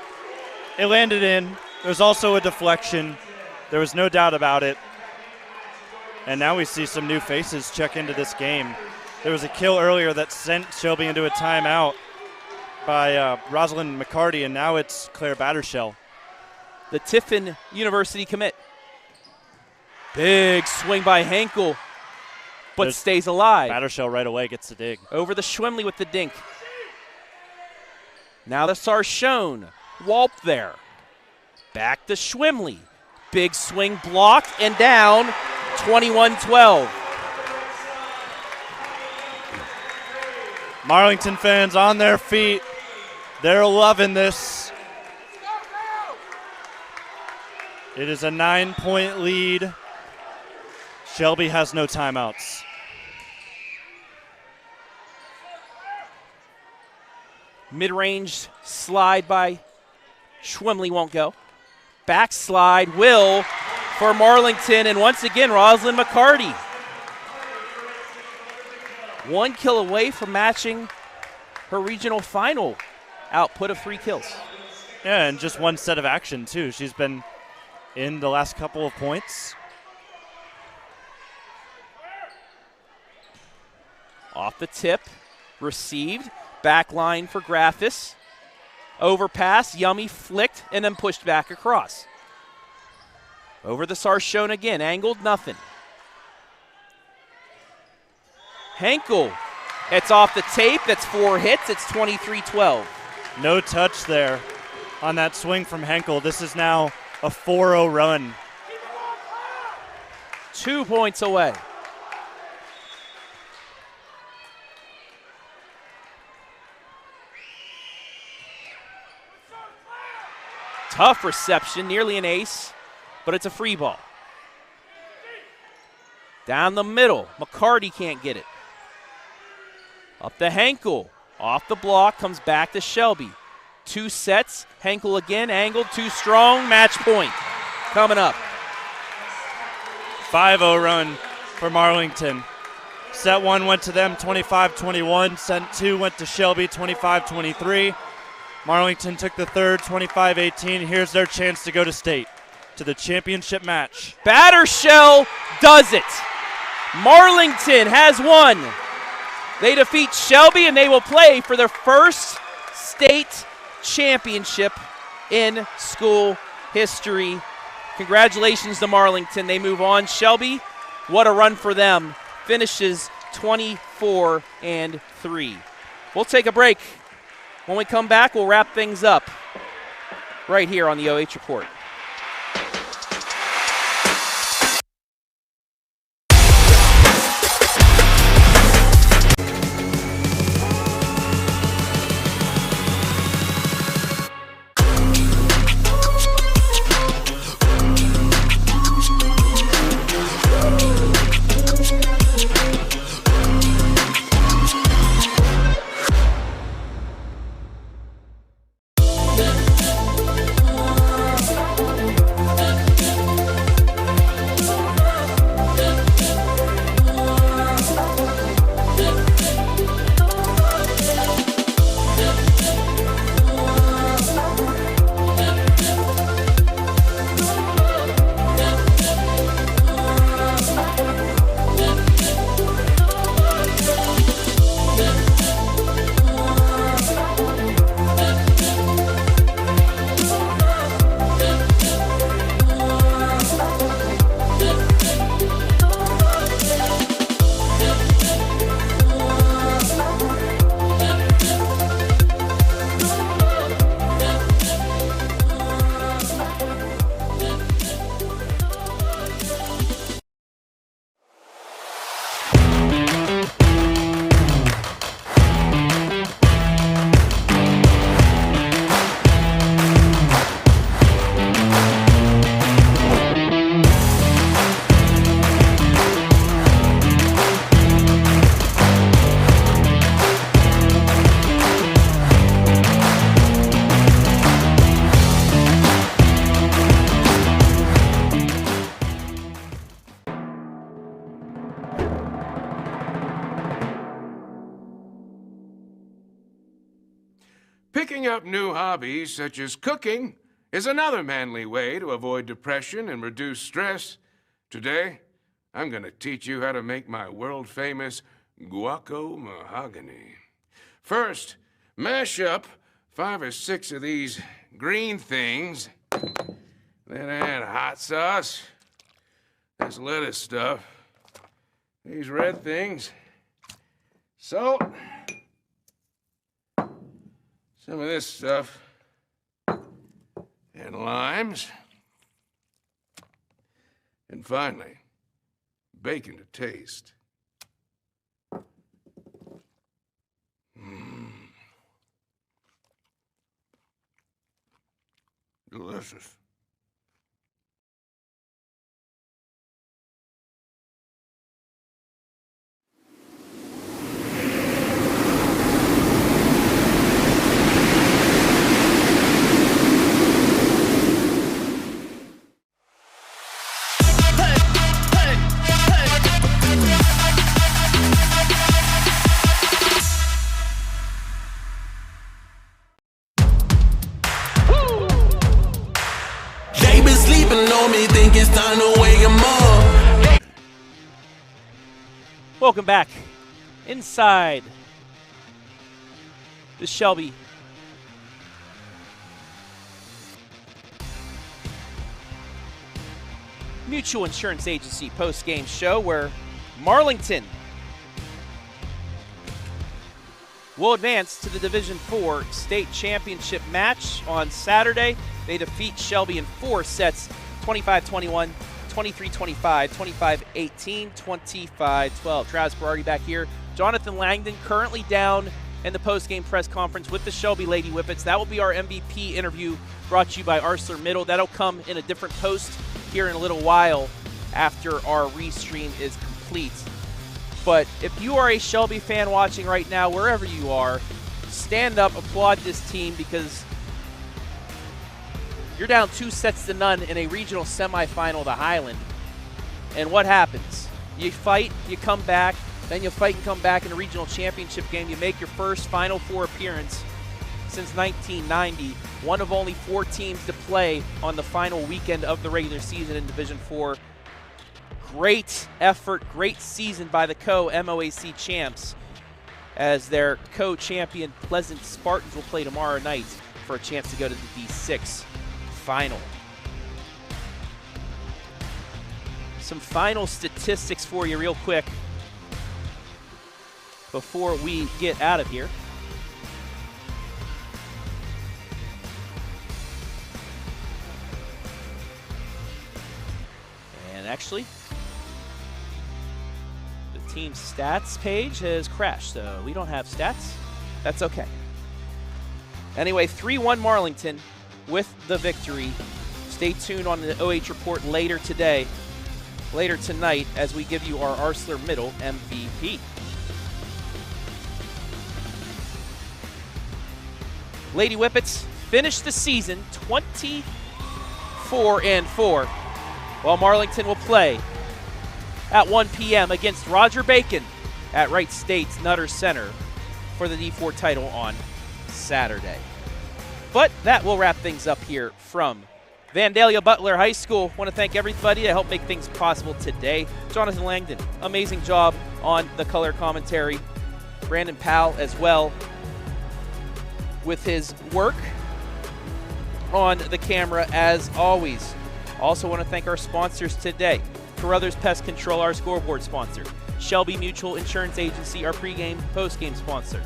it landed in. There was also a deflection. There was no doubt about it. And now we see some new faces check into this game. There was a kill earlier that sent Shelby into a timeout by Rosalind McCarty, and now it's Claire Battershell. The Tiffin University commit. Big swing by Henkel, but stays alive. Battershell right away gets the dig. Over the Schwimley with the dink. Now the Sarshone. Walp there. Back to Schwimley. Big swing blocked and down. 21-12. Marlington fans on their feet. They're loving this. It is a 9-point lead. Shelby has no timeouts. Mid-range slide by Schwimley won't go. Backslide will for Marlington, and once again, Rosalind McCarty. 1 kill away from matching her regional final output of 3 kills. Yeah, and just one set of action, too. She's been in the last couple of points. Off the tip, received, back line for Graffis. Overpass, Yummy flicked, and then pushed back across. Over the Sarshone again, angled, nothing. Henkel, it's off the tape, that's 4 hits, it's 23-12. No touch there on that swing from Henkel. This is now a 4-0 run. 2 points away. Tough reception, nearly an ace, but it's a free ball. Down the middle, McCarty can't get it. Up to Henkel, off the block, comes back to Shelby. 2 sets, Henkel again, angled, too strong, match point coming up. 5-0 run for Marlington. Set 1 went to them 25-21. Set 2 went to Shelby 25-23. Marlington took the third 25-18. Here's their chance to go to state, to the championship match. Battershell does it. Marlington has won. They defeat Shelby, and they will play for their first state championship in school history. Congratulations to Marlington. They move on. Shelby, what a run for them. Finishes 24-3. We'll take a break. When we come back, we'll wrap things up right here on the OH Report. Picking up new hobbies such as cooking is another manly way to avoid depression and reduce stress. Today, I'm going to teach you how to make my world-famous guaco mahogany. First, mash up 5 or 6 of these green things. Then add hot sauce. That's lettuce stuff. These red things. Salt. Some of this stuff. And limes. And finally, bacon to taste. Delicious. Welcome back inside the Shelby Mutual Insurance Agency post-game show, where Marlington will advance to the Division IV state championship match on Saturday. They defeat Shelby in 4 sets, 25-21, 23-25, 25-18, 25-12. Travis Berardi back here. Jonathan Langdon currently down in the post-game press conference with the Shelby Lady Whippets. That will be our MVP interview brought to you by ArcelorMittal. That'll come in a different post here in a little while after our restream is complete. But if you are a Shelby fan watching right now, wherever you are, stand up, applaud this team, because you're down 2 sets to none in a regional semifinal to Highland. And what happens? You fight, you come back, Then you fight and come back in a regional championship game. You make your first Final Four appearance since 1990. One of only 4 teams to play on the final weekend of the regular season in Division IV. Great effort, great season by the co-MOAC champs, as their co-champion Pleasant Spartans will play tomorrow night for a chance to go to the D6 final. Some final statistics for you real quick before we get out of here. And actually, the team stats page has crashed, so we don't have stats. That's okay. Anyway, 3-1 Marlington with the victory. Stay tuned on the OH report later tonight, as we give you our ArcelorMittal MVP. Lady Whippets finished the season 24-4, while Marlington will play at 1 p.m. against Roger Bacon at Wright State's Nutter Center for the D4 title on Saturday. But that will wrap things up here from Vandalia Butler High School. Want to thank everybody that helped make things possible today. Jonathan Langdon, amazing job on the color commentary. Brandon Powell as well with his work on the camera as always. Also want to thank our sponsors today. Carothers Pest Control, our scoreboard sponsor. Shelby Mutual Insurance Agency, our pregame, postgame sponsor.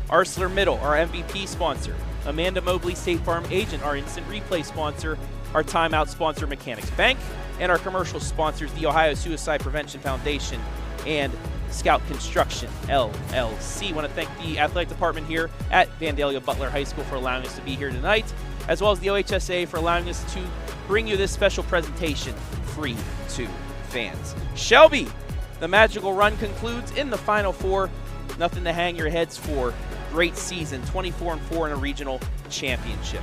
ArcelorMittal, our MVP sponsor. Amanda Mobley, State Farm agent, our instant replay sponsor. Our timeout sponsor, Mechanics Bank. And our commercial sponsors, the Ohio Suicide Prevention Foundation and Scout Construction, LLC. Want to thank the athletic department here at Vandalia Butler High School for allowing us to be here tonight, as well as the OHSA for allowing us to bring you this special presentation free to fans. Shelby, the magical run concludes in the Final Four. Nothing to hang your heads for. Great season, 24-4 in a regional championship.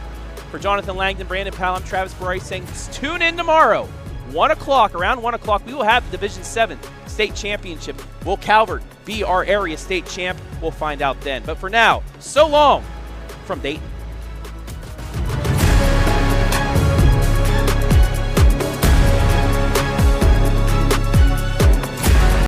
For Jonathan Langdon, Brandon Powell, I'm Travis Bryce saying tune in tomorrow. 1 o'clock, around 1 o'clock, we will have the Division 7 state championship. Will Calvert be our area state champ? We'll find out then. But for now, so long from Dayton.